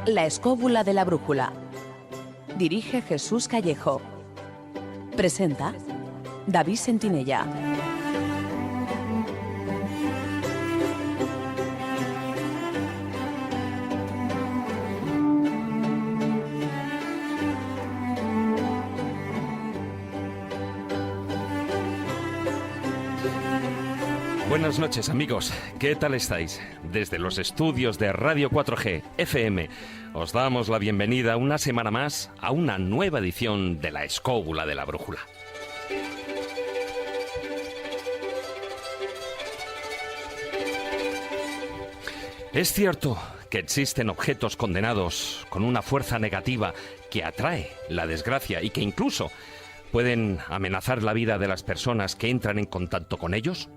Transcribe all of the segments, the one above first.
La escóbula de la brújula. Dirige Jesús Callejo. Presenta David Sentinella. Buenas noches, amigos. ¿Qué tal estáis? Desde los estudios de Radio 4G FM os damos la bienvenida una semana más a una nueva edición de La Escóbula de la Brújula. Es cierto que existen objetos condenados con una fuerza negativa que atrae la desgracia y que incluso pueden amenazar la vida de las personas que entran en contacto con ellos.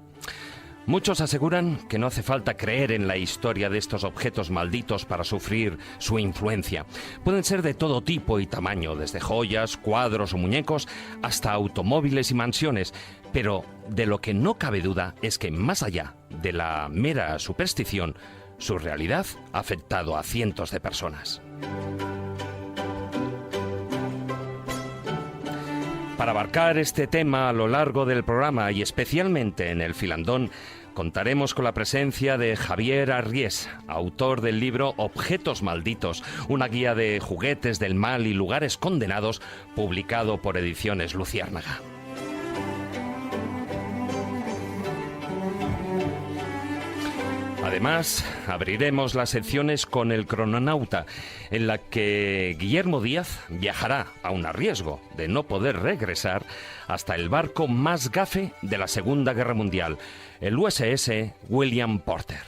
Muchos aseguran que no hace falta creer en la historia de estos objetos malditos para sufrir su influencia. Pueden ser de todo tipo y tamaño, desde joyas, cuadros o muñecos, hasta automóviles y mansiones. Pero de lo que no cabe duda es que, más allá de la mera superstición, su realidad ha afectado a cientos de personas. Para abarcar este tema a lo largo del programa y especialmente en el filandón, contaremos con la presencia de Javier Arries, autor del libro Objetos Malditos, una guía de juguetes del mal y lugares condenados, publicado por Ediciones Luciérnaga. Además, abriremos las secciones con El Crononauta, en la que Guillermo Díaz viajará, aun a riesgo de no poder regresar, hasta el barco más gafe de la Segunda Guerra Mundial, el USS William Porter.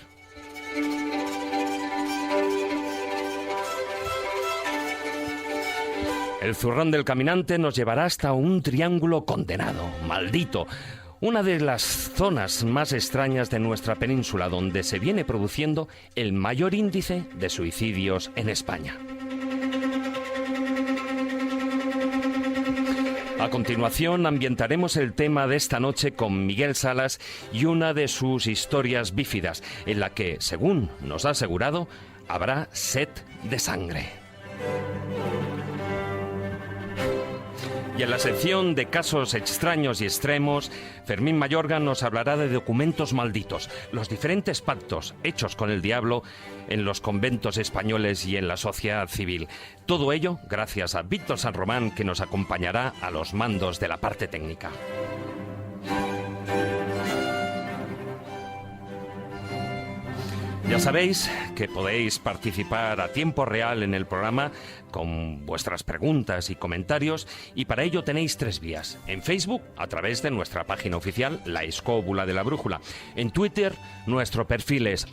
El zurrón del caminante nos llevará hasta un triángulo condenado, maldito, una de las zonas más extrañas de nuestra península, donde se viene produciendo el mayor índice de suicidios en España. A continuación, ambientaremos el tema de esta noche con Miguel Salas y una de sus historias bífidas, en la que, según nos ha asegurado, habrá sed de sangre. Y en la sección de casos extraños y extremos, Fermín Mayorga nos hablará de documentos malditos, los diferentes pactos hechos con el diablo en los conventos españoles y en la sociedad civil. Todo ello gracias a Víctor San Román, que nos acompañará a los mandos de la parte técnica. Ya sabéis que podéis participar a tiempo real en el programa con vuestras preguntas y comentarios, y para ello tenéis tres vías. En Facebook, a través de nuestra página oficial, La Escóbula de la Brújula. En Twitter, nuestro perfil es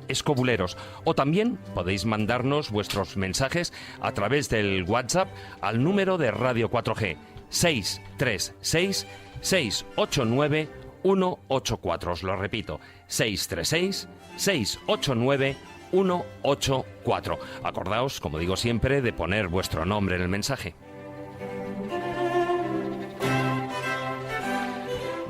@escobuleros. O también podéis mandarnos vuestros mensajes a través del WhatsApp al número de Radio 4G 636 689 184. Os lo repito, 636-689-184. Acordaos, como digo siempre, de poner vuestro nombre en el mensaje.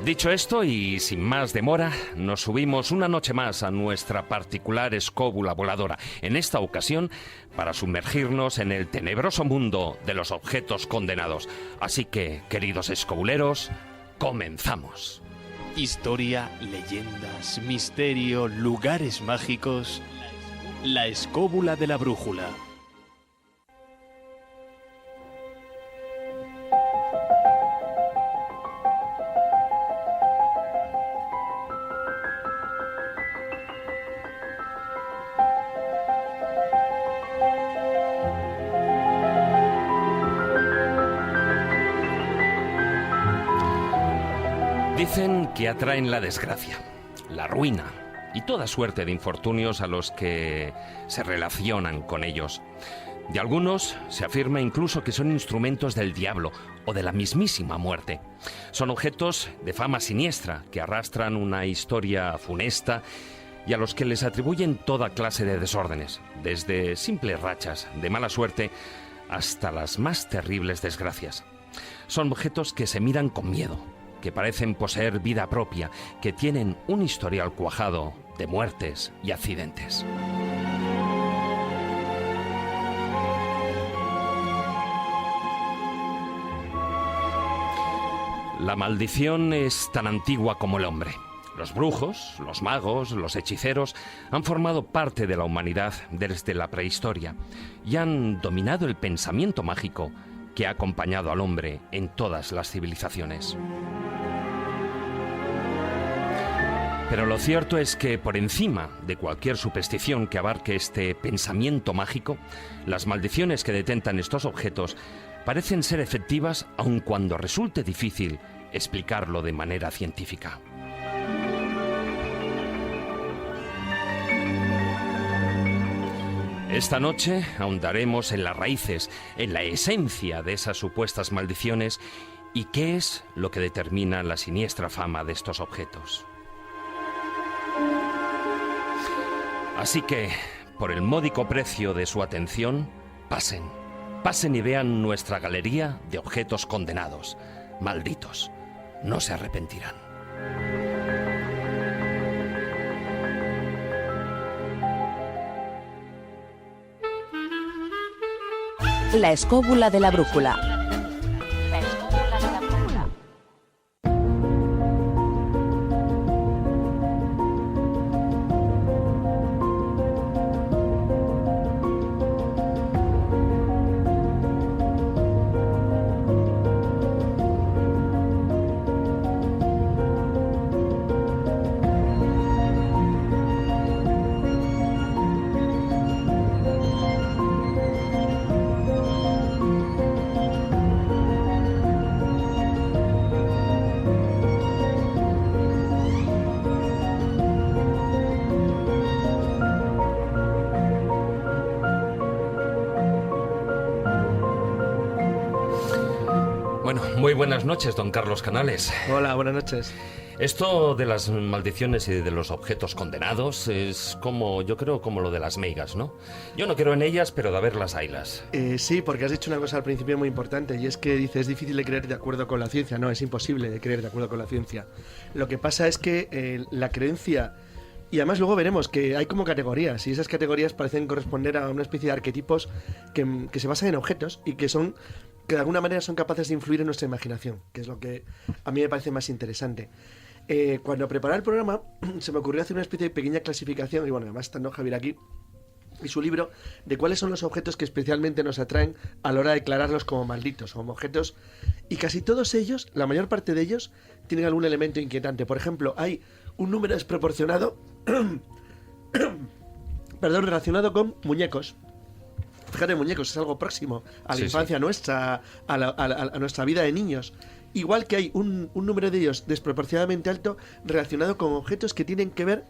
Dicho esto, y sin más demora, nos subimos una noche más a nuestra particular escóbula voladora, en esta ocasión para sumergirnos en el tenebroso mundo de los objetos condenados. Así que, queridos escobuleros, comenzamos. Historia, leyendas, misterio, lugares mágicos. La Escóbula de la Brújula. Dicen que atraen la desgracia, la ruina y toda suerte de infortunios a los que se relacionan con ellos. De algunos se afirma incluso que son instrumentos del diablo o de la mismísima muerte. Son objetos de fama siniestra que arrastran una historia funesta y a los que les atribuyen toda clase de desórdenes, desde simples rachas de mala suerte hasta las más terribles desgracias. Son objetos que se miran con miedo, que parecen poseer vida propia, que tienen un historial cuajado de muertes y accidentes. La maldición es tan antigua como el hombre. Los brujos, los magos, los hechiceros han formado parte de la humanidad desde la prehistoria y han dominado el pensamiento mágico que ha acompañado al hombre en todas las civilizaciones. Pero lo cierto es que por encima de cualquier superstición que abarque este pensamiento mágico, las maldiciones que detentan estos objetos parecen ser efectivas aun cuando resulte difícil explicarlo de manera científica. Esta noche ahondaremos en las raíces, en la esencia de esas supuestas maldiciones y qué es lo que determina la siniestra fama de estos objetos. Así que, por el módico precio de su atención, pasen y vean nuestra galería de objetos condenados, malditos. No se arrepentirán. La escóbula de la brújula. La escóbula de la brújula. Bueno, muy buenas noches, don Carlos Canales. Hola, buenas noches. Esto de las maldiciones y de los objetos condenados es como, yo creo, como lo de las meigas, ¿no? Yo no creo en ellas, pero de haberlas haylas. Sí, porque has dicho una cosa al principio muy importante, y es que dices, es difícil de creer de acuerdo con la ciencia. No, es imposible de creer de acuerdo con la ciencia. Lo que pasa es que la creencia... Y además luego veremos que hay como categorías, y esas categorías parecen corresponder a una especie de arquetipos que se basan en objetos y que de alguna manera son capaces de influir en nuestra imaginación, que es lo que a mí me parece más interesante. Cuando preparé el programa se me ocurrió hacer una especie de pequeña clasificación, y bueno, además estando Javier aquí, y su libro, de cuáles son los objetos que especialmente nos atraen a la hora de declararlos como malditos, como objetos, y casi todos ellos, la mayor parte de ellos, tienen algún elemento inquietante. Por ejemplo, hay un número desproporcionado relacionado con muñecos. Fíjate, muñecos es algo próximo a la infancia nuestra, a nuestra vida de niños. Igual que hay un número de ellos desproporcionadamente alto relacionado con objetos que tienen que ver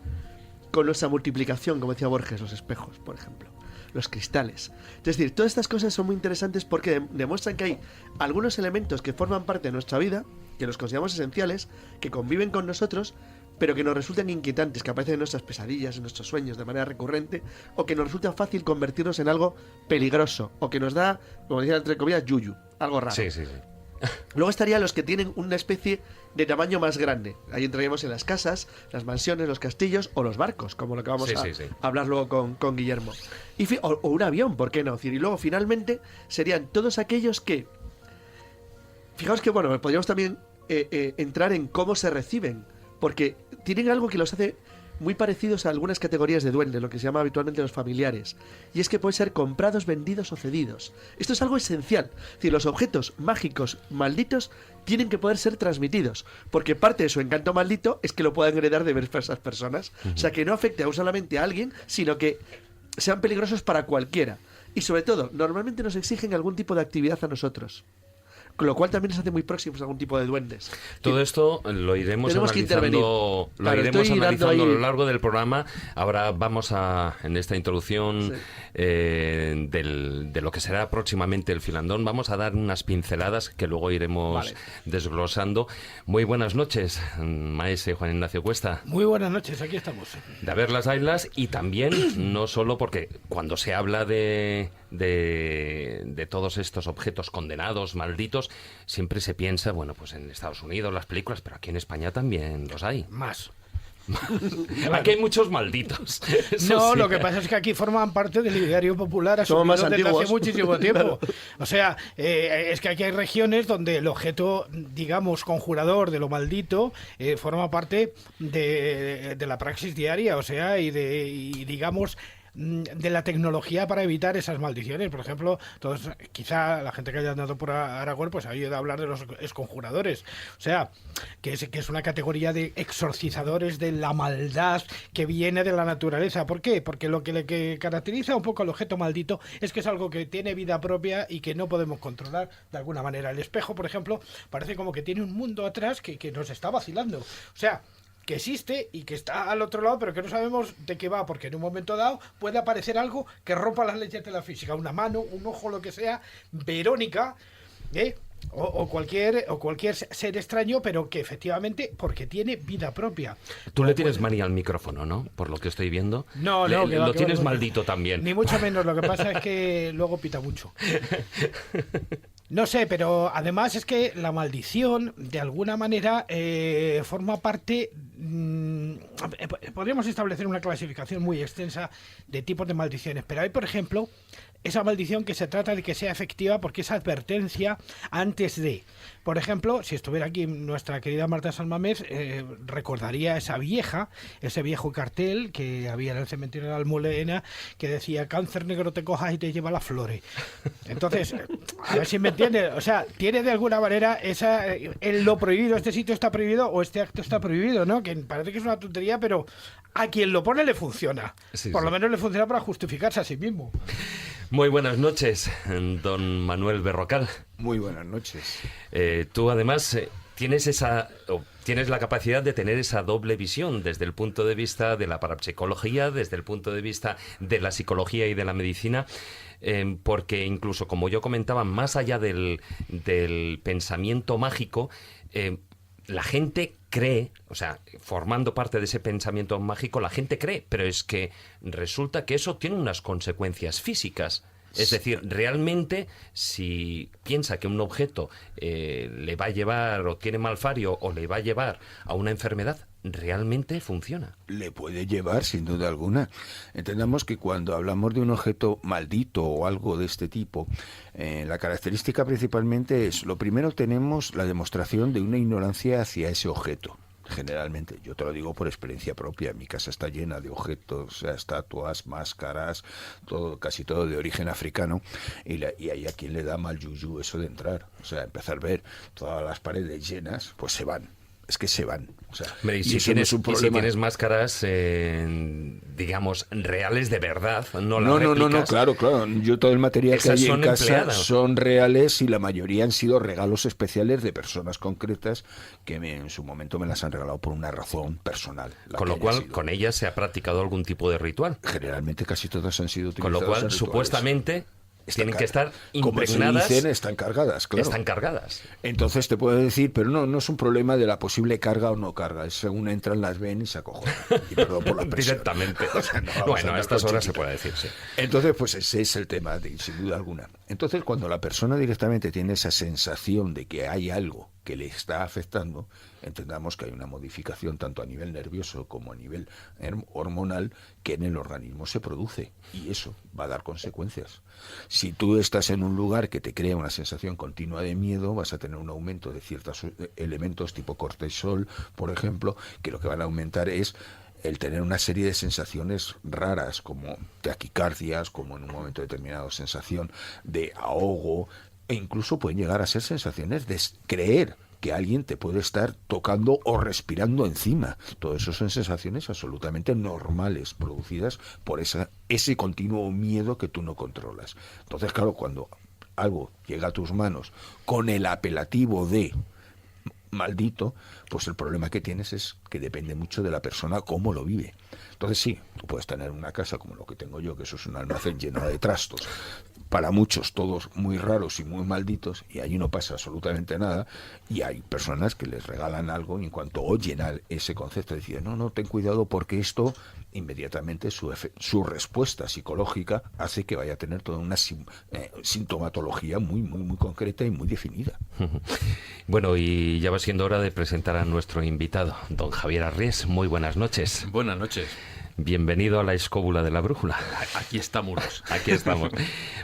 con nuestra multiplicación, como decía Borges, los espejos, por ejemplo, los cristales. Es decir, todas estas cosas son muy interesantes porque demuestran que hay algunos elementos que forman parte de nuestra vida, que los consideramos esenciales, que conviven con nosotros, pero que nos resultan inquietantes, que aparecen en nuestras pesadillas, en nuestros sueños de manera recurrente, o que nos resulta fácil convertirnos en algo peligroso, o que nos da, como decía entre comillas, yuyu, algo raro. Sí. Luego estarían los que tienen una especie de tamaño más grande. Ahí entraríamos en las casas, las mansiones, los castillos o los barcos, como lo que vamos a hablar luego con Guillermo. O un avión, ¿por qué no? Y luego finalmente serían todos aquellos que... Fijaos que, bueno, podríamos también entrar en cómo se reciben, porque tienen algo que los hace muy parecidos a algunas categorías de duendes, lo que se llama habitualmente los familiares, y es que pueden ser comprados, vendidos o cedidos. Esto es algo esencial. Es decir, los objetos mágicos malditos tienen que poder ser transmitidos, porque parte de su encanto maldito es que lo puedan heredar de diversas personas. O sea, que no afecte a solamente a alguien, sino que sean peligrosos para cualquiera. Y sobre todo, normalmente nos exigen algún tipo de actividad a nosotros, con lo cual también nos hace muy próximos a algún tipo de duendes. Todo esto lo iremos analizando, a lo largo del programa. Ahora vamos en esta introducción de lo que será próximamente el Filandón, vamos a dar unas pinceladas que luego iremos desglosando. Muy buenas noches, maese Juan Ignacio Cuesta. Muy buenas noches, aquí estamos. De haber las ailas, y también, no solo porque cuando se habla de todos estos objetos condenados, malditos, siempre se piensa, bueno, pues en Estados Unidos las películas, pero aquí en España también los hay. Más. Aquí hay muchos malditos. No, Sí. lo que pasa es que aquí forman parte del ideario popular Somos más asumido desde antiguos. hace muchísimo tiempo. O sea, es que aquí hay regiones donde el objeto, digamos, conjurador de lo maldito forma parte de la praxis diaria, o sea, y digamos, de la tecnología para evitar esas maldiciones. Por ejemplo, todos, quizá la gente que haya andado por Aragón pues ha oído hablar de los exconjuradores. O sea, que es una categoría de exorcizadores de la maldad que viene de la naturaleza. ¿Por qué? Porque lo que le caracteriza un poco al objeto maldito es que es algo que tiene vida propia y que no podemos controlar de alguna manera. El espejo, por ejemplo, parece como que tiene un mundo atrás que nos está vacilando. O sea, que existe y que está al otro lado, pero que no sabemos de qué va, porque en un momento dado puede aparecer algo que rompa las leyes de la física, una mano, un ojo, lo que sea, Verónica, o cualquier ser extraño, pero que efectivamente, porque tiene vida propia. Tú le tienes manía al micrófono, ¿no? Por lo que estoy viendo. No, Lo tienes maldito también. Ni mucho menos, lo que pasa es que luego pita mucho. No sé, pero además es que la maldición, de alguna manera, forma parte... podríamos establecer una clasificación muy extensa de tipos de maldiciones, pero hay, por ejemplo, esa maldición que se trata de que sea efectiva porque es advertencia antes de... Por ejemplo, si estuviera aquí nuestra querida Marta Salmamés, recordaría ese viejo cartel que había en el cementerio de la Almudena que decía: cáncer negro te cojas y te lleva las flores. Entonces, a ver si me entiendes. O sea, tiene de alguna manera lo prohibido, este sitio está prohibido o este acto está prohibido, ¿no? Que parece que es una tontería, pero a quien lo pone le funciona. Sí, Por lo sí. menos le funciona para justificarse a sí mismo. Muy buenas noches, don Manuel Berrocal. Muy buenas noches. Tú además tienes la capacidad de tener esa doble visión desde el punto de vista de la parapsicología, desde el punto de vista de la psicología y de la medicina, porque incluso, como yo comentaba, más allá del pensamiento mágico, la gente cree, o sea, formando parte de ese pensamiento mágico, la gente cree, pero es que resulta que eso tiene unas consecuencias físicas. Es decir, realmente, si piensa que un objeto le va a llevar, o tiene malfario, o le va a llevar a una enfermedad, realmente funciona. Le puede llevar, sin duda alguna. Entendamos que cuando hablamos de un objeto maldito o algo de este tipo, la característica principalmente es, lo primero, tenemos la demostración de una ignorancia hacia ese objeto. Generalmente, yo te lo digo por experiencia propia, mi casa está llena de objetos, o sea, estatuas, máscaras, casi todo de origen africano, y ahí a quien le da mal yuyu eso de entrar, o sea, empezar a ver todas las paredes llenas, pues se van. Es que se van. O sea, Hombre, y si eso no es un problema. si tienes máscaras, digamos, reales de verdad, no las No, réplicas. claro. Yo todo el material que Esas hay en son casa empleadas. son reales y la mayoría han sido regalos especiales de personas concretas que en su momento me las han regalado por una razón personal. Con lo cual, con ellas se ha practicado algún tipo de ritual. Generalmente casi todas han sido Con utilizadas lo cual, en rituales. supuestamente, tienen que estar como se impregnadas. dicen, están cargadas, claro. Están cargadas. Entonces te puedo decir, pero no es un problema de la posible carga o no carga, es según entran, las ven y se acojonan. Y perdón por la expresión. Directamente. O sea, no vamos Bueno, a andar estas con horas se chiquito. puede decir, sí. Entonces, pues ese es el tema, sin duda alguna. Entonces, cuando la persona directamente tiene esa sensación de que hay algo que le está afectando, entendamos que hay una modificación tanto a nivel nervioso como a nivel hormonal que en el organismo se produce, y eso va a dar consecuencias. Si tú estás en un lugar que te crea una sensación continua de miedo, vas a tener un aumento de ciertos elementos tipo cortisol, por ejemplo, que lo que van a aumentar es el tener una serie de sensaciones raras, como taquicardias, como en un momento determinado sensación de ahogo, e incluso pueden llegar a ser sensaciones de creer que alguien te puede estar tocando o respirando encima. Todo eso son sensaciones absolutamente normales, producidas por ese continuo miedo que tú no controlas. Entonces, claro, cuando algo llega a tus manos con el apelativo de maldito, pues el problema que tienes es que depende mucho de la persona cómo lo vive. Entonces sí, tú puedes tener una casa como lo que tengo yo, que eso es un almacén lleno de trastos, para muchos todos muy raros y muy malditos, y ahí no pasa absolutamente nada, y hay personas que les regalan algo y en cuanto oyen ese concepto deciden, no, ten cuidado porque esto inmediatamente su respuesta psicológica hace que vaya a tener toda una sintomatología muy, muy, muy concreta y muy definida. Bueno, y ya va siendo hora de presentar a nuestro invitado, don Javier Arries. Muy buenas noches. Buenas noches. Bienvenido a la escóbula de la brújula. Aquí estamos. Aquí estamos.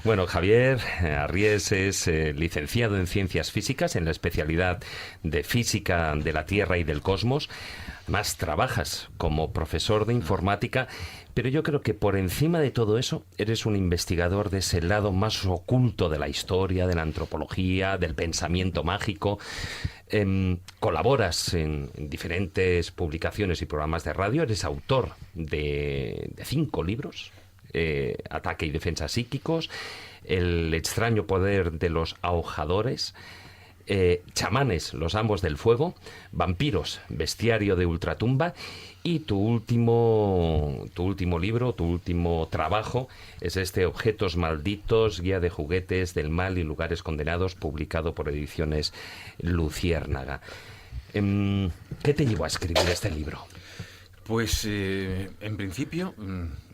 Bueno, Javier Arries es licenciado en Ciencias Físicas en la especialidad de Física de la Tierra y del Cosmos. Además, trabajas como profesor de informática, pero yo creo que por encima de todo eso, eres un investigador de ese lado más oculto de la historia, de la antropología, del pensamiento mágico. Colaboras en diferentes publicaciones y programas de radio, eres autor de 5 libros, Ataque y Defensa Psíquicos, El extraño poder de los ahogadores, Chamanes, los ambos del fuego, Vampiros, bestiario de ultratumba, y tu último libro, tu último trabajo es Objetos malditos, guía de juguetes del mal y lugares condenados, publicado por Ediciones Luciérnaga. ¿Qué te llevó a escribir este libro? Pues en principio,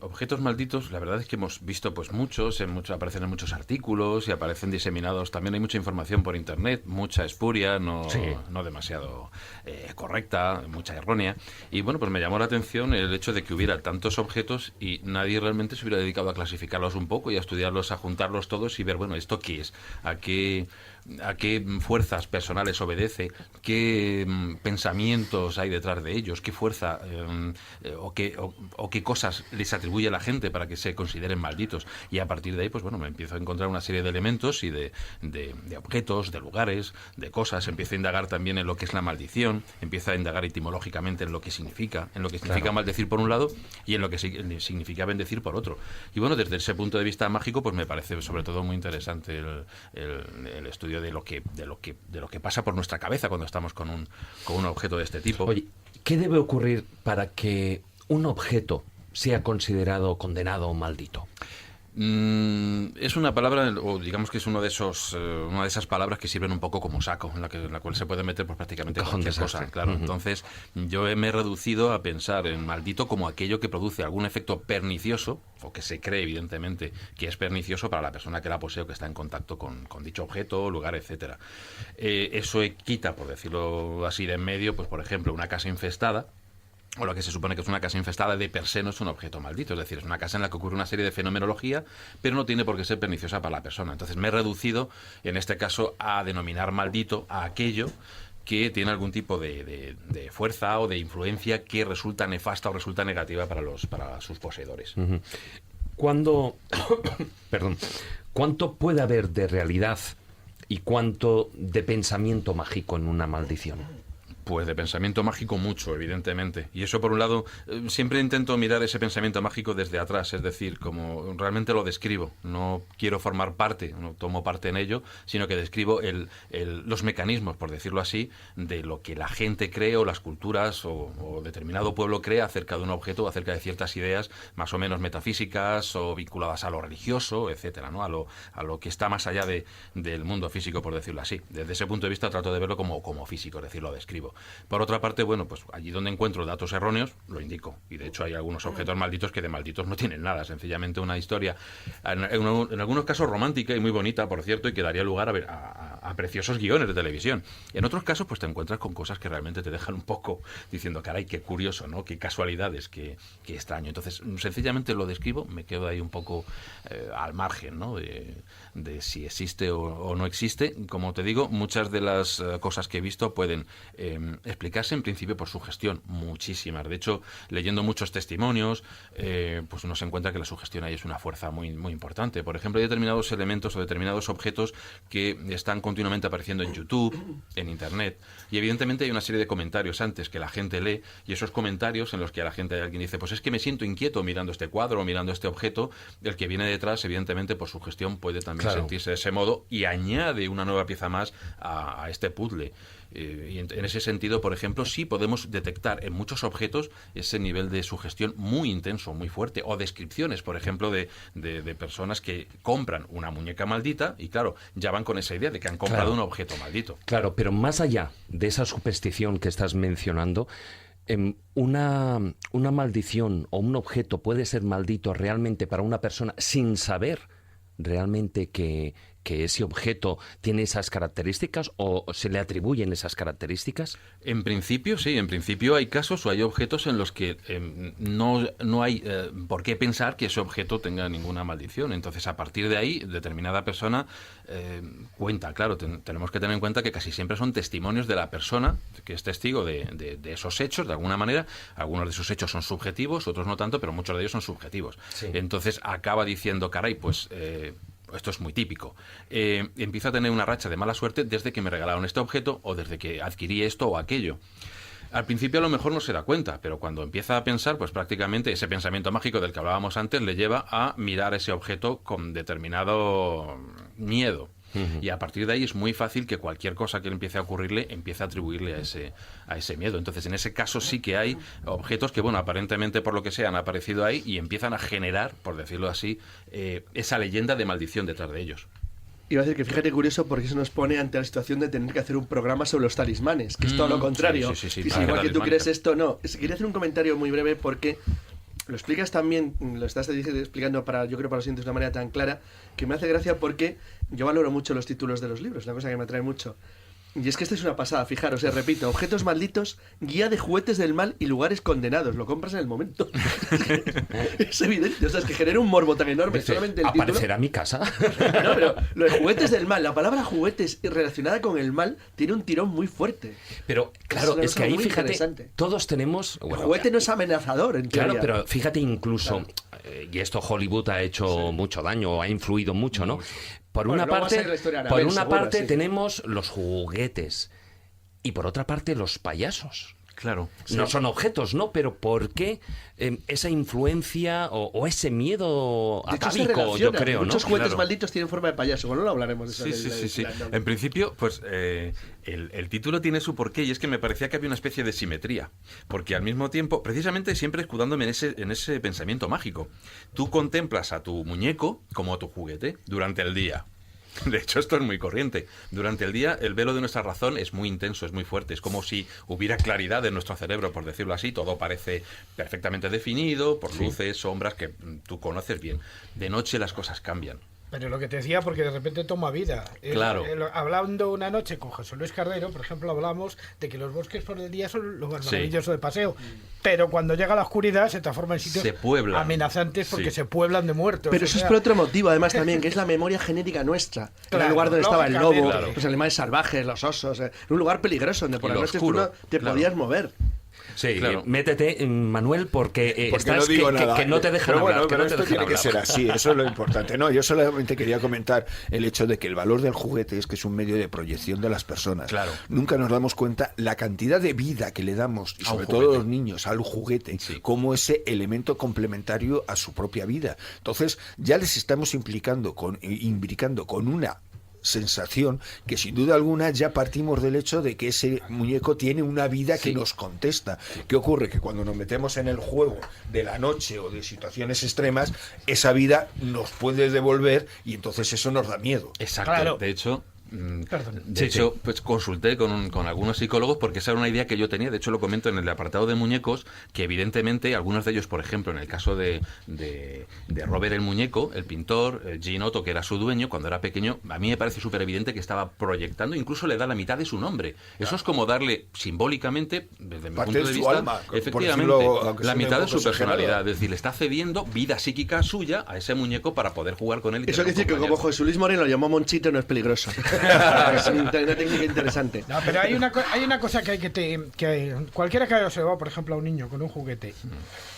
Objetos malditos, la verdad es que hemos visto pues muchos, aparecen en muchos artículos y aparecen diseminados. También hay mucha información por internet, mucha espuria, no demasiado correcta, mucha errónea. Y bueno, pues me llamó la atención el hecho de que hubiera tantos objetos y nadie realmente se hubiera dedicado a clasificarlos un poco y a estudiarlos, a juntarlos todos y ver, bueno, ¿esto qué es? ¿A qué fuerzas personales obedece? ¿Qué pensamientos hay detrás de ellos? ¿Qué fuerza o qué cosas les atribuye a la gente para que se consideren malditos? Y a partir de ahí, pues bueno, me empiezo a encontrar una serie de elementos y de objetos, de lugares, de cosas. Empiezo a indagar también en lo que es la maldición, empiezo a indagar etimológicamente en lo que significa claro, maldecir por un lado y en lo que significa bendecir por otro. Y bueno, desde ese punto de vista mágico, pues me parece sobre todo muy interesante el estudio de lo que pasa por nuestra cabeza cuando estamos con un objeto de este tipo. Oye, ¿qué debe ocurrir para que un objeto sea considerado condenado o maldito? Es una palabra, o digamos que es una de esas palabras que sirven un poco como saco, en la cual se puede meter pues, prácticamente cualquier cosa. Claro. Entonces, yo me he reducido a pensar en maldito como aquello que produce algún efecto pernicioso, o que se cree, evidentemente, que es pernicioso para la persona que la posee o que está en contacto con dicho objeto, lugar, etcétera. Eso quita, por decirlo así de en medio, pues por ejemplo, una casa infestada, o lo que se supone que es una casa infestada, de per se no es un objeto maldito, es decir, es una casa en la que ocurre una serie de fenomenología, pero no tiene por qué ser perniciosa para la persona. Entonces me he reducido, en este caso, a denominar maldito a aquello que tiene algún tipo de fuerza o de influencia que resulta nefasta o resulta negativa para sus poseedores. ¿Cuánto puede haber de realidad y cuánto de pensamiento mágico en una maldición? Pues de pensamiento mágico mucho, evidentemente. Y eso, por un lado, siempre intento mirar ese pensamiento mágico desde atrás, es decir, como realmente lo describo. No quiero formar parte, no tomo parte en ello, sino que describo los mecanismos, por decirlo así, de lo que la gente cree o las culturas o determinado pueblo cree acerca de un objeto o acerca de ciertas ideas más o menos metafísicas o vinculadas a lo religioso, etcétera, ¿no? A lo que está más allá del mundo físico, por decirlo así. Desde ese punto de vista trato de verlo como físico, es decir, lo describo. Por otra parte, bueno, pues allí donde encuentro datos erróneos, lo indico. Y de hecho hay algunos objetos malditos que de malditos no tienen nada. Sencillamente una historia, en algunos casos romántica y muy bonita, por cierto, y que daría lugar a preciosos guiones de televisión. En otros casos, pues te encuentras con cosas que realmente te dejan un poco diciendo, caray, qué curioso, ¿no? Qué casualidades, qué extraño. Entonces, sencillamente lo describo, me quedo ahí un poco al margen, ¿no? De si existe o no existe. Como te digo, muchas de las cosas que he visto pueden explicarse en principio por sugestión, muchísimas. De hecho, leyendo muchos testimonios, pues uno se encuentra que la sugestión ahí es una fuerza muy, muy importante. Por ejemplo, hay determinados elementos o determinados objetos que están continuamente apareciendo en YouTube, en Internet, y evidentemente hay una serie de comentarios antes que la gente lee, y esos comentarios en los que alguien dice, pues es que me siento inquieto mirando este cuadro o mirando este objeto, el que viene detrás, evidentemente, por sugestión puede también sentirse de ese modo y añade una nueva pieza más a este puzzle. Y en ese sentido, por ejemplo, sí podemos detectar en muchos objetos ese nivel de sugestión muy intenso, muy fuerte, o descripciones, por ejemplo, de personas que compran una muñeca maldita y, claro, ya van con esa idea de que han comprado un objeto maldito. Claro, pero más allá de esa superstición que estás mencionando, una maldición o un objeto puede ser maldito realmente para una persona sin saber realmente que ese objeto tiene esas características o se le atribuyen esas características. En principio, sí. En principio hay casos o hay objetos en los que no hay por qué pensar que ese objeto tenga ninguna maldición. Entonces, a partir de ahí, determinada persona cuenta. Claro, tenemos que tener en cuenta que casi siempre son testimonios de la persona que es testigo de esos hechos, de alguna manera. Algunos de esos hechos son subjetivos, otros no tanto, pero muchos de ellos son subjetivos. Sí. Entonces, acaba diciendo, caray, pues... esto es muy típico. Empiezo a tener una racha de mala suerte desde que me regalaron este objeto o desde que adquirí esto o aquello. Al principio a lo mejor no se da cuenta, pero cuando empieza a pensar, pues prácticamente ese pensamiento mágico del que hablábamos antes le lleva a mirar ese objeto con determinado miedo. Y a partir de ahí es muy fácil que cualquier cosa que le empiece a ocurrirle empiece a atribuirle a ese miedo. Entonces, en ese caso sí que hay objetos que, bueno, aparentemente por lo que sea han aparecido ahí y empiezan a generar, por decirlo así, esa leyenda de maldición detrás de ellos. Iba a decir que fíjate curioso porque eso nos pone ante la situación de tener que hacer un programa sobre los talismanes, que es todo lo contrario. Sí, y si igual que tú crees esto, no. Quería hacer un comentario muy breve porque lo explicas también, lo estás explicando yo creo para los siguientes de una manera tan clara, que me hace gracia porque yo valoro mucho los títulos de los libros, una cosa que me atrae mucho. Y es que esta es una pasada, fijaros, repito, objetos malditos, guía de juguetes del mal y lugares condenados. Lo compras en el momento. Es evidente, o sea, es que genera un morbo tan enorme. Solamente el ¿aparecerá título. Mi casa? No, pero lo de juguetes del mal, la palabra juguetes relacionada con el mal tiene un tirón muy fuerte. Pero, claro, es que ahí, fíjate, todos tenemos... Bueno, el juguete no es amenazador, en teoría. Claro, pero fíjate incluso, y esto Hollywood ha hecho mucho daño, ha influido mucho, ¿no? Por una parte tenemos los juguetes y por otra parte los payasos. Claro. No son objetos, ¿no? Pero ¿por qué esa influencia o ese miedo atávico, yo creo, ¿no? Muchos juguetes malditos tienen forma de payaso. Bueno, no hablaremos de eso. Sí. En principio, pues el título tiene su porqué y es que me parecía que había una especie de simetría. Porque al mismo tiempo, precisamente siempre escudándome en ese pensamiento mágico, tú contemplas a tu muñeco como a tu juguete durante el día. De hecho, esto es muy corriente. Durante el día, el velo de nuestra razón es muy intenso, es muy fuerte. Es como si hubiera claridad en nuestro cerebro, por decirlo así. Todo parece perfectamente definido, por luces, sombras, que tú conoces bien. De noche las cosas cambian. Pero lo que te decía, porque de repente toma vida. Claro. Hablando una noche con José Luis Cardero, por ejemplo, hablamos de que los bosques por el día son lugares maravillosos de paseo. Pero cuando llega la oscuridad se transforman en sitios amenazantes porque se pueblan de muertos. Pero eso es por otro motivo, además, también, que es la memoria genética nuestra. Era el lugar donde estaba el lobo, los animales salvajes, los osos. Era un lugar peligroso donde por la noche tú no te podías mover. Sí, claro. Métete, Manuel, porque estás no digo nada. Que no te dejan pero hablar. Pero esto tiene que ser así, eso es lo importante. No, yo solamente quería comentar el hecho de que el valor del juguete es que es un medio de proyección de las personas. Claro. Nunca nos damos cuenta la cantidad de vida que le damos, y sobre todo los niños, al juguete, como ese elemento complementario a su propia vida. Entonces, ya les estamos imbricando con una sensación que sin duda alguna ya partimos del hecho de que ese muñeco tiene una vida que nos contesta. ¿Qué ocurre? Que cuando nos metemos en el juego de la noche o de situaciones extremas, esa vida nos puede devolver y entonces eso nos da miedo. Exacto. Claro. De hecho, pues consulté con algunos psicólogos porque esa era una idea que yo tenía. De hecho, lo comento en el apartado de muñecos, que evidentemente algunos de ellos, por ejemplo, en el caso de Robert el muñeco, el pintor, Jean Otto, que era su dueño, cuando era pequeño, a mí me parece súper evidente que estaba proyectando, incluso le da la mitad de su nombre. Eso es como darle simbólicamente, desde mi punto de vista, alma, efectivamente, la mitad de su personalidad. Es decir, le está cediendo vida psíquica suya a ese muñeco para poder jugar con él. Eso quiere decir que como José Luis Moreno lo llamó Monchito, no es peligroso. Es una técnica interesante. No, pero hay una cosa que hay que cualquiera que haya observado, por ejemplo, a un niño con un juguete,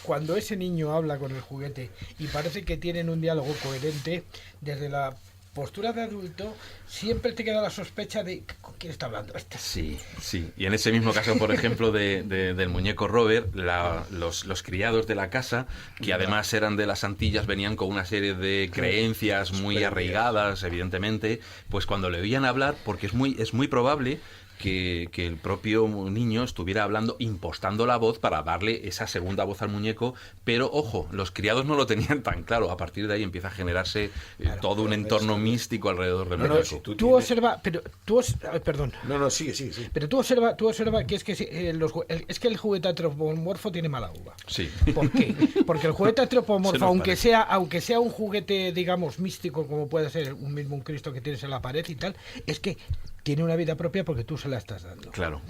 cuando ese niño habla con el juguete y parece que tienen un diálogo coherente, desde la postura de adulto siempre te queda la sospecha de ¿con quién está hablando este? Sí. Y en ese mismo caso, por ejemplo, del muñeco Robert, los criados de la casa, que además eran de las Antillas, venían con una serie de creencias muy arraigadas, evidentemente, pues cuando le oían hablar, porque es muy probable que el propio niño estuviera hablando, impostando la voz para darle esa segunda voz al muñeco, pero ojo, los criados no lo tenían tan claro. A partir de ahí empieza a generarse todo un entorno místico alrededor del muñeco. Tú observa, pero perdón. Sigue. Pero tú observa que es que es que el juguete antropomorfo tiene mala uva. Sí. ¿Por qué? Porque el juguete antropomorfo, aunque parece. sea un juguete, digamos, místico, como puede ser un Cristo que tienes en la pared y tal, es que tiene una vida propia porque tú se la estás dando. Claro.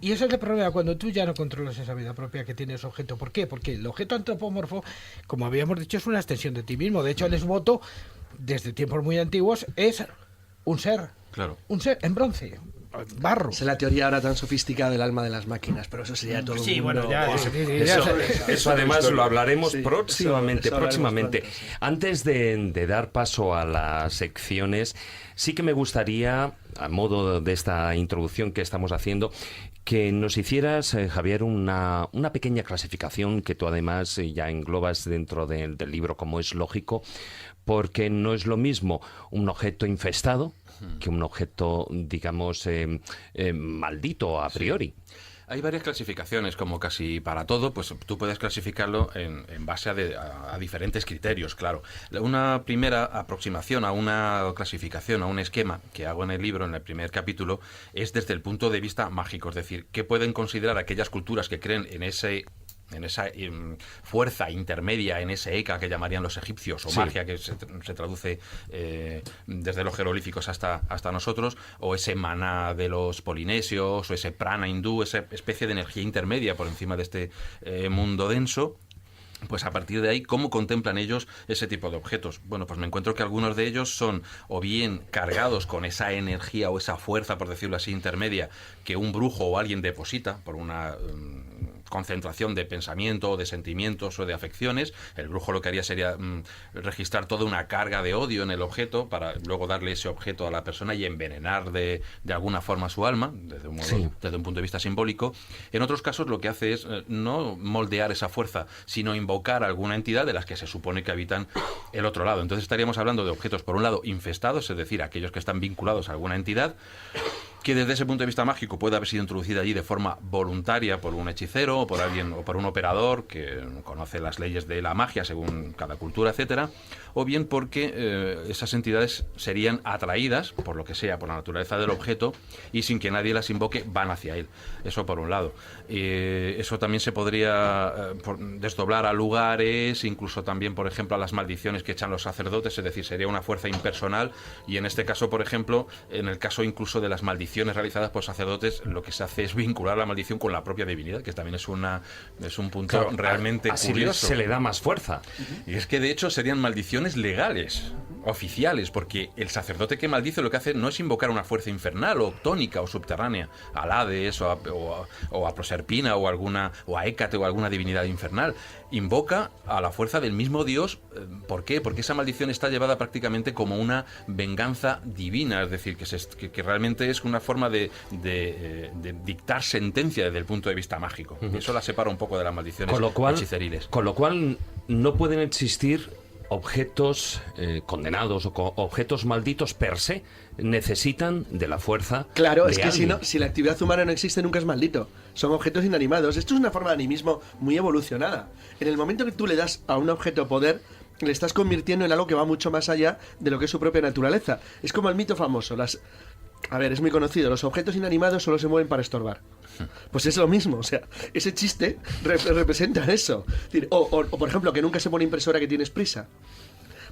Y ese es el problema cuando tú ya no controlas esa vida propia que tiene ese objeto. ¿Por qué? Porque el objeto antropomorfo, como habíamos dicho, es una extensión de ti mismo. De hecho, el esvoto, desde tiempos muy antiguos, es un ser. Claro. Un ser en bronce. Barro. Esa es la teoría ahora tan sofisticada del alma de las máquinas, pero eso sería todo Sí, un mundo. bueno, ya. Eso además lo hablaremos Sí, próximamente. eso hablaremos pronto, sí. Antes de dar paso a las secciones, sí que me gustaría, a modo de esta introducción que estamos haciendo, que nos hicieras, Javier, una pequeña clasificación que tú además ya englobas dentro del libro, como es lógico, porque no es lo mismo un objeto infestado que un objeto, digamos, maldito a priori. Sí. Hay varias clasificaciones, como casi para todo, pues tú puedes clasificarlo en base a diferentes criterios, claro. Una primera aproximación a una clasificación, a un esquema que hago en el libro, en el primer capítulo, es desde el punto de vista mágico, es decir, qué pueden considerar aquellas culturas que creen en esa fuerza intermedia, en ese Eka que llamarían los egipcios, o magia que se traduce desde los jeroglíficos hasta nosotros, o ese maná de los polinesios, o ese prana hindú, esa especie de energía intermedia por encima de este mundo denso. Pues a partir de ahí, ¿cómo contemplan ellos ese tipo de objetos? Bueno, pues me encuentro que algunos de ellos son o bien cargados con esa energía o esa fuerza, por decirlo así, intermedia, que un brujo o alguien deposita por una concentración de pensamiento o de sentimientos o de afecciones. El brujo lo que haría sería registrar toda una carga de odio en el objeto para luego darle ese objeto a la persona y envenenar de alguna forma su alma, desde un punto de vista simbólico. En otros casos lo que hace es no moldear esa fuerza, sino invocar alguna entidad de las que se supone que habitan el otro lado. Entonces estaríamos hablando de objetos, por un lado, infestados, es decir, aquellos que están vinculados a alguna entidad, que desde ese punto de vista mágico puede haber sido introducida allí de forma voluntaria por un hechicero o por alguien o por un operador que conoce las leyes de la magia según cada cultura, etcétera, o bien porque esas entidades serían atraídas por lo que sea, por la naturaleza del objeto, y sin que nadie las invoque van hacia él. Eso por un lado. Eso también se podría desdoblar a lugares, incluso también, por ejemplo, a las maldiciones que echan los sacerdotes, es decir, sería una fuerza impersonal, y en este caso, por ejemplo, en el caso incluso de las maldiciones realizadas por sacerdotes, lo que se hace es vincular la maldición con la propia divinidad, que también es un punto realmente así curioso. Se le da más fuerza. Y es que de hecho serían maldiciones legales, oficiales, porque el sacerdote que maldice lo que hace no es invocar una fuerza infernal o tónica o subterránea, al Hades o a Proserpina o a Hécate o alguna divinidad infernal. Invoca a la fuerza del mismo Dios. ¿Por qué? Porque esa maldición está llevada prácticamente como una venganza divina, es decir, que realmente es una forma de dictar sentencia desde el punto de vista mágico. Y eso la separa un poco de las maldiciones hechiceriles. Con lo cual no pueden existir objetos condenados o objetos malditos per se, necesitan de la fuerza. Claro, de es que alguien. si la actividad humana no existe, nunca es maldito. Son objetos inanimados. Esto es una forma de animismo muy evolucionada. En el momento que tú le das a un objeto poder, le estás convirtiendo en algo que va mucho más allá de lo que es su propia naturaleza. Es como el mito famoso. A ver, es muy conocido. Los objetos inanimados solo se mueven para estorbar. Pues es lo mismo, o sea, ese chiste representa eso. Es decir, o por ejemplo, que nunca se pone impresora, que tienes prisa.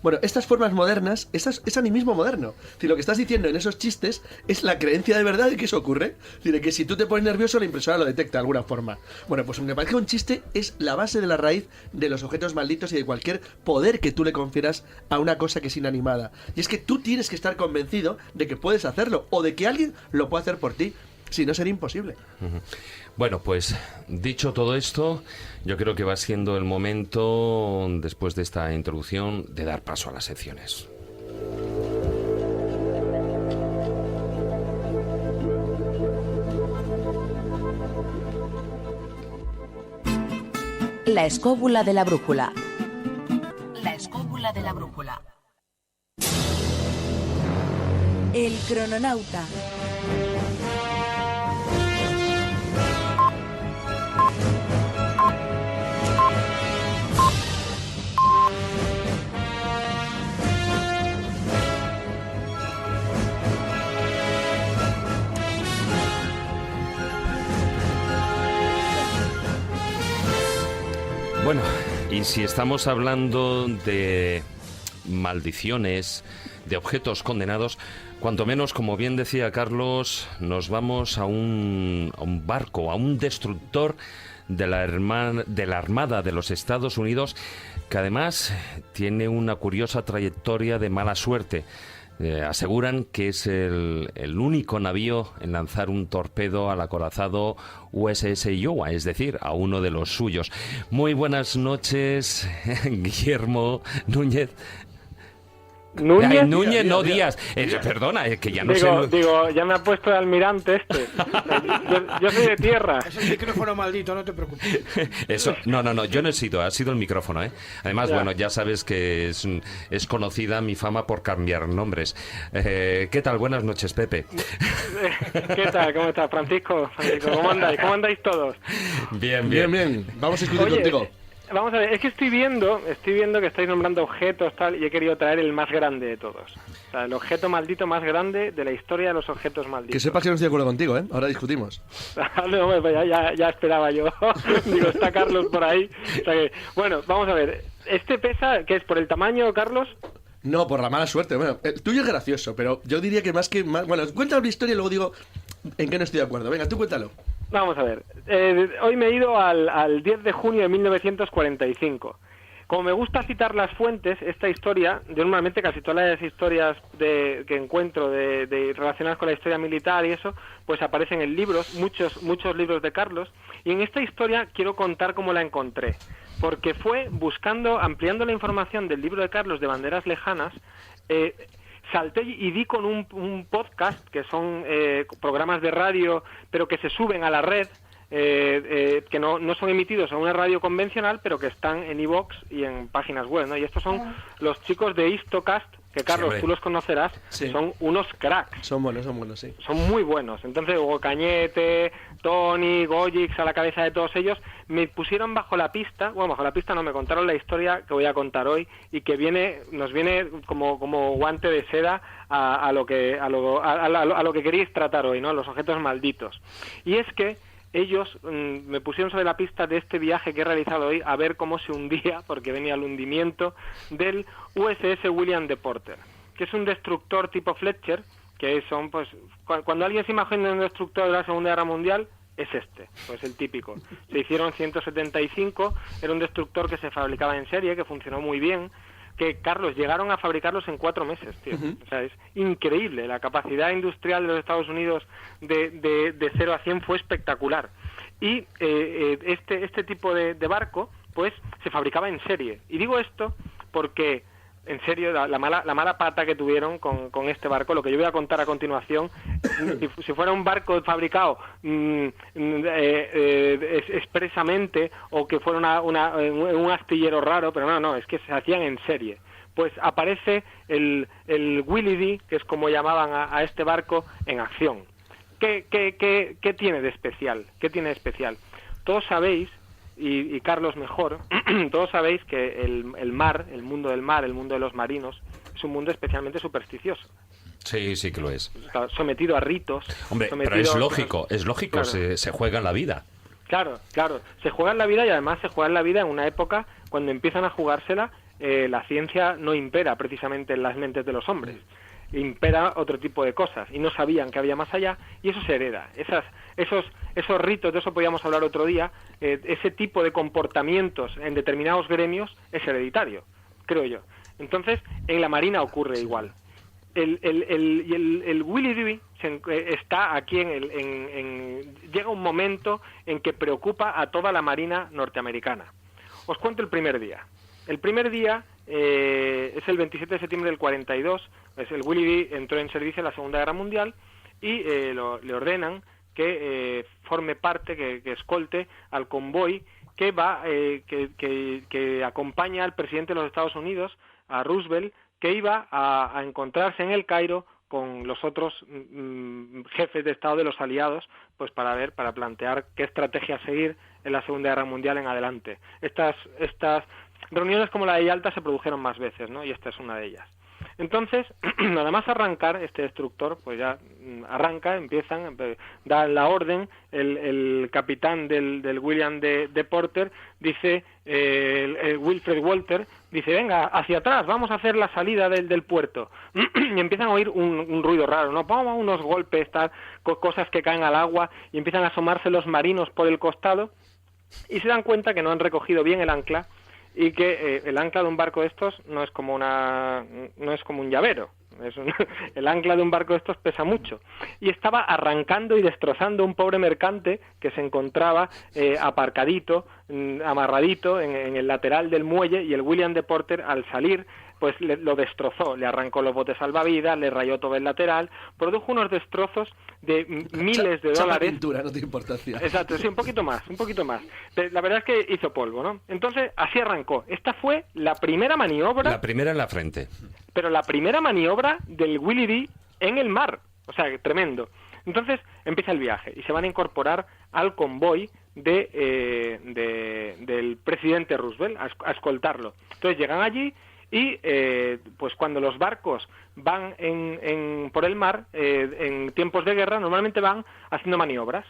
Bueno, estas formas modernas, es animismo moderno. Es decir, lo que estás diciendo en esos chistes es la creencia de verdad de que eso ocurre. Es decir, que si tú te pones nervioso, la impresora lo detecta de alguna forma. Bueno, pues me parece que un chiste es la base de la raíz de los objetos malditos y de cualquier poder que tú le confieras a una cosa que es inanimada. Y es que tú tienes que estar convencido de que puedes hacerlo, o de que alguien lo puede hacer por ti. Si no, sería imposible. Bueno, pues dicho todo esto, yo creo que va siendo el momento, después de esta introducción, de dar paso a las secciones. La escóbula de la brújula. La escóbula de la brújula. El crononauta. Bueno, y si estamos hablando de maldiciones, de objetos condenados, cuanto menos, como bien decía Carlos, nos vamos a un barco, a un destructor de la Armada de los Estados Unidos, que además tiene una curiosa trayectoria de mala suerte. Aseguran que es el único navío en lanzar un torpedo al acorazado USS Iowa, es decir, a uno de los suyos. Muy buenas noches, Guillermo Núñez. Núñez, Ay, Núñez, no Díaz. Perdona, que ya no sé. Digo, ya me ha puesto de almirante este. Yo soy de tierra. Es el micrófono maldito, no te preocupes. Eso, no, yo no he sido, ha sido el micrófono, ¿eh? Además, bueno, ya sabes que es conocida mi fama por cambiar nombres. ¿Qué tal? Buenas noches, Pepe. ¿Qué tal? ¿Cómo estás, Francisco? ¿Cómo andáis? ¿Cómo andáis todos? Bien. Vamos a discutir contigo. Vamos a ver, es que estoy viendo que estáis nombrando objetos tal, y he querido traer el más grande de todos. O sea, el objeto maldito más grande de la historia de los objetos malditos. Que sepas que no estoy de acuerdo contigo, ¿eh? Ahora discutimos. No, pues ya esperaba yo. Digo, está Carlos por ahí. O sea que, bueno, vamos a ver. ¿Este pesa, qué es, por el tamaño, Carlos? No, por la mala suerte. Bueno, el tuyo es gracioso, pero yo diría que más... Bueno, cuéntame una historia y luego digo en qué no estoy de acuerdo. Venga, tú cuéntalo. Vamos a ver, hoy me he ido al 10 de junio de 1945. Como me gusta citar las fuentes, esta historia, yo normalmente casi todas las historias que encuentro de relacionadas con la historia militar y eso, pues aparecen en libros, muchos libros de Carlos, y en esta historia quiero contar cómo la encontré, porque fue ampliando la información del libro de Carlos de Banderas Lejanas, salté y di con un podcast, que son programas de radio, pero que se suben a la red, que no son emitidos en una radio convencional, pero que están en iVoox y en páginas web, ¿no? Y estos son los chicos de Histocast, que Carlos, tú los conocerás, son unos cracks. Son buenos, sí. Son muy buenos. Entonces Hugo Cañete, Tony, Goyix, a la cabeza de todos ellos, me pusieron bajo la pista no, me contaron la historia que voy a contar hoy y que nos viene como guante de seda a lo que queréis tratar hoy, ¿no? Los objetos malditos. Y es que ellos me pusieron sobre la pista de este viaje que he realizado hoy a ver cómo se hundía, porque venía el hundimiento del USS William de Porter, que es un destructor tipo Fletcher, que son, pues, cuando alguien se imagina un destructor de la Segunda Guerra Mundial, es pues el típico. Se hicieron 175, era un destructor que se fabricaba en serie, que funcionó muy bien, que, Carlos, llegaron a fabricarlos en 4 meses, tío. O sea, es increíble. La capacidad industrial de los Estados Unidos de 0 a 100 fue espectacular. Y este tipo de barco, pues, se fabricaba en serie. Y digo esto porque, en serio, la mala pata que tuvieron con este barco, lo que yo voy a contar a continuación, si fuera un barco fabricado expresamente, o que fuera un astillero raro, pero no, es que se hacían en serie. Pues aparece el Willie D, que es como llamaban a este barco, en acción. ¿Qué tiene de especial? Todos sabéis, y Carlos mejor, todos sabéis que el mar, el mundo del mar, el mundo de los marinos, es un mundo especialmente supersticioso. Sí que lo es. Está sometido a ritos. Hombre, pero es lógico, claro. Se juega en la vida. Claro, se juega en la vida, y además se juega en la vida en una época cuando empiezan a jugársela, la ciencia no impera precisamente en las mentes de los hombres. Impera otro tipo de cosas, y no sabían que había más allá, y eso se hereda. Esos ritos, de eso podíamos hablar otro día, ese tipo de comportamientos en determinados gremios es hereditario, creo yo. Entonces, en la Marina ocurre igual. El Willie Dewey está aquí llega un momento en que preocupa a toda la Marina norteamericana. Os cuento el primer día. El primer día es el 27 de septiembre del 42, el Willie Dewey entró en servicio en la Segunda Guerra Mundial, y le ordenan que forme parte, que escolte al convoy que va que acompaña al presidente de los Estados Unidos, a Roosevelt, que iba a encontrarse en el Cairo con los otros jefes de Estado de los aliados, pues para plantear qué estrategia seguir en la Segunda Guerra Mundial en adelante. Estas reuniones como la de Yalta se produjeron más veces, ¿no? Y esta es una de ellas. Entonces, nada más arrancar este destructor, pues ya arranca, da la orden, el capitán del William de Porter dice, el Wilfred Walter dice, venga, hacia atrás, vamos a hacer la salida del puerto. Y empiezan a oír un ruido raro, ¿no? Vamos, unos golpes, tal, cosas que caen al agua, y empiezan a asomarse los marinos por el costado, y se dan cuenta que no han recogido bien el ancla, y que el ancla de un barco de estos no es como un llavero. El ancla de un barco de estos pesa mucho. Y estaba arrancando y destrozando un pobre mercante que se encontraba aparcadito, amarradito en el lateral del muelle, y el William de Porter, al salir, pues lo destrozó, le arrancó los botes salvavidas, le rayó todo el lateral, produjo unos destrozos de miles de dólares. Pintura, no tiene importancia. Exacto, sí, un poquito más. Pero la verdad es que hizo polvo, ¿no? Entonces, así arrancó. Esta fue la primera maniobra... La primera en la frente. Pero la primera maniobra del Willie D en el mar. O sea, tremendo. Entonces, empieza el viaje y se van a incorporar al convoy del presidente Roosevelt, a escoltarlo. Entonces, llegan allí... Y pues cuando los barcos van por el mar, en tiempos de guerra, normalmente van haciendo maniobras,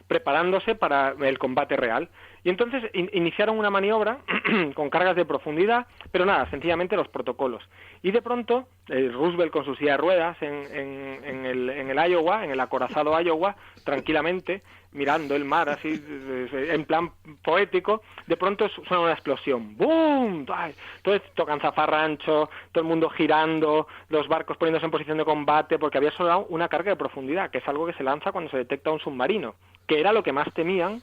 preparándose para el combate real. Y entonces iniciaron una maniobra con cargas de profundidad, pero nada, sencillamente los protocolos. Y de pronto, Roosevelt con su silla de ruedas en el Iowa, en el acorazado Iowa, tranquilamente, mirando el mar así, en plan poético, de pronto suena una explosión. ¡Bum! Entonces tocan zafarrancho, todo el mundo girando, los barcos poniéndose en posición de combate, porque había sonado una carga de profundidad, que es algo que se lanza cuando se detecta un submarino, que era lo que más temían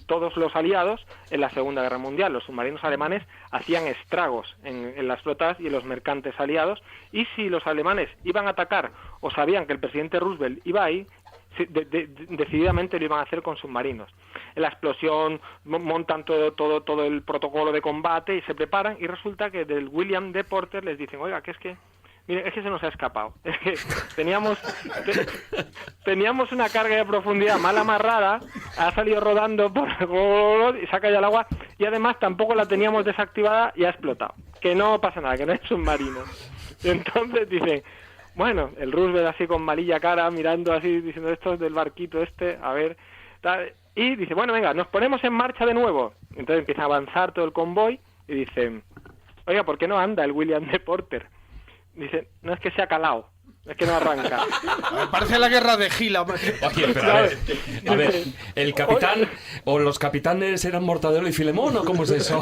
todos los aliados en la Segunda Guerra Mundial. Los submarinos alemanes hacían estragos en las flotas y en los mercantes aliados, y si los alemanes iban a atacar o sabían que el presidente Roosevelt iba ahí, decididamente lo iban a hacer con submarinos. En la explosión montan todo el protocolo de combate y se preparan, y resulta que del William de Porter les dicen, oiga, que es que se nos ha escapado. Es que teníamos una carga de profundidad mal amarrada, ha salido rodando y se ha caído al agua, y además tampoco la teníamos desactivada y ha explotado. Que no pasa nada, que no es submarino. Y entonces dicen, bueno, el Roosevelt así con malilla cara, mirando así, diciendo, esto es del barquito a ver, tal, y dice, bueno, venga, nos ponemos en marcha de nuevo. Entonces empieza a avanzar todo el convoy y dicen, oiga, ¿por qué no anda el William de Porter? Dice, no, es que se ha calado, es que no arranca. Parece la guerra de Gila. Aquí, espera, a ver, ¿el capitán o los capitanes eran Mortadelo y Filemón o cómo es eso?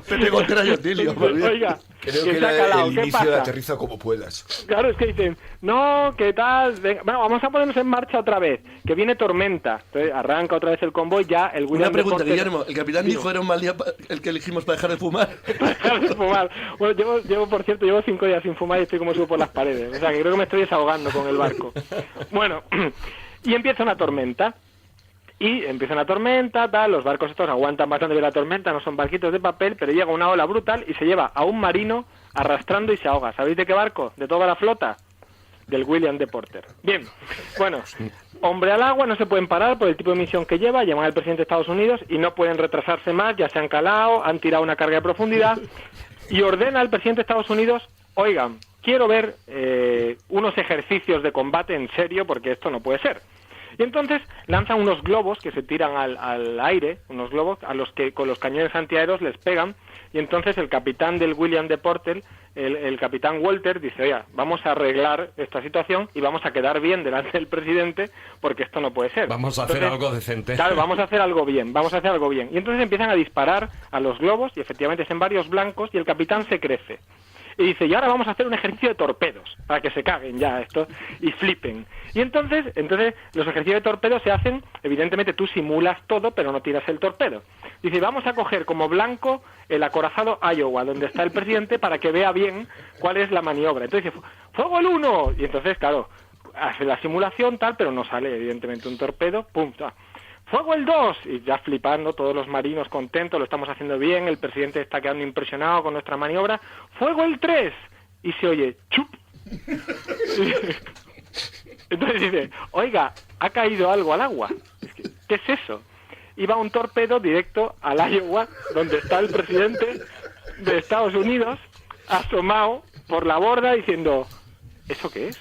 Pepe González y Otilio. Oiga, creo que se ha calado, el ¿qué inicio pasa? de Aterriza como puedas. Claro, es que dicen, no, ¿qué tal? Venga, bueno, vamos a ponernos en marcha otra vez, que viene tormenta. Entonces arranca otra vez el convoy, ya el William Una pregunta, de Porter... Guillermo. ¿El capitán dijo era un mal día el que elegimos para dejar de fumar? Dejar de fumar. Bueno, por cierto, llevo 5 días sin fumar y estoy como subo por las paredes. O sea, que creo que me estoy desahogando con el barco. Bueno, y empieza una tormenta. Tal, los barcos estos aguantan bastante bien la tormenta, no son barquitos de papel, pero llega una ola brutal y se lleva a un marino arrastrando y se ahoga. ¿Sabéis de qué barco? ¿De toda la flota? Del William de Porter. Bien, bueno, hombre al agua, no se pueden parar por el tipo de misión que lleva, llaman al presidente de Estados Unidos y no pueden retrasarse más, ya se han calado, han tirado una carga de profundidad, y ordena al presidente de Estados Unidos, oigan, quiero ver unos ejercicios de combate en serio, porque esto no puede ser. Y entonces lanzan unos globos que se tiran al aire, unos globos a los que con los cañones antiaéreos les pegan, y entonces el capitán del William de Porter, el capitán Walter, dice, oiga, vamos a arreglar esta situación y vamos a quedar bien delante del presidente, porque esto no puede ser. Vamos a hacer algo decente. Claro, vamos a hacer algo bien. Y entonces empiezan a disparar a los globos, y efectivamente son varios blancos, y el capitán se crece. Y dice, y ahora vamos a hacer un ejercicio de torpedos, para que se caguen ya esto, y flipen. Y entonces los ejercicios de torpedos se hacen, evidentemente tú simulas todo, pero no tiras el torpedo. Dice, vamos a coger como blanco el acorazado Iowa, donde está el presidente, para que vea bien cuál es la maniobra. Entonces dice, ¡fuego el 1! Y entonces, claro, hace la simulación tal, pero no sale evidentemente un torpedo, ¡pum! ¡Fuego el 2! Y ya flipando, todos los marinos contentos, lo estamos haciendo bien, el presidente está quedando impresionado con nuestra maniobra. ¡Fuego el 3! Y se oye, ¡chup! Entonces dice, oiga, ha caído algo al agua. ¿Qué es eso? Y va un torpedo directo al Iowa, donde está el presidente de Estados Unidos, asomado por la borda diciendo, ¿eso qué es?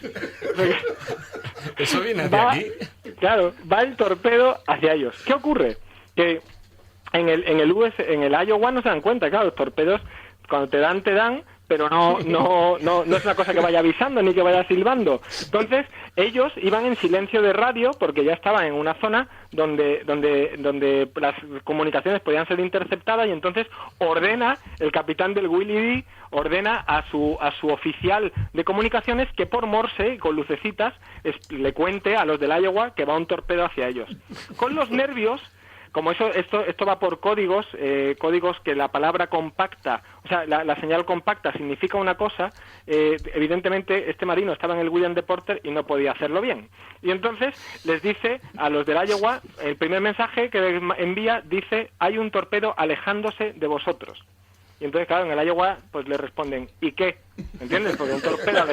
¿Eso viene hacia aquí? Claro, va el torpedo hacia ellos. ¿Qué ocurre? Que en el Iowa no se dan cuenta, claro, los torpedos cuando te dan, pero no es una cosa que vaya avisando ni que vaya silbando. Entonces, ellos iban en silencio de radio porque ya estaban en una zona donde las comunicaciones podían ser interceptadas, y entonces el capitán del Willie D ordena a su oficial de comunicaciones que por Morse, con lucecitas, le cuente a los del Iowa que va un torpedo hacia ellos. Con los nervios, como esto va por códigos que la palabra compacta, o sea, la señal compacta significa una cosa, evidentemente este marino estaba en el William de Porter y no podía hacerlo bien. Y entonces les dice a los del Iowa, el primer mensaje que envía dice, hay un torpedo alejándose de vosotros. Y entonces, claro, en el Iowa, pues le responden, ¿y qué? ¿Entiendes? Porque un torpedo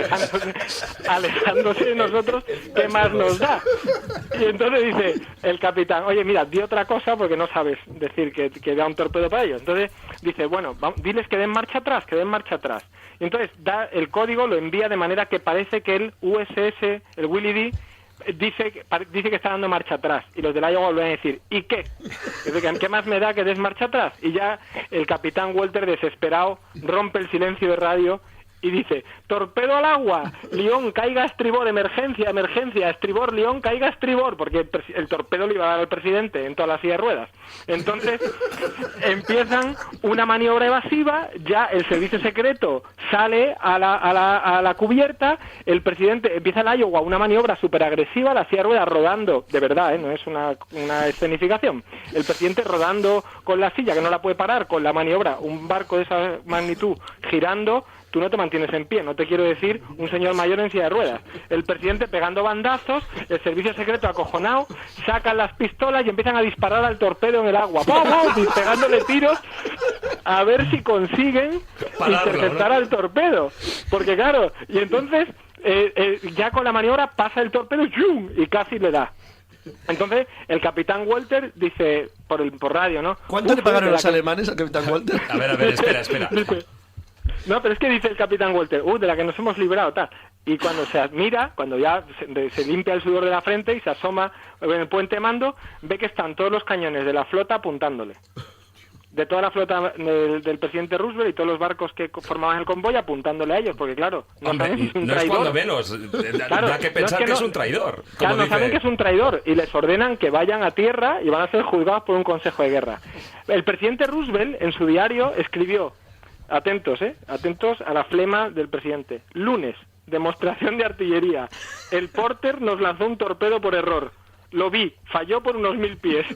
alejándose de nosotros, ¿qué más nos da? Y entonces dice el capitán, oye, mira, di otra cosa porque no sabes decir que da un torpedo para ellos. Entonces dice, bueno, diles que den marcha atrás, Y entonces da el código, lo envía de manera que parece que el USS, el Willie D, dice que está dando marcha atrás, y los del Iowa vuelven a decir, ¿y qué? ¿Qué más me da que des marcha atrás? Y ya el capitán Walter, desesperado, rompe el silencio de radio y dice, torpedo al agua, León, caiga a estribor, emergencia, estribor, León, caiga a estribor, porque el torpedo le iba a dar al presidente en toda la silla de ruedas. Entonces empiezan una maniobra evasiva, ya el servicio secreto sale a la cubierta, el presidente empieza en Iowa una maniobra súper agresiva, la silla de ruedas rodando, de verdad, no es una escenificación, el presidente rodando con la silla, que no la puede parar, con la maniobra, un barco de esa magnitud girando. Tú no te mantienes en pie, no te quiero decir un señor mayor en silla de ruedas. El presidente pegando bandazos, el servicio secreto acojonado, sacan las pistolas y empiezan a disparar al torpedo en el agua. ¡Vamos! Pegándole tiros a ver si consiguen interceptar al torpedo. Porque claro, y entonces ya con la maniobra pasa el torpedo ¡yum! Y casi le da. Entonces el capitán Walter dice por radio, ¿no? ¿Cuánto le pagaron los alemanes al capitán Walter? A ver, espera. No, pero es que dice el capitán Walter, de la que nos hemos librado, tal. Y cuando se admira, cuando ya se limpia el sudor de la frente y se asoma en el puente mando, ve que están todos los cañones de la flota apuntándole. De toda la flota del presidente Roosevelt y todos los barcos que formaban el convoy apuntándole a ellos, porque claro, no saben si es un traidor. Es cuando menos, da que pensar que es un traidor. Claro, no saben que es un traidor y les ordenan que vayan a tierra y van a ser juzgados por un consejo de guerra. El presidente Roosevelt en su diario escribió, atentos a la flema del presidente. Lunes, demostración de artillería. El Porter nos lanzó un torpedo por error. Lo vi, falló por unos 1000 pies.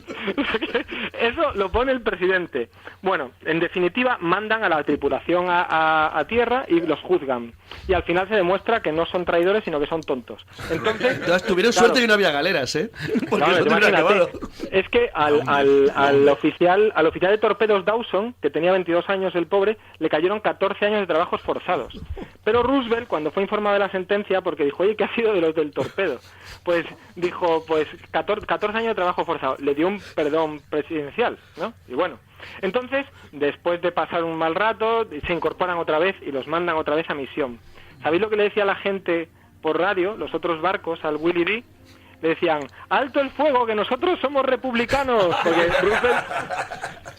Eso lo pone el presidente. Bueno, en definitiva, mandan a la tripulación a tierra y los juzgan. Y al final se demuestra que no son traidores, sino que son tontos. Entonces tuvieron suerte y no había galeras, ¿eh? Porque claro, no acabado. Es que al oficial de torpedos Dawson, que tenía 22 años el pobre, le cayeron 14 años de trabajos forzados. Pero Roosevelt, cuando fue informado de la sentencia, porque dijo, oye, ¿qué ha sido de los del torpedo? Pues dijo, 14 años de trabajo forzado. Le dio un perdón presidencial, ¿no? Y bueno, entonces, después de pasar un mal rato, se incorporan otra vez y los mandan otra vez a misión. ¿Sabéis lo que le decía la gente por radio, los otros barcos, al Willie D? Le decían, ¡alto el fuego, que nosotros somos republicanos! Porque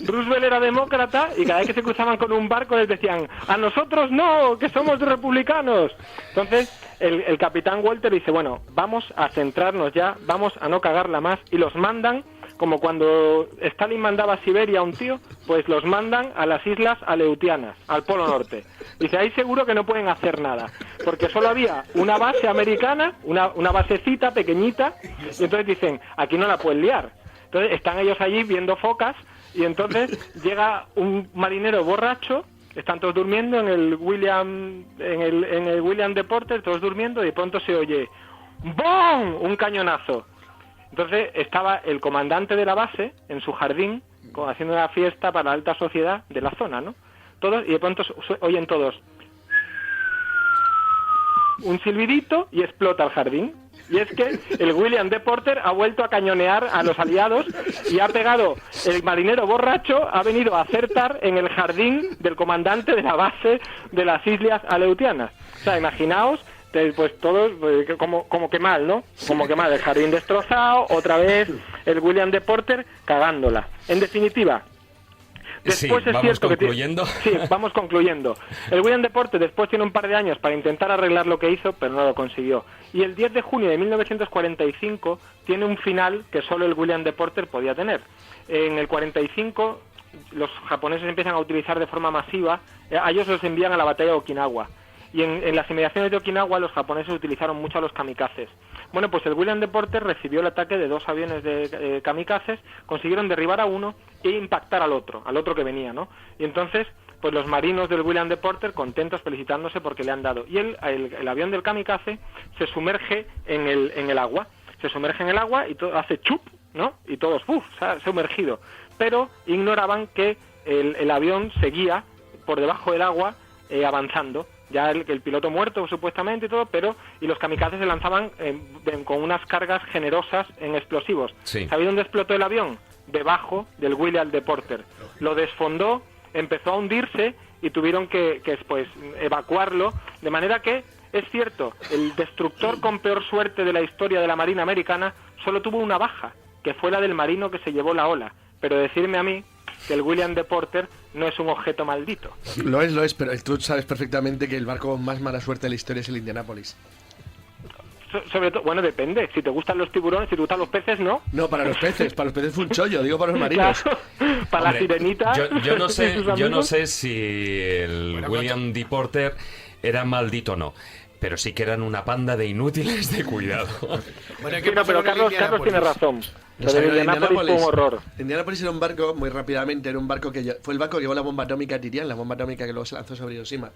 Roosevelt era demócrata y cada vez que se cruzaban con un barco les decían, ¡a nosotros no, que somos republicanos! Entonces el capitán Walter dice, bueno, vamos a centrarnos ya, vamos a no cagarla más, y los mandan, como cuando Stalin mandaba a Siberia a un tío, pues los mandan a las islas Aleutianas, al Polo Norte. Dice, ahí seguro que no pueden hacer nada, porque solo había una base americana, una basecita pequeñita, y entonces dicen, aquí no la pueden liar. Entonces están ellos allí viendo focas, y entonces llega un marinero borracho, están todos durmiendo en el William de Porter, todos durmiendo, y de pronto se oye ¡bom! Un cañonazo. Entonces estaba el comandante de la base en su jardín haciendo una fiesta para la alta sociedad de la zona, ¿no? Todos, y de pronto oyen todos un silbidito y explota el jardín. Y es que el William de Porter ha vuelto a cañonear a los aliados y ha pegado, el marinero borracho ha venido a acertar en el jardín del comandante de la base de las Islas Aleutianas. O sea, imaginaos, pues todos, pues, como que mal, ¿no? Como que mal, el jardín destrozado, otra vez el William de Porter cagándola. En definitiva... Después sí, es vamos cierto concluyendo. Sí, vamos concluyendo. El William de Porter después tiene un par de años para intentar arreglar lo que hizo, pero no lo consiguió. Y el 10 de junio de 1945 tiene un final que solo el William de Porter podía tener. En el 45 los japoneses empiezan a utilizar de forma masiva, a ellos los envían a la batalla de Okinawa. Y en las inmediaciones de Okinawa los japoneses utilizaron mucho a los kamikazes. Bueno, pues el William de Porter recibió el ataque de 2 aviones de kamikazes, consiguieron derribar a uno e impactar al otro que venía, ¿no? Y entonces, pues los marinos del William de Porter contentos, felicitándose porque le han dado. Y el avión del kamikaze se sumerge en el agua. Se sumerge en el agua y todo hace chup, ¿no? Y todos, se ha sumergido. Pero ignoraban que el avión seguía por debajo del agua avanzando. Ya el piloto muerto supuestamente y todo, y los kamikazes se lanzaban con unas cargas generosas en explosivos. Sí. ¿Sabéis dónde explotó el avión? Debajo del William de Porter. Lo desfondó, empezó a hundirse y tuvieron que pues, evacuarlo, de manera que, es cierto, el destructor con peor suerte de la historia de la Marina americana solo tuvo una baja, que fue la del marino que se llevó la ola. Pero decirme a mí que el William de Porter no es un objeto maldito. Lo es, pero tú sabes perfectamente que el barco con más mala suerte de la historia es el Indianapolis. Sobre todo, bueno, depende. Si te gustan los tiburones, si te gustan los peces, ¿no? No, para los peces fue un chollo, digo para los marinos. Claro, para la sirenita. Yo no sé si el William de Porter era maldito o no, pero sí que eran una panda de inútiles de cuidado. Bueno, Sí, no, pero Carlos tiene razón. Lo de Indianapolis fue un horror. Indianapolis era un barco, muy rápidamente, era un barco fue el barco que llevó la bomba atómica a Tirián, la bomba atómica que luego se lanzó sobre Hiroshima.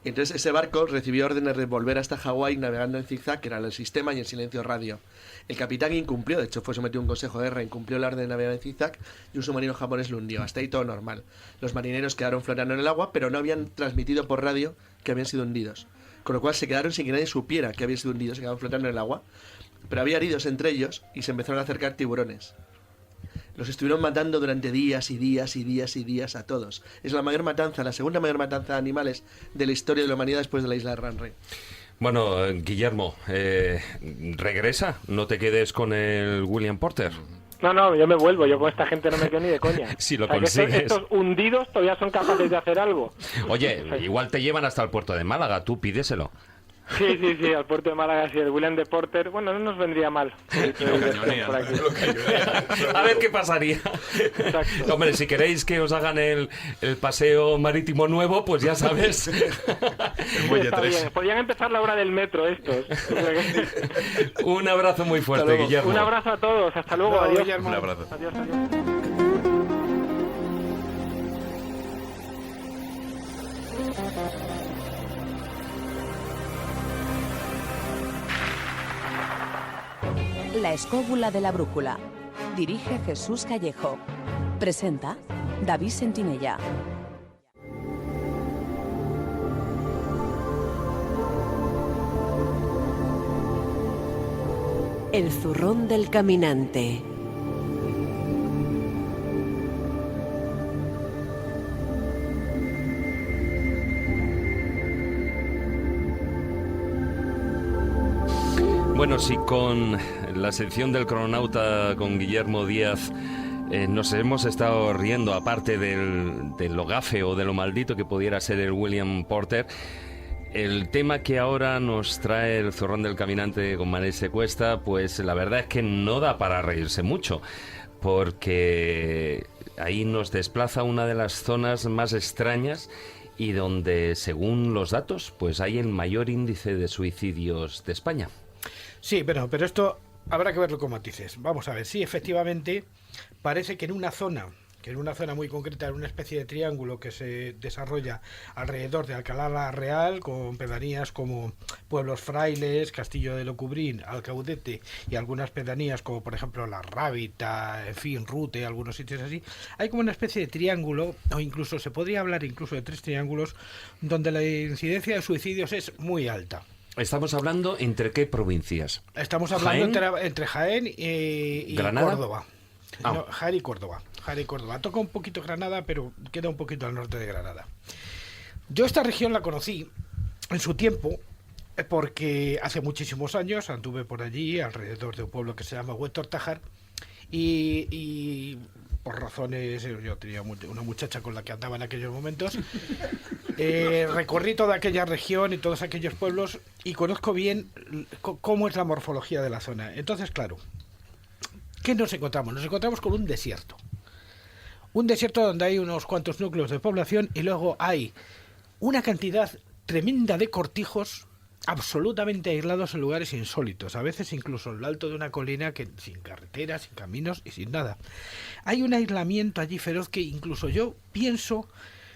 Entonces ese barco recibió órdenes de volver hasta Hawái navegando en zigzag, que era el sistema, y en silencio radio. El capitán incumplió, de hecho fue sometido a un consejo de guerra, incumplió la orden de navegar en zigzag y un submarino japonés lo hundió. Hasta ahí todo normal. Los marineros quedaron flotando en el agua, pero no habían transmitido por radio que habían sido hundidos. Con lo cual se quedaron sin que nadie supiera que habían sido hundidos, se quedaron flotando en el agua. Pero había heridos entre ellos y se empezaron a acercar tiburones. Los estuvieron matando durante días y días y días y días a todos. Es la segunda mayor matanza de animales de la historia de la humanidad después de la isla de Ranre. Bueno, Guillermo, regresa, no te quedes con el William Porter. No, yo me vuelvo, yo con esta gente no me quedo ni de coña. Si lo o sea, consigues. estos hundidos todavía son capaces de hacer algo. Oye, igual te llevan hasta el puerto de Málaga, tú pídeselo. Sí, al puerto de Málaga, sí, el William de Porter, bueno, no nos vendría mal. A ver qué pasaría. Exacto. Hombre, si queréis que os hagan el paseo marítimo nuevo, pues ya sabes. Sí, está bien. Podrían empezar la hora del metro estos. Un abrazo muy fuerte, Guillermo. Un abrazo a todos, hasta luego, Hasta luego, adiós. Guillermo. Un abrazo. Adiós. La escóbula de la brújula. Dirige Jesús Callejo. Presenta David Sentinella. El zurrón del caminante. Bueno, si con la sección del crononauta con Guillermo Díaz nos hemos estado riendo, aparte de lo gafe o de lo maldito que pudiera ser el William Porter, el tema que ahora nos trae el zurrón del caminante con Manuel Cuesta, pues la verdad es que no da para reírse mucho, porque ahí nos desplaza a una de las zonas más extrañas y donde, según los datos, pues hay el mayor índice de suicidios de España. Sí, pero esto habrá que verlo con matices. Vamos a ver, sí, efectivamente, parece que en una zona muy concreta, en una especie de triángulo que se desarrolla alrededor de Alcalá la Real, con pedanías como Pueblos Frailes, Castillo de Locubrín, Alcaudete y algunas pedanías como por ejemplo La Rábita, en fin, Rute, algunos sitios así, hay como una especie de triángulo, o incluso se podría hablar incluso de 3 triángulos, donde la incidencia de suicidios es muy alta. Estamos hablando entre qué provincias. Estamos hablando ¿Jaén? entre Jaén y ¿Granada? Córdoba. No, Jaén y Córdoba. Jaén y Córdoba. Toca un poquito Granada, pero queda un poquito al norte de Granada. Yo esta región la conocí en su tiempo porque hace muchísimos años anduve por allí, alrededor de un pueblo que se llama Huétor-Tájar, y por razones, yo tenía una muchacha con la que andaba en aquellos momentos, recorrí toda aquella región y todos aquellos pueblos y conozco bien cómo es la morfología de la zona. Entonces, claro, ¿qué nos encontramos? Nos encontramos con un desierto. Un desierto donde hay unos cuantos núcleos de población y luego hay una cantidad tremenda de cortijos absolutamente aislados en lugares insólitos, a veces incluso en lo alto de una colina que sin carreteras, sin caminos y sin nada. Hay un aislamiento allí feroz que incluso yo pienso,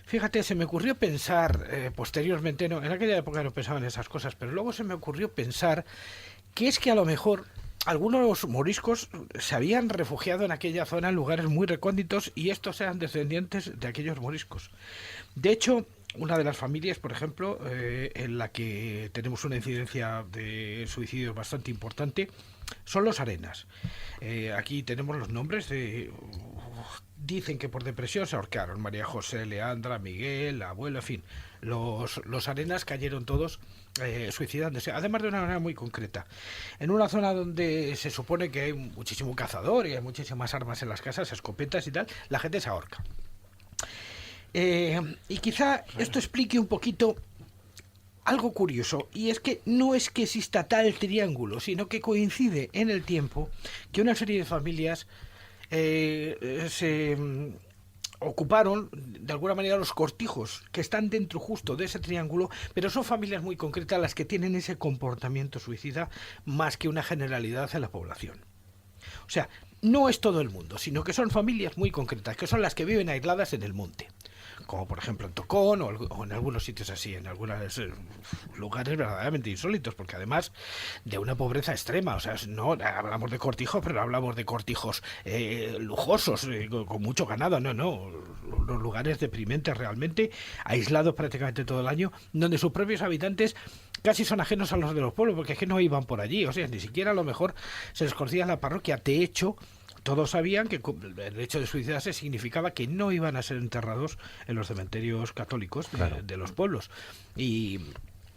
fíjate, se me ocurrió pensar posteriormente, no, en aquella época no pensaba en esas cosas, pero luego se me ocurrió pensar que es que a lo mejor algunos moriscos se habían refugiado en aquella zona en lugares muy recónditos y estos eran descendientes de aquellos moriscos. De hecho, una de las familias, por ejemplo, en la que tenemos una incidencia de suicidios bastante importante, son los Arenas. Aquí tenemos los nombres de... Dicen que por depresión se ahorcaron María José, Leandra, Miguel, la abuela, en fin. Los Arenas cayeron todos suicidándose, además de una manera muy concreta. En una zona donde se supone que hay muchísimo cazador y hay muchísimas armas en las casas, escopetas y tal, la gente se ahorca. Y quizá esto explique un poquito algo curioso, y es que no es que exista tal triángulo, sino que coincide en el tiempo que una serie de familias se ocuparon de alguna manera los cortijos que están dentro justo de ese triángulo, pero son familias muy concretas las que tienen ese comportamiento suicida más que una generalidad en la población. O sea, no es todo el mundo, sino que son familias muy concretas, que son las que viven aisladas en el monte, como por ejemplo en Tocón o en algunos sitios así, en algunos lugares verdaderamente insólitos, porque además de una pobreza extrema, o sea, no hablamos de cortijos, pero no hablamos de cortijos lujosos, con mucho ganado, no, los lugares deprimentes realmente, aislados prácticamente todo el año, donde sus propios habitantes casi son ajenos a los de los pueblos, porque es que no iban por allí, o sea, ni siquiera a lo mejor se les conocía en la parroquia. De hecho, todos sabían que el hecho de suicidarse significaba que no iban a ser enterrados en los cementerios católicos de los pueblos. Y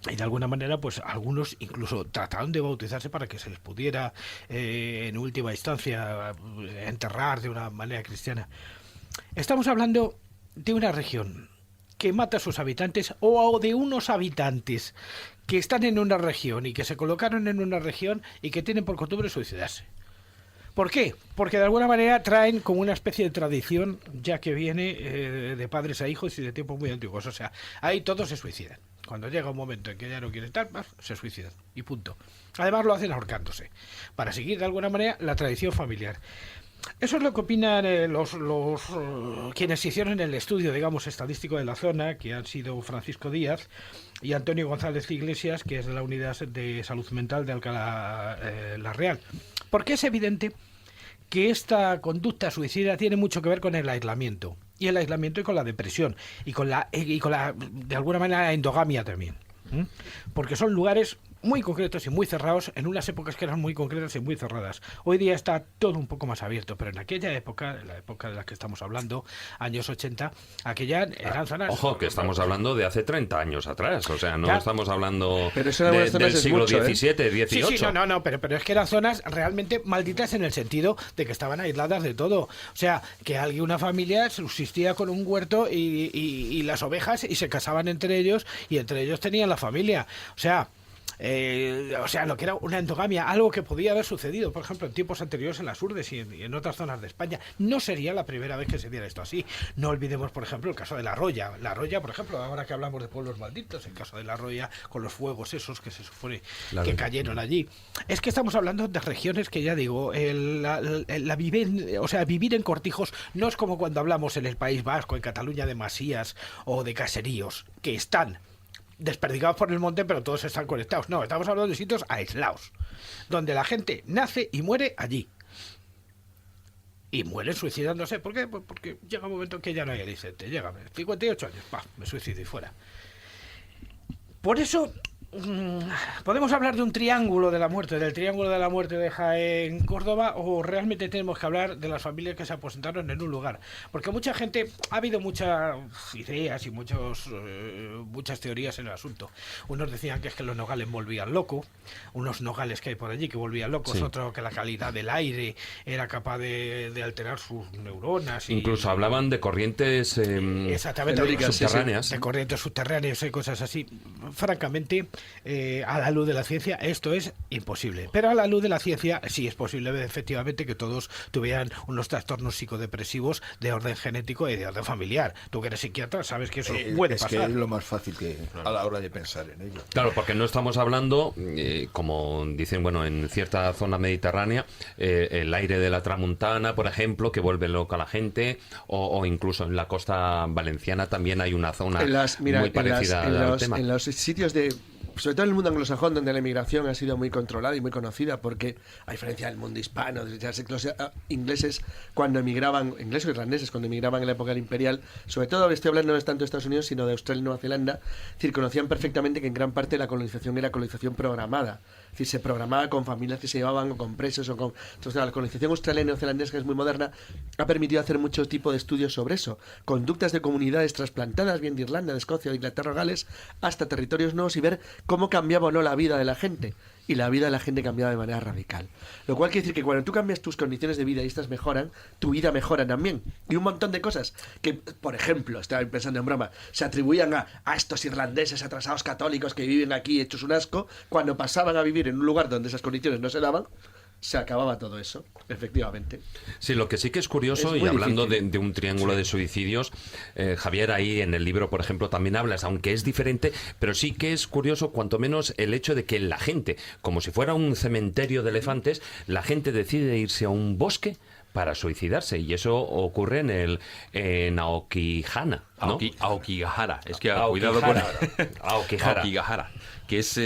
de alguna manera, pues algunos incluso trataron de bautizarse para que se les pudiera, en última instancia, enterrar de una manera cristiana. Estamos hablando de una región que mata a sus habitantes, o de unos habitantes que están en una región y que se colocaron en una región y que tienen por costumbre suicidarse. ¿Por qué? Porque de alguna manera traen como una especie de tradición, ya que viene de padres a hijos y de tiempos muy antiguos. O sea, ahí todos se suicidan. Cuando llega un momento en que ya no quieren estar más, se suicidan. Y punto. Además lo hacen ahorcándose, para seguir de alguna manera la tradición familiar. Eso es lo que opinan quienes hicieron el estudio, digamos, estadístico de la zona, que han sido Francisco Díaz y Antonio González Iglesias, que es de la Unidad de Salud Mental de Alcalá La Real. Porque es evidente que esta conducta suicida tiene mucho que ver con el aislamiento, y con la depresión, y con la de alguna manera, endogamia también. Porque son lugares muy concretos y muy cerrados, en unas épocas que eran muy concretas y muy cerradas. Hoy día está todo un poco más abierto, pero en aquella época, en la época de la que estamos hablando, años 80, aquella eran zonas... Ojo, que estamos hablando de hace 30 años atrás, o sea, no ya estamos hablando pero eso del siglo XVII, XVIII. Sí, no, pero es que eran zonas realmente malditas en el sentido de que estaban aisladas de todo. O sea, que una familia subsistía con un huerto y las ovejas, y se casaban entre ellos, y entre ellos tenían la familia. O sea, lo que era una endogamia, algo que podía haber sucedido, por ejemplo, en tiempos anteriores en las Urdes y en otras zonas de España. No sería la primera vez que se diera esto así. No olvidemos, por ejemplo, el caso de La Roya. La Roya, por ejemplo, ahora que hablamos de pueblos malditos, el caso de La Roya, con los fuegos esos que se supone que cayeron allí. Es que estamos hablando de regiones que, ya digo, vivir en cortijos no es como cuando hablamos en el País Vasco, en Cataluña, de masías o de caseríos, que están desperdigados por el monte, pero todos están conectados. No, estamos hablando de sitios aislados, donde la gente nace y muere allí. Y muere suicidándose. ¿Por qué? Pues porque llega un momento en que ya no hay aliciente. Llega 58 años, me suicido y fuera. Por eso ¿podemos hablar de un triángulo de la muerte, del triángulo de la muerte de Jaén, Córdoba, o realmente tenemos que hablar de las familias que se aposentaron en un lugar? Porque mucha gente, ha habido muchas ideas y muchas teorías en el asunto. Unos decían que es que los nogales volvían locos, unos nogales que hay por allí que volvían locos, sí. Otros que la calidad del aire era capaz de alterar sus neuronas. Incluso hablaban de corrientes subterráneas. De corrientes subterráneas y cosas así. Francamente, a la luz de la ciencia esto es imposible, pero a la luz de la ciencia sí es posible efectivamente que todos tuvieran unos trastornos psicodepresivos de orden genético y de orden familiar. Tú que eres psiquiatra sabes que eso puede pasar. Es que es lo más fácil que a la hora de pensar en ello. Claro, porque no estamos hablando, como dicen, bueno, en cierta zona mediterránea, el aire de la Tramuntana, por ejemplo, que vuelve loca a la gente, o incluso en la costa valenciana también hay una zona muy parecida al tema. En los sitios de... sobre todo en el mundo anglosajón, donde la inmigración ha sido muy controlada y muy conocida, porque a diferencia del mundo hispano, los ingleses cuando emigraban, ingleses o irlandeses cuando emigraban en la época del imperial, sobre todo estoy hablando no es tanto de Estados Unidos, sino de Australia y Nueva Zelanda, es decir, conocían perfectamente que en gran parte la colonización era colonización programada. Es decir, se programaba con familias que se llevaban o con presos o con... Entonces, la colonización australiana y neozelandesa, que es muy moderna, ha permitido hacer mucho tipo de estudios sobre eso. Conductas de comunidades trasplantadas, bien de Irlanda, de Escocia, de Inglaterra o Gales, hasta territorios nuevos y ver cómo cambiaba o no la vida de la gente. Y la vida de la gente cambiaba de manera radical. Lo cual quiere decir que cuando tú cambias tus condiciones de vida y estas mejoran, tu vida mejora también. Y un montón de cosas que, por ejemplo, estaba pensando en broma, se atribuían a estos irlandeses atrasados católicos que viven aquí hechos un asco, cuando pasaban a vivir en un lugar donde esas condiciones no se daban, se acababa todo eso, efectivamente. Sí, lo que sí que es curioso, y hablando de un triángulo de suicidios, Javier, ahí en el libro, por ejemplo, también hablas, aunque es diferente, pero sí que es curioso, cuanto menos, el hecho de que la gente, como si fuera un cementerio de elefantes, la gente decide irse a un bosque para suicidarse, y eso ocurre en Aokigahara, ¿no? Aokigahara, es que cuidado con Aokigahara, que es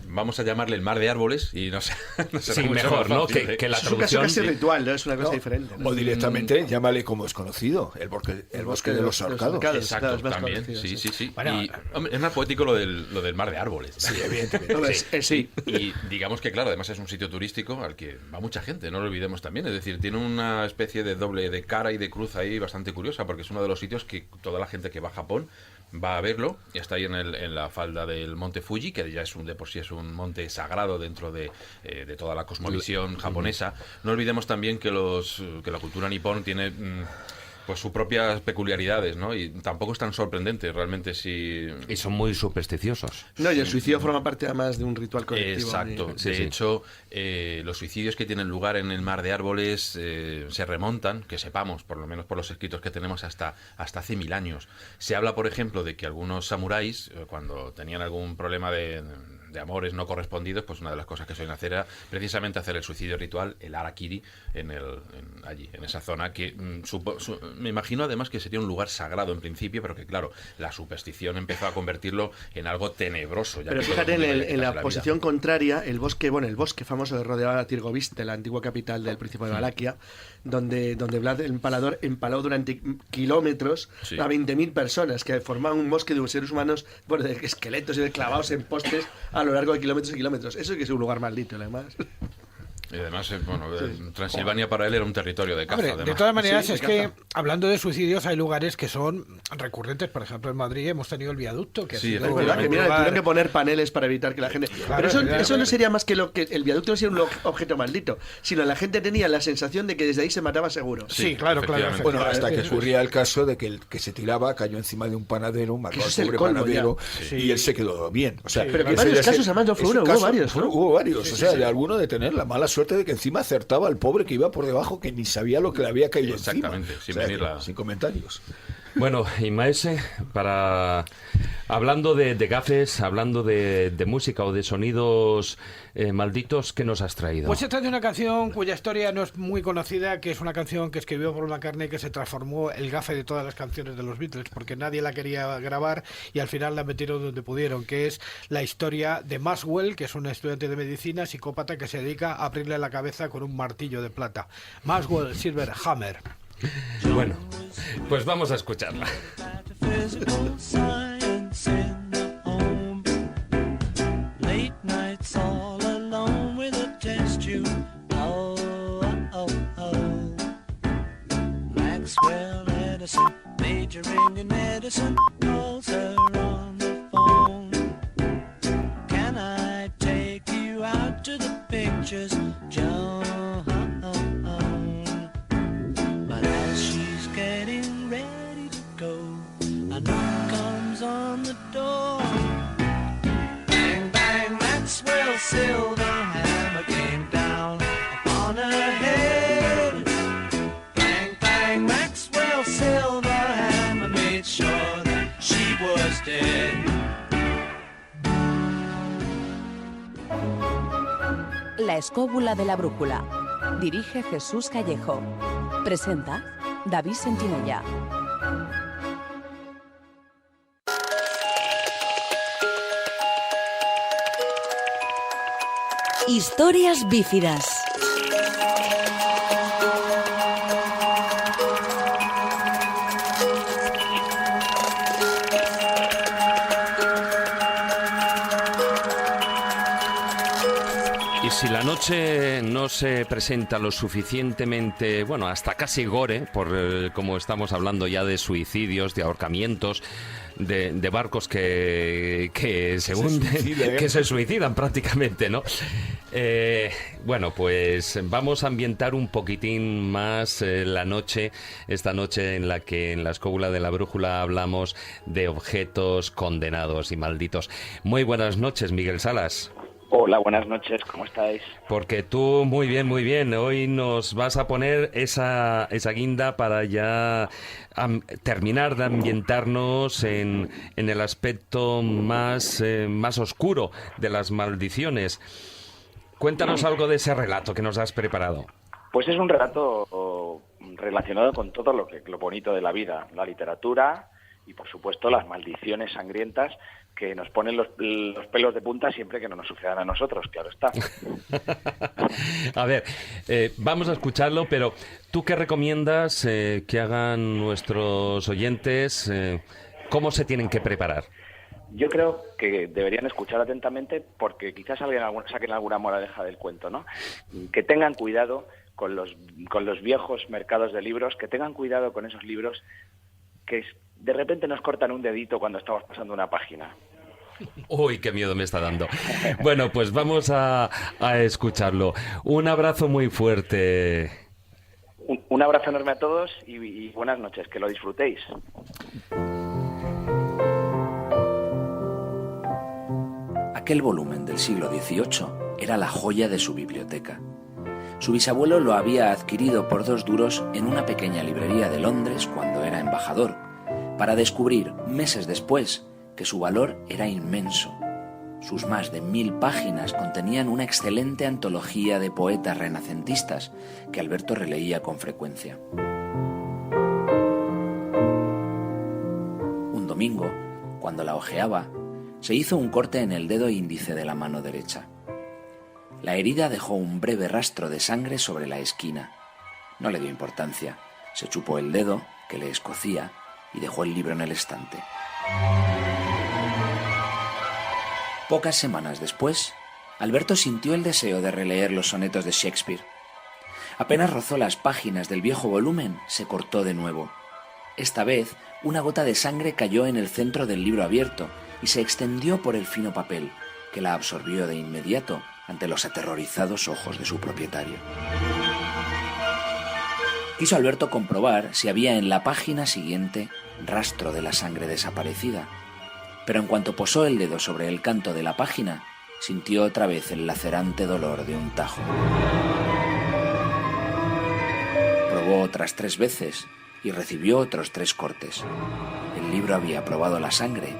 vamos a llamarle el mar de árboles, y no sé sí, mejor, ¿no? Que la traducción... Es un caso casi ritual, ¿no? Es una cosa diferente, ¿no? O directamente, llámale como es conocido, el bosque de los ahorcados. Exacto, también, sí. Bueno, y, hombre, es más poético lo del mar de árboles. Sí, evidentemente. Sí. Y digamos que, claro, además es un sitio turístico al que va mucha gente, no lo olvidemos también. Es decir, tiene una especie de doble de cara y de cruz ahí bastante curiosa, porque es uno de los sitios que toda la gente que va a Japón va a verlo, y está ahí en la falda del monte Fuji, que ya es de por sí es un monte sagrado dentro de toda la cosmovisión japonesa. No olvidemos también que la cultura nipón tiene pues sus propias peculiaridades, ¿no? Y tampoco es tan sorprendente realmente si... Y son muy supersticiosos. No, y el suicidio forma parte además de un ritual colectivo. Exacto. De hecho, los suicidios que tienen lugar en el mar de árboles se remontan, que sepamos, por lo menos por los escritos que tenemos, hasta hace 1000 años. Se habla, por ejemplo, de que algunos samuráis, cuando tenían algún problema de amores no correspondidos, pues una de las cosas que suelen hacer era precisamente hacer el suicidio ritual, el harakiri, allí, en esa zona, que me imagino además que sería un lugar sagrado en principio, pero que claro, la superstición empezó a convertirlo en algo tenebroso. Pero fíjate, en la posición contraria, el bosque famoso que rodeaba a Tirgoviste, la antigua capital del Principado de Valaquia, donde Vlad el Empalador empaló durante kilómetros a 20.000 personas, que formaban un bosque de seres humanos, de esqueletos y de clavados en postes a lo largo de kilómetros y kilómetros. Eso sí que es un lugar maldito, además. Y además, Transilvania para él era un territorio de caza. Hombre, de todas maneras, es que hablando de suicidios, hay lugares que son recurrentes. Por ejemplo, en Madrid hemos tenido el viaducto, que tuvieron que poner paneles para evitar que la gente... Pero eso no sería más que el viaducto no sería un objeto maldito, sino la gente tenía la sensación de que desde ahí se mataba seguro. Sí, claro. Bueno, hasta que ocurría el caso de que el que se tiraba cayó encima de un panadero, mató al pobre panadero, y él se quedó bien. O sea, pero que varios casos, además, no fue uno, hubo varios, ¿no? Hubo varios, o sea, de alguno de tener la mala suerte de que encima acertaba al pobre que iba por debajo, que ni sabía lo que le había caído encima. Exactamente, sin comentarios. Bueno, y Maese, hablando de gafes, hablando de música o de sonidos malditos, ¿qué nos has traído? Pues se trata de una canción cuya historia no es muy conocida, que es una canción que escribió Paul McCartney, que se transformó el gafe de todas las canciones de los Beatles, porque nadie la quería grabar y al final la metieron donde pudieron, que es la historia de Maxwell, que es un estudiante de medicina, psicópata, que se dedica a abrirle la cabeza con un martillo de plata. Maxwell Silver Hammer. Bueno, pues vamos a escucharla. nights all alone with a test tube. Oh, oh, oh. Maxwell Edison, majoring in medicine, calls her on the phone. Can I take you out to the pictures, Joan? But as she's getting ready to go, a knock comes on the door. Bang, bang, Maxwell Silverhammer came down upon her head. Bang, bang, Maxwell Silverhammer made sure that she was dead. La escóbula de la brújula. Dirige Jesús Callejo. Presenta David Sentinella. Historias bífidas. Y si la noche no se presenta lo suficientemente, bueno, hasta casi gore, como estamos hablando ya de suicidios, de ahorcamientos, de barcos que se hunden, que se suicidan prácticamente, ¿no? Bueno, pues vamos a ambientar un poquitín más la noche, esta noche en la que en la escóbula de la brújula hablamos de objetos condenados y malditos. Muy buenas noches, Miguel Salas. Hola, buenas noches, ¿cómo estáis? Porque tú, muy bien, muy bien. Hoy nos vas a poner esa guinda para ya terminar de ambientarnos en el aspecto más oscuro de las maldiciones. Cuéntanos algo de ese relato que nos has preparado. Pues es un relato relacionado con todo lo bonito de la vida, la literatura y, por supuesto, las maldiciones sangrientas que nos ponen los pelos de punta siempre que no nos sucedan a nosotros, claro está. A ver, vamos a escucharlo, pero ¿tú qué recomiendas que hagan nuestros oyentes? ¿Cómo se tienen que preparar? Yo creo que deberían escuchar atentamente porque quizás saquen alguna moraleja del cuento, ¿no? Que tengan cuidado con los viejos mercados de libros, que tengan cuidado con esos libros que de repente nos cortan un dedito cuando estamos pasando una página. Uy, qué miedo me está dando. Bueno, pues vamos a escucharlo. Un abrazo muy fuerte. Un abrazo enorme a todos y buenas noches, que lo disfrutéis. Aquel volumen del siglo XVIII era la joya de su biblioteca. Su bisabuelo lo había adquirido por 2 duros en una pequeña librería de Londres cuando era embajador, para descubrir, meses después, que su valor era inmenso. Sus más de 1000 páginas contenían una excelente antología de poetas renacentistas que Alberto releía con frecuencia. Un domingo, cuando la hojeaba, se hizo un corte en el dedo índice de la mano derecha. La herida dejó un breve rastro de sangre sobre la esquina. No le dio importancia. Se chupó el dedo, que le escocía, y dejó el libro en el estante. Pocas semanas después, Alberto sintió el deseo de releer los sonetos de Shakespeare. Apenas rozó las páginas del viejo volumen, se cortó de nuevo. Esta vez, una gota de sangre cayó en el centro del libro abierto y se extendió por el fino papel, que la absorbió de inmediato ante los aterrorizados ojos de su propietario. Quiso Alberto comprobar si había en la página siguiente rastro de la sangre desaparecida, pero en cuanto posó el dedo sobre el canto de la página, sintió otra vez el lacerante dolor de un tajo. Probó otras 3 veces y recibió otros 3 cortes. El libro había probado la sangre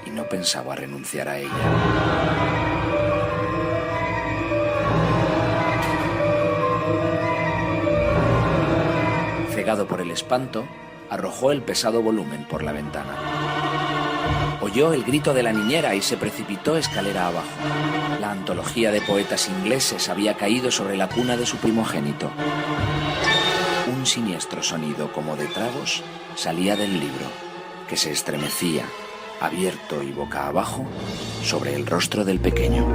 y no pensaba renunciar a ella. Cegado por el espanto, arrojó el pesado volumen por la ventana. Oyó el grito de la niñera y se precipitó escalera abajo. La antología de poetas ingleses había caído sobre la cuna de su primogénito. Un siniestro sonido como de tragos salía del libro, que se estremecía abierto y boca abajo, sobre el rostro del pequeño.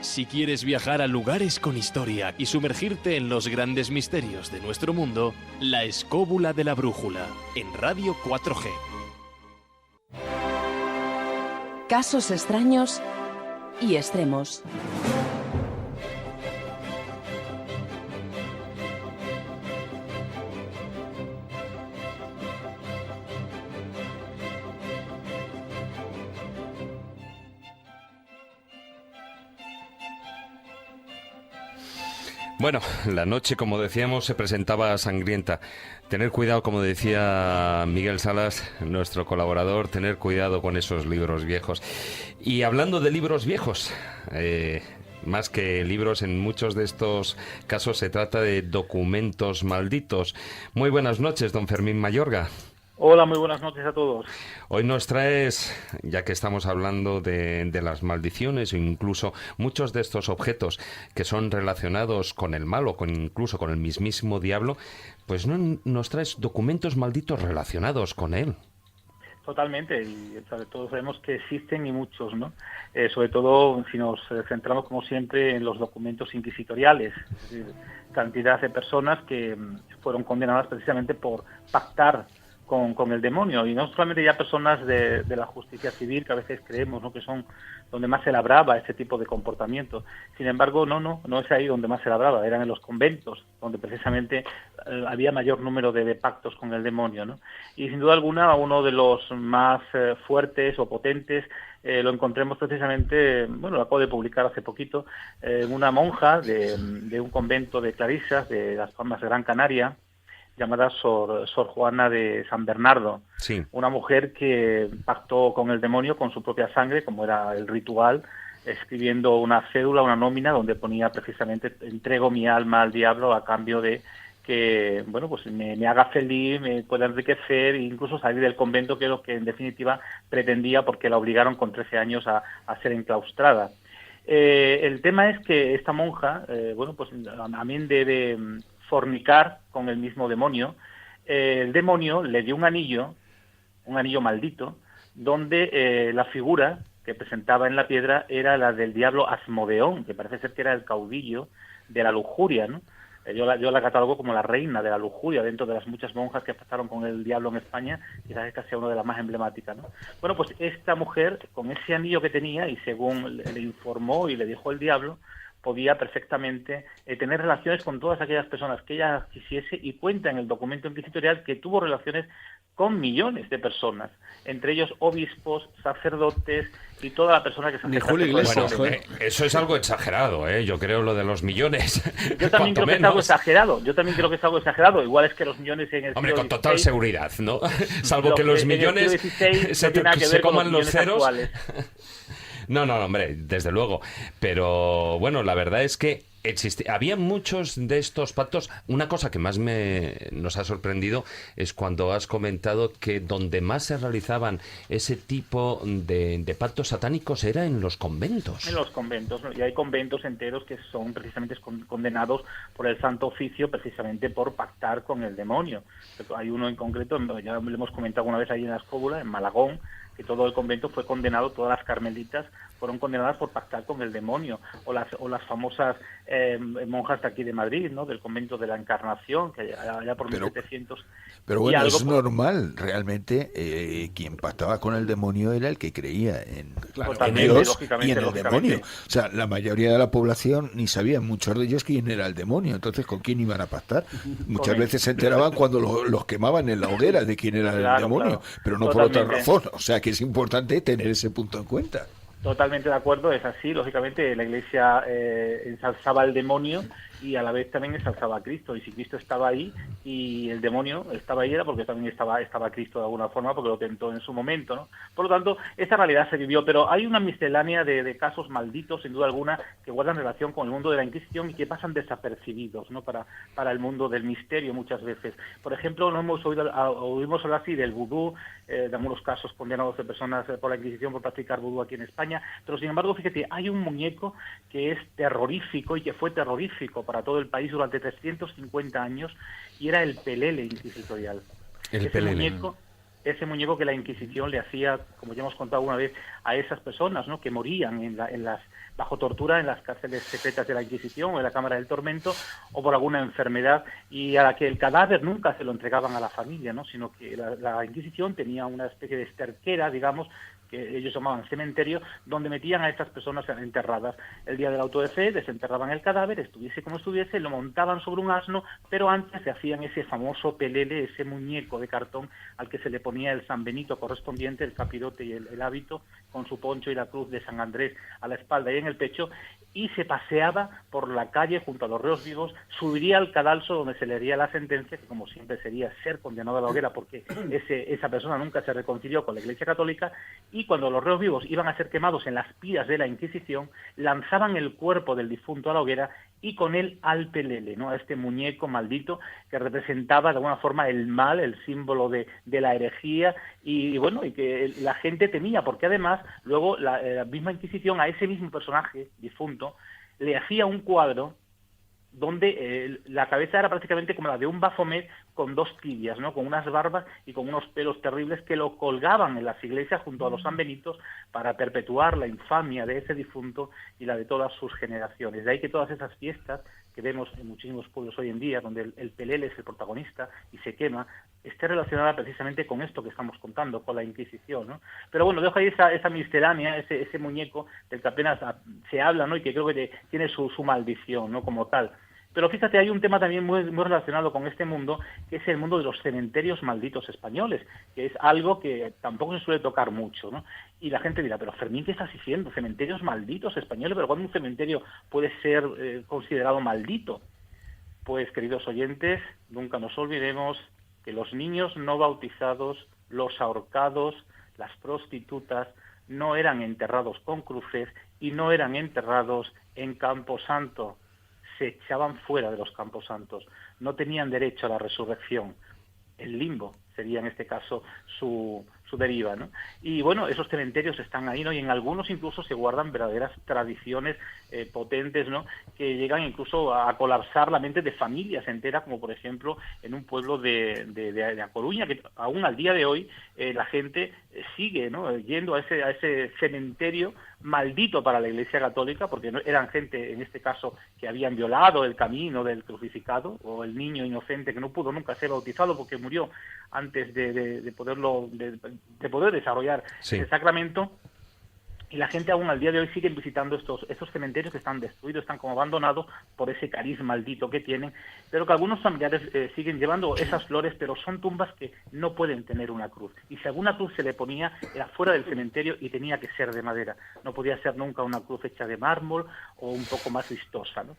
Si quieres viajar a lugares con historia y sumergirte en los grandes misterios de nuestro mundo, La Escóbula de la Brújula, en Radio 4G. Casos extraños y extremos. Bueno, la noche, como decíamos, se presentaba sangrienta. Tener cuidado, como decía Miguel Salas, nuestro colaborador, tener cuidado con esos libros viejos. Y hablando de libros viejos, más que libros, en muchos de estos casos se trata de documentos malditos. Muy buenas noches, don Fermín Mayorga. Hola, muy buenas noches a todos. Hoy nos traes, ya que estamos hablando de las maldiciones o incluso muchos de estos objetos que son relacionados con el mal o incluso con el mismísimo diablo, pues no nos traes documentos malditos relacionados con él. Totalmente, y sobre todo sabemos que existen y muchos, ¿no? Sobre todo si nos centramos, como siempre, en los documentos inquisitoriales, es decir, cantidad de personas que fueron condenadas precisamente por pactar con el demonio, y no solamente ya personas de la justicia civil, que a veces creemos, ¿no?, que son donde más se labraba este tipo de comportamiento. Sin embargo, no es ahí donde más se labraba, eran en los conventos, donde precisamente había mayor número de pactos con el demonio, ¿no? Y sin duda alguna, uno de los más fuertes o potentes lo encontremos precisamente, bueno, lo acabo de publicar hace poquito, una monja de un convento de clarisas de Las Palmas de Gran Canaria, llamada Sor Juana de San Bernardo, sí. Una mujer que pactó con el demonio con su propia sangre, como era el ritual, escribiendo una cédula, una nómina, donde ponía precisamente: entrego mi alma al diablo a cambio de que, bueno, pues me haga feliz, me pueda enriquecer e incluso salir del convento, que es lo que en definitiva pretendía, porque la obligaron con 13 años a ser enclaustrada. El tema es que esta monja, bueno, pues también debe fornicar con el mismo demonio. El demonio le dio un anillo maldito, donde la figura que presentaba en la piedra era la del diablo Asmodeón, que parece ser que era el caudillo de la lujuria, ¿no? Yo la catalogo como la reina de la lujuria dentro de las muchas monjas que pasaron con el diablo en España, quizás esta sea una de las más emblemáticas, ¿no? Bueno, pues esta mujer, con ese anillo que tenía, y según le informó y le dijo el diablo, podía perfectamente tener relaciones con todas aquellas personas que ella quisiese, y cuenta en el documento inquisitorial que tuvo relaciones con millones de personas, entre ellos obispos, sacerdotes y toda la persona que se acercase. Bueno, eso es algo exagerado, yo creo, lo de los millones. Yo también creo que es algo exagerado. Igual es que los millones en el Hombre, siglo con total XVI, seguridad, ¿no? Salvo que los millones se coman los ceros. No, hombre, desde luego. Pero bueno, la verdad es que había muchos de estos pactos. Una cosa que más nos ha sorprendido es cuando has comentado que donde más se realizaban ese tipo de pactos satánicos era en los conventos. En los conventos, ¿no? Y hay conventos enteros que son precisamente condenados por el Santo Oficio precisamente por pactar con el demonio. Hay uno en concreto, ya lo hemos comentado una vez ahí en la Escóbula, en Malagón, que todo el convento fue condenado, todas las carmelitas fueron condenadas por pactar con el demonio, o las famosas monjas de aquí de Madrid, ¿no?, del convento de la Encarnación, que allá por 1700. Pero bueno, es normal, realmente quien pactaba con el demonio era el que creía en Dios y en el demonio. O sea, la mayoría de la población ni sabían, muchos de ellos, quién era el demonio, entonces ¿con quién iban a pactar? Muchas veces se enteraban cuando los quemaban en la hoguera de quién era el demonio, pero no por otra razón. O sea, que es importante tener ese punto en cuenta. Totalmente de acuerdo, es así. Lógicamente la Iglesia ensalzaba al demonio y a la vez también ensalzaba a Cristo. Y si Cristo estaba ahí y el demonio estaba ahí, era porque también estaba Cristo de alguna forma, porque lo tentó en su momento, ¿no? Por lo tanto, esta realidad se vivió, pero hay una miscelánea de casos malditos, sin duda alguna, que guardan relación con el mundo de la Inquisición y que pasan desapercibidos, ¿no? Para el mundo del misterio muchas veces. Por ejemplo, no oímos hablar así del vudú, de algunos casos condenados de personas por la Inquisición por practicar vudú aquí en España, pero sin embargo, fíjate, hay un muñeco que es terrorífico y que fue terrorífico para todo el país durante 350 años, y era el pelele inquisitorial. Ese muñeco que la Inquisición le hacía, como ya hemos contado una vez, a esas personas, ¿no?, que morían bajo tortura en las cárceles secretas de la Inquisición o en la Cámara del Tormento, o por alguna enfermedad, y a la que el cadáver nunca se lo entregaban a la familia, ¿no?, sino que la Inquisición tenía una especie de esterquera, digamos, que ellos llamaban cementerio, donde metían a estas personas enterradas. El día del auto de fe desenterraban el cadáver, estuviese como estuviese, lo montaban sobre un asno, pero antes se hacían ese famoso pelele, ese muñeco de cartón al que se le ponía el San Benito correspondiente, el capirote y el hábito, con su poncho y la cruz de San Andrés a la espalda y en el pecho, y se paseaba por la calle junto a los reos vivos, subiría al cadalso donde se leería la sentencia, que como siempre sería ser condenado a la hoguera, porque esa persona nunca se reconcilió con la Iglesia Católica, y cuando los reos vivos iban a ser quemados en las piras de la Inquisición, lanzaban el cuerpo del difunto a la hoguera y con él al pelele, ¿no?, a este muñeco maldito que representaba de alguna forma el mal, el símbolo de la herejía, y bueno, y que la gente temía, porque además luego la misma Inquisición a ese mismo personaje difunto le hacía un cuadro donde la cabeza era prácticamente como la de un Baphomet con dos tibias, ¿no?, con unas barbas y con unos pelos terribles, que lo colgaban en las iglesias junto a los sanbenitos para perpetuar la infamia de ese difunto y la de todas sus generaciones. De ahí que todas esas fiestas que vemos en muchísimos pueblos hoy en día, donde el pelele es el protagonista y se quema, esté relacionada precisamente con esto que estamos contando, con la Inquisición, ¿no? Pero bueno, dejo ahí esa miscelánea, ese muñeco del que apenas se habla, ¿no?, y que creo que tiene su maldición, ¿no?, como tal. Pero fíjate, hay un tema también muy relacionado con este mundo, que es el mundo de los cementerios malditos españoles, que es algo que tampoco se suele tocar mucho, ¿no? Y la gente dirá, pero Fermín, ¿qué estás diciendo? ¿Cementerios malditos españoles? ¿Pero cuándo un cementerio puede ser considerado maldito? Pues, queridos oyentes, nunca nos olvidemos que los niños no bautizados, los ahorcados, las prostitutas, no eran enterrados con cruces y no eran enterrados en Camposanto. Se echaban fuera de los campos santos, no tenían derecho a la resurrección. El limbo sería en este caso su deriva, ¿no? Y bueno, esos cementerios están ahí, ¿no? Y en algunos incluso se guardan verdaderas tradiciones potentes, ¿no?, que llegan incluso a colapsar la mente de familias enteras, como por ejemplo en un pueblo de A Coruña, que aún al día de hoy la gente sigue, ¿no?, yendo a ese cementerio maldito para la Iglesia Católica, porque eran gente, en este caso, que habían violado el camino del crucificado, o el niño inocente que no pudo nunca ser bautizado porque murió antes de poder desarrollar ese sacramento. Y la gente aún al día de hoy sigue visitando estos cementerios que están destruidos, están como abandonados por ese cariz maldito que tienen, pero que algunos familiares siguen llevando esas flores, pero son tumbas que no pueden tener una cruz. Y si alguna cruz se le ponía, era fuera del cementerio y tenía que ser de madera. No podía ser nunca una cruz hecha de mármol o un poco más vistosa, ¿no?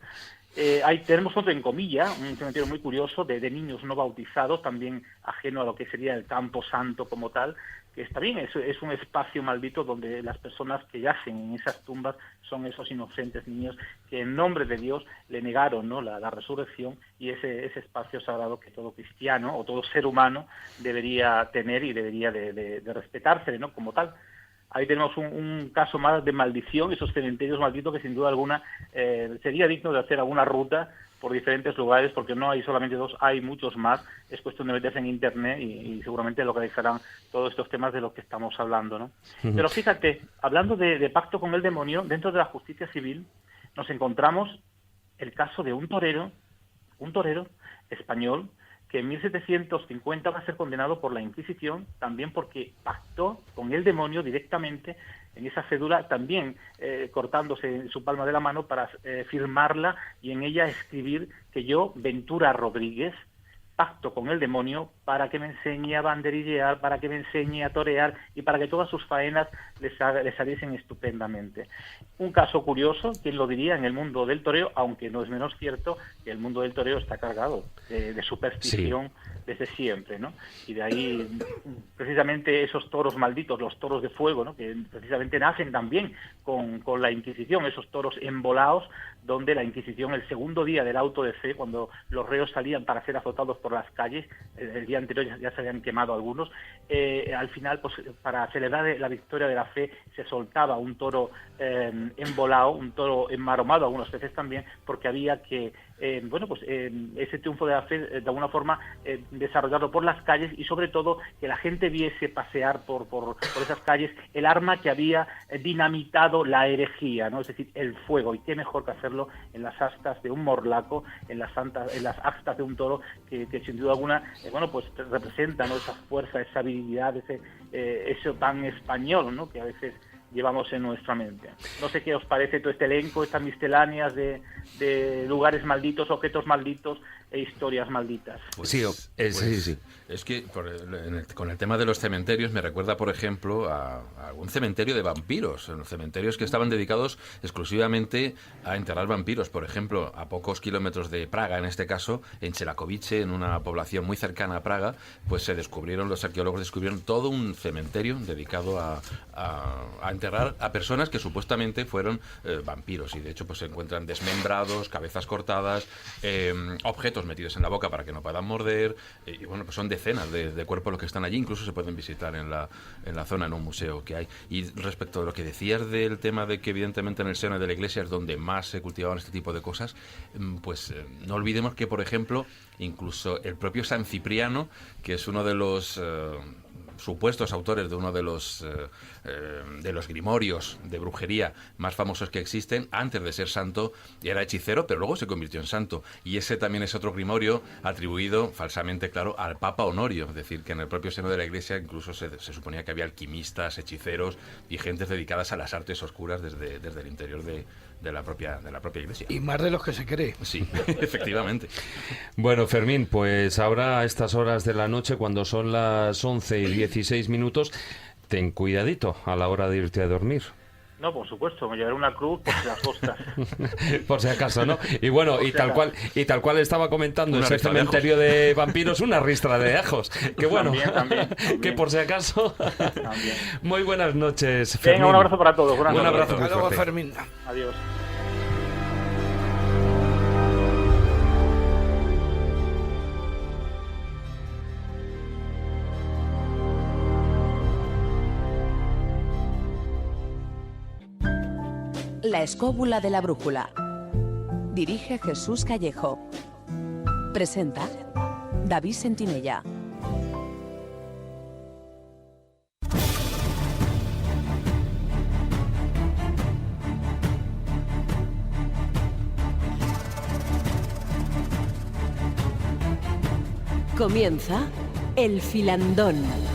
Ahí tenemos otro en Comilla, un cementerio muy curioso de niños no bautizados, también ajeno a lo que sería el Campo Santo como tal, que está bien, es un espacio maldito donde las personas que yacen en esas tumbas son esos inocentes niños que en nombre de Dios le negaron, ¿no?, la resurrección, y ese espacio sagrado que todo cristiano o todo ser humano debería tener y debería de respetarse, ¿no?, como tal. Ahí tenemos un caso más de maldición, esos cementerios malditos que sin duda alguna sería digno de hacer alguna ruta por diferentes lugares, porque no hay solamente dos, hay muchos más. Es cuestión de meterse en internet y seguramente localizarán todos estos temas de los que estamos hablando, ¿no? Uh-huh. Pero fíjate, hablando de pacto con el demonio, dentro de la justicia civil nos encontramos el caso de un torero español, que en 1750 va a ser condenado por la Inquisición, también porque pactó con el demonio directamente en esa cédula, también cortándose en su palma de la mano para firmarla y en ella escribir que yo, Ventura Rodríguez, pacto con el demonio para que me enseñe a banderillear, para que me enseñe a torear y para que todas sus faenas le saliesen estupendamente. Un caso curioso, ¿quién lo diría?, en el mundo del toreo, aunque no es menos cierto que el mundo del toreo está cargado de superstición desde siempre, ¿no? Y de ahí precisamente esos toros malditos, los toros de fuego, ¿no?, que precisamente nacen también con la Inquisición, esos toros embolados, donde la Inquisición, el segundo día del auto de fe, cuando los reos salían para ser azotados por las calles, el día anterior ya se habían quemado algunos, al final, pues para celebrar la victoria de la fe, se soltaba un toro embolado, un toro enmaromado algunas veces también, porque había que ese triunfo de la fe, de alguna forma, desarrollarlo por las calles y sobre todo que la gente viese pasear por esas calles el arma que había dinamitado la herejía, ¿no? Es decir, el fuego. Y qué mejor que hacerlo en las astas de un morlaco, en las astas de un toro que sin duda alguna, representa, ¿no?, esa fuerza, esa habilidad, eso tan español, ¿no?, que a veces llevamos en nuestra mente. No sé qué os parece todo este elenco, estas misceláneas de lugares malditos, objetos malditos e historias malditas. Sí. Es que con el tema de los cementerios me recuerda, por ejemplo, a algún cementerio de vampiros, en los cementerios que estaban dedicados exclusivamente a enterrar vampiros. Por ejemplo, a pocos kilómetros de Praga, en este caso, en Chelakovice, en una población muy cercana a Praga, pues los arqueólogos descubrieron todo un cementerio dedicado a enterrar a personas que supuestamente fueron vampiros, y de hecho pues se encuentran desmembrados, cabezas cortadas, objetos metidos en la boca para que no puedan morder, y bueno, pues son decenas de cuerpos los que están allí, incluso se pueden visitar en la zona, en un museo que hay. Y respecto a lo que decías del tema de que evidentemente en el seno de la Iglesia es donde más se cultivaban este tipo de cosas, pues no olvidemos que, por ejemplo, incluso el propio San Cipriano, que es uno de los supuestos autores de uno de los grimorios de brujería más famosos que existen, antes de ser santo era hechicero, pero luego se convirtió en santo, y ese también es otro grimorio atribuido falsamente, claro, al Papa Honorio. Es decir, que en el propio seno de la Iglesia incluso se suponía que había alquimistas, hechiceros y gentes dedicadas a las artes oscuras desde el interior de la propia Iglesia. Y más de los que se cree. Sí, efectivamente. Bueno, Fermín, pues ahora a estas horas de la noche, cuando son las 11:16, ten cuidadito a la hora de irte a dormir. No, por supuesto, me llevaré una cruz por las costas. Por si acaso, ¿no? Y bueno, y tal cual estaba comentando, ese cementerio de vampiros, una ristra de ajos. Que bueno, también. Que por si acaso. También. Muy buenas noches, Fermín. Venga, un abrazo para todos. Un abrazo muy fuerte. Hasta luego, Fermín. Adiós. La escóbula de la brújula. Dirige Jesús Callejo. Presenta David Sentinella. Comienza El Filandón.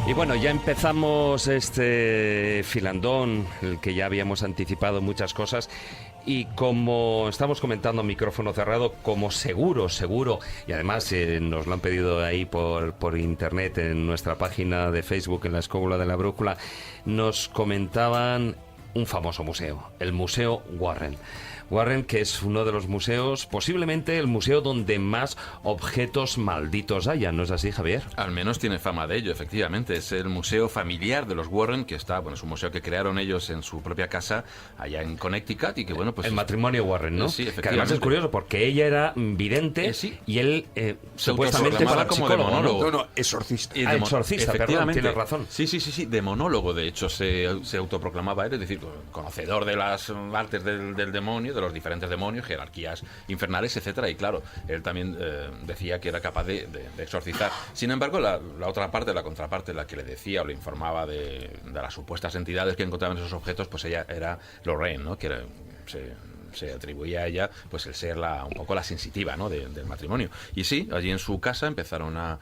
Y bueno, ya empezamos este filandón, el que ya habíamos anticipado muchas cosas, y como estamos comentando a micrófono cerrado, como seguro, y además nos lo han pedido ahí por internet en nuestra página de Facebook, en la Escóbula de la Brújula, nos comentaban un famoso museo, el Museo Warren. Warren, que es uno de los museos, posiblemente el museo donde más objetos malditos haya, ¿no es así, Javier? Al menos tiene fama de ello, efectivamente. Es el museo familiar de los Warren, que está, es un museo que crearon ellos en su propia casa, allá en Connecticut, y que el matrimonio Warren, ¿no? Sí, efectivamente. Que además es curioso, porque ella era vidente y él supuestamente como demonólogo. No, exorcista. Exorcista, perdón, tienes razón. Sí, demonólogo, de hecho, se autoproclamaba él, es decir, conocedor de las artes del demonio, de los diferentes demonios, jerarquías infernales, etcétera, y claro, él también decía que era capaz de exorcizar. Sin embargo, la otra parte, la contraparte, la que le decía o le informaba de las supuestas entidades que encontraban esos objetos, pues ella era Lorraine, ¿no? Que se atribuía a ella pues el ser un poco la sensitiva, ¿no? del matrimonio. Y sí, allí en su casa empezaron a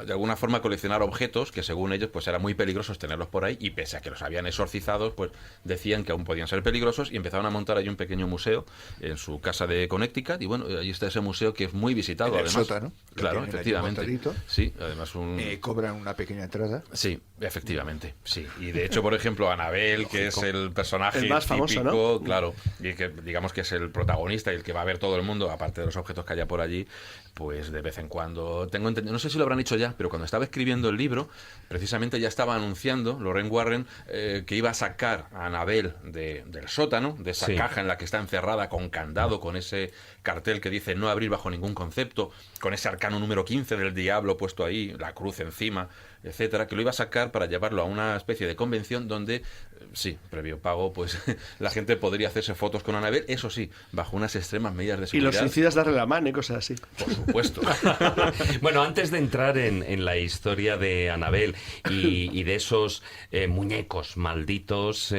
de alguna forma coleccionar objetos que según ellos pues era muy peligrosos tenerlos por ahí, y pese a que los habían exorcizado, pues decían que aún podían ser peligrosos, y empezaron a montar allí un pequeño museo en su casa de Connecticut, y bueno, allí está ese museo que es muy visitado. En el además, sótano, claro, efectivamente. Sí, además cobran una pequeña entrada. Sí, efectivamente, sí. Y de hecho, por ejemplo, Annabelle, que es el personaje el más típico, famoso, ¿no? Claro, y que digamos que es el protagonista y el que va a ver todo el mundo, aparte de los objetos que haya por allí, pues de vez en cuando, tengo entendido, no sé si lo habrán dicho ya, pero cuando estaba escribiendo el libro, precisamente ya estaba anunciando Lorraine Warren que iba a sacar a Annabelle del sótano, de esa caja en la que está encerrada con candado, con ese cartel que dice no abrir bajo ningún concepto, con ese arcano número 15 del diablo puesto ahí, la cruz encima, etcétera, que lo iba a sacar para llevarlo a una especie de convención donde, sí, previo pago, pues la gente podría hacerse fotos con Annabelle, eso sí, bajo unas extremas medidas de seguridad. Y los suicidas darle la mano y cosas así. Por supuesto. Bueno, antes de entrar en la historia de Annabelle y de esos muñecos malditos,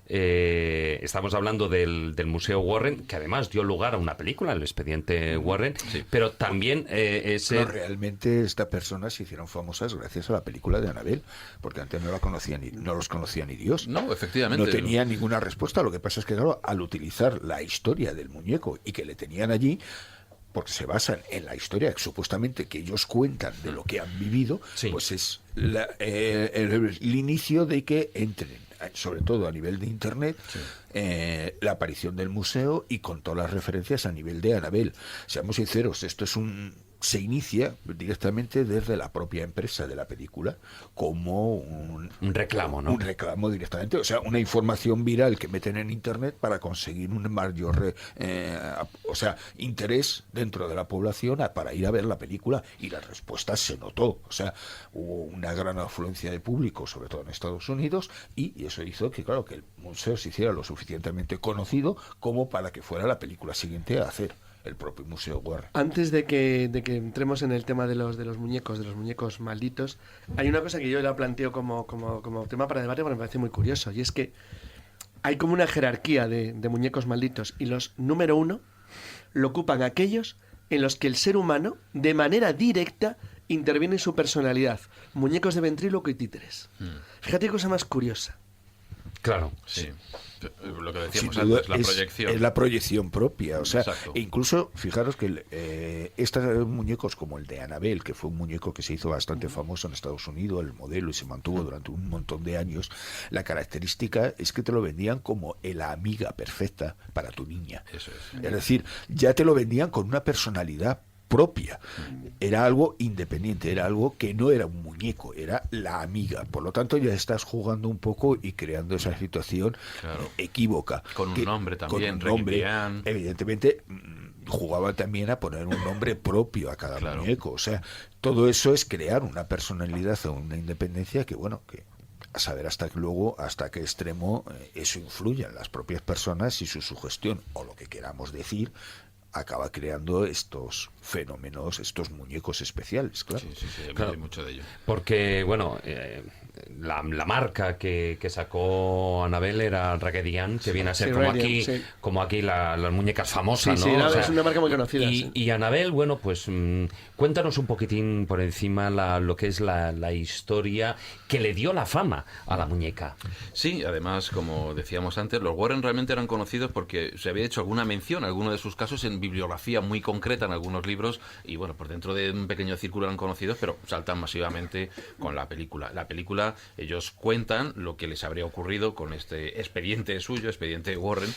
estamos hablando del Museo Warren, que además dio lugar a una película, el expediente Warren, pero también realmente estas personas se hicieron famosas gracias a la película de Annabelle, porque antes no los conocía ni Dios. No, efectivamente. No tenía ninguna respuesta. Lo que pasa es que, claro, al utilizar la historia del muñeco y que le tenían allí, porque se basan en la historia que supuestamente que ellos cuentan de lo que han vivido, pues es el inicio de que entren, sobre todo a nivel de internet, la aparición del museo y con todas las referencias a nivel de Annabelle. Seamos sinceros, esto se inicia directamente desde la propia empresa de la película como un reclamo, ¿no? Un reclamo directamente, o sea, una información viral que meten en internet para conseguir un mayor interés dentro de la población para ir a ver la película, y la respuesta se notó, o sea, hubo una gran afluencia de público, sobre todo en Estados Unidos, y eso hizo que, claro, que el museo se hiciera lo suficientemente conocido como para que fuera la película siguiente a hacer el propio Museo Warren. Antes de que entremos en el tema de los muñecos malditos, hay una cosa que yo la planteo como tema para debate porque me parece muy curioso, y es que hay como una jerarquía de muñecos malditos, y los número 1 lo ocupan aquellos en los que el ser humano de manera directa interviene en su personalidad. Muñecos de ventríloco y títeres. Fíjate qué cosa más curiosa. Claro, sí. Lo que decíamos antes, la proyección. Es la proyección propia, o sea, incluso fijaros que estos muñecos como el de Annabelle, que fue un muñeco que se hizo bastante famoso en Estados Unidos, el modelo, y se mantuvo durante un montón de años, la característica es que te lo vendían como la amiga perfecta para tu niña. Eso es. Es decir, ya te lo vendían con una personalidad propia, era algo independiente, era algo que no era un muñeco, era la amiga. Por lo tanto, ya estás jugando un poco y creando esa situación equívoca. Con un nombre también, con un nombre, evidentemente jugaba también a poner un nombre propio a cada muñeco. O sea, todo eso es crear una personalidad o una independencia que, bueno, que a saber hasta qué extremo eso influye en las propias personas y su sugestión, o lo que queramos decir, acaba creando estos fenómenos, estos muñecos especiales, claro. Sí, claro, hay mucho de ello. Porque, bueno, la marca que sacó Annabelle era Raggedy que viene a ser como aquí las muñecas famosas, ¿no? Sí, o sea, es una marca muy conocida. Y Annabelle, bueno, pues cuéntanos un poquitín por encima lo que es la historia que le dio la fama a la muñeca. Sí, además, como decíamos antes, los Warren realmente eran conocidos porque se había hecho alguna mención, alguno de sus casos, en bibliografía muy concreta en algunos libros, y bueno, por dentro de un pequeño círculo eran conocidos, pero saltan masivamente con la película. La película, ellos cuentan lo que les habría ocurrido con este expediente suyo, expediente Warren,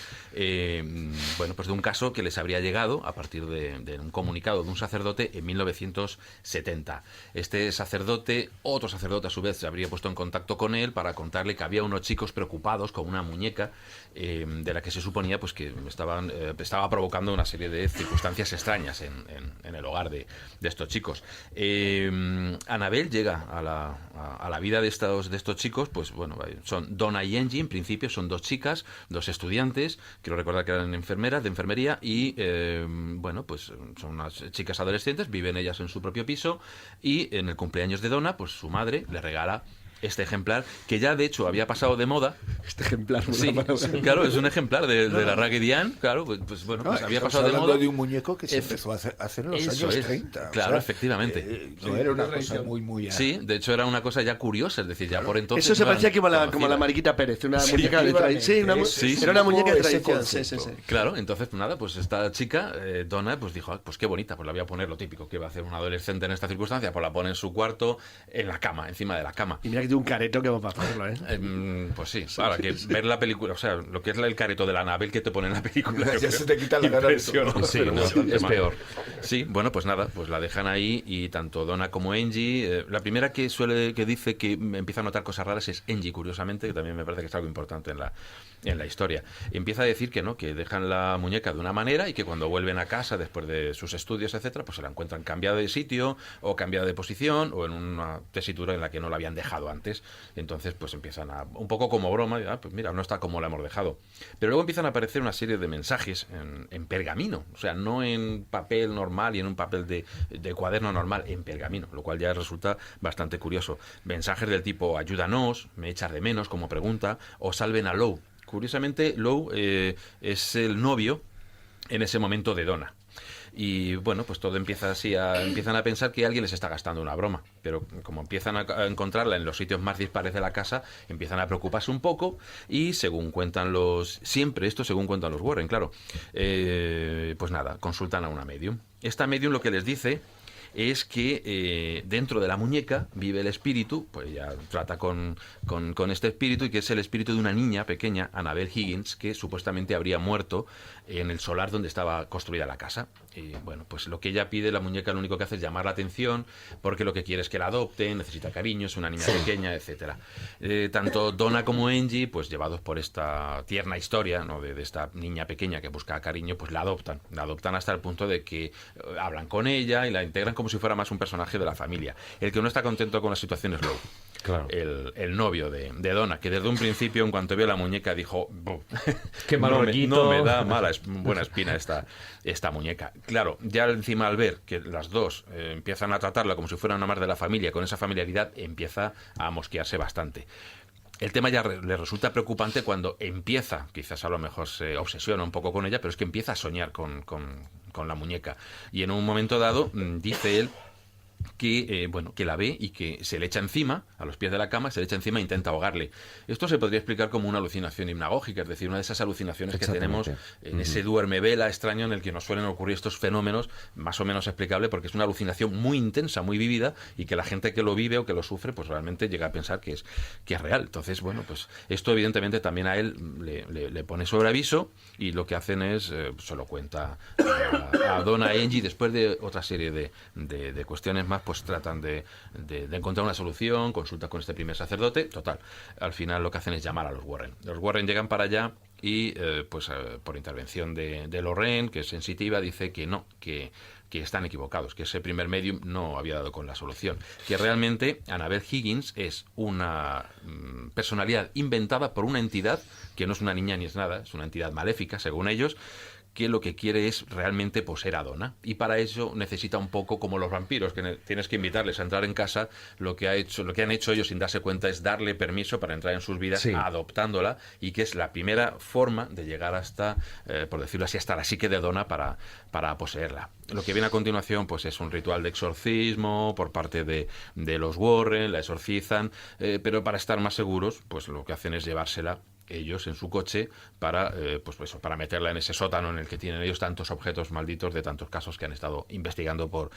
bueno, pues de un caso que les habría llegado a partir de un comunicado de un sacerdote en 1970. Este sacerdote, otro sacerdote a su vez, se habría puesto en contacto con él para contarle que había unos chicos preocupados con una muñeca de la que se suponía pues que estaba provocando una serie de circunstancias extrañas en el hogar de estos chicos. Annabelle llega a la vida de estos chicos, pues bueno, son Donna y Angie, en principio son 2 chicas, 2 estudiantes, quiero recordar que eran enfermeras de enfermería y bueno, pues son unas chicas adolescentes, viven ellas en su propio piso y en el cumpleaños de Donna, pues su madre le regala este ejemplar, que ya de hecho había pasado de moda. Este ejemplar, sí, claro, es un ejemplar de la Raggedy Ann, claro, pues bueno, pues había pasado de moda. De un muñeco que se empezó a hacer en los años 30. Claro, o sea, efectivamente. No era una cosa muy... Sí, de hecho era una cosa ya curiosa, es decir, ya por entonces... Eso se parecía como la Mariquita Pérez, una muñeca de tradición. Sí, era una muñeca de tradición. Sí. Claro, entonces nada, pues esta chica, Donna, pues dijo, pues qué bonita, pues la voy a poner lo típico que va a hacer un adolescente en esta circunstancia, pues la pone en su cuarto, en la cama, encima de la cama. Y mira que de un careto que vamos a hacerlo, pues sí, ahora que ver la película, o sea, lo que es el careto de la Anabel que te pone en la película, ya se te quita la gana de todo. Sí, no, es peor. Sí, bueno, pues nada, pues la dejan ahí y tanto Donna como Angie, la primera que dice que empieza a notar cosas raras es Angie, curiosamente, que también me parece que es algo importante en la historia. Empieza a decir que no, que dejan la muñeca de una manera y que cuando vuelven a casa después de sus estudios, etcétera, pues se la encuentran cambiada de sitio o cambiada de posición o en una tesitura en la que no la habían dejado antes. Entonces pues empiezan un poco como broma, pues mira, no está como la hemos dejado. Pero luego empiezan a aparecer una serie de mensajes en pergamino, o sea, no en papel normal y en un papel de cuaderno normal, en pergamino, lo cual ya resulta bastante curioso. Mensajes del tipo, ayúdanos, me echas de menos, como pregunta, o salven a Lou. Curiosamente, Lou es el novio en ese momento de Donna. Y bueno, pues todo empieza así, empiezan a pensar que alguien les está gastando una broma, pero como empiezan a encontrarla en los sitios más dispares de la casa, empiezan a preocuparse un poco y según cuentan según cuentan los Warren, claro, pues nada, consultan a una medium. Esta medium lo que les dice es que dentro de la muñeca vive el espíritu, pues ya trata con este espíritu, y que es el espíritu de una niña pequeña, Annabel Higgins, que supuestamente habría muerto en el solar donde estaba construida la casa. Y bueno, pues lo que ella pide, la muñeca lo único que hace es llamar la atención, porque lo que quiere es que la adopten, necesita cariño, es una niña pequeña, etcétera. Tanto Donna como Angie, pues llevados por esta tierna historia, ¿no?, de esta niña pequeña que busca cariño, pues la adoptan hasta el punto de que hablan con ella y la integran como si fuera más un personaje de la familia. El que no está contento con la situación es Lou. Claro. El novio de Donna, que desde un principio, en cuanto vio la muñeca, dijo, qué mal no me da buena espina esta muñeca. Claro, ya encima al ver que las dos empiezan a tratarla como si fuera una más de la familia, con esa familiaridad, empieza a mosquearse bastante. El tema ya le resulta preocupante cuando empieza, quizás a lo mejor se obsesiona un poco con ella, pero es que empieza a soñar con la muñeca. Y en un momento dado, dice él que que la ve y que se le echa encima, a los pies de la cama, se le echa encima e intenta ahogarle. Esto se podría explicar como una alucinación hipnagógica, es decir, una de esas alucinaciones que tenemos en ese duerme-vela extraño en el que nos suelen ocurrir estos fenómenos, más o menos explicable, porque es una alucinación muy intensa, muy vívida, y que la gente que lo vive o que lo sufre, pues realmente llega a pensar que es real. Entonces, bueno, pues esto evidentemente también a él le pone sobre aviso, y lo que hacen es, se lo cuenta a Donna y Angie, después de otra serie de cuestiones más, pues tratan de encontrar una solución, consulta con este primer sacerdote, total, al final lo que hacen es llamar a los Warren. Los Warren llegan para allá y por intervención de Lorraine, que es sensitiva, dice que no, que están equivocados, que ese primer medium no había dado con la solución, que realmente Annabel Higgins es una personalidad inventada por una entidad que no es una niña ni es nada, es una entidad maléfica, según ellos, que lo que quiere es realmente poseer a Donna, y para eso necesita un poco como los vampiros, que tienes que invitarles a entrar en casa. Lo que han hecho ellos sin darse cuenta es darle permiso para entrar en sus vidas, adoptándola, y que es la primera forma de llegar hasta, por decirlo así, hasta la psique de Donna para poseerla. Lo que viene a continuación pues es un ritual de exorcismo por parte de los Warren, la exorcizan, pero para estar más seguros, pues lo que hacen es llevársela ellos en su coche para meterla en ese sótano en el que tienen ellos tantos objetos malditos de tantos casos que han estado investigando por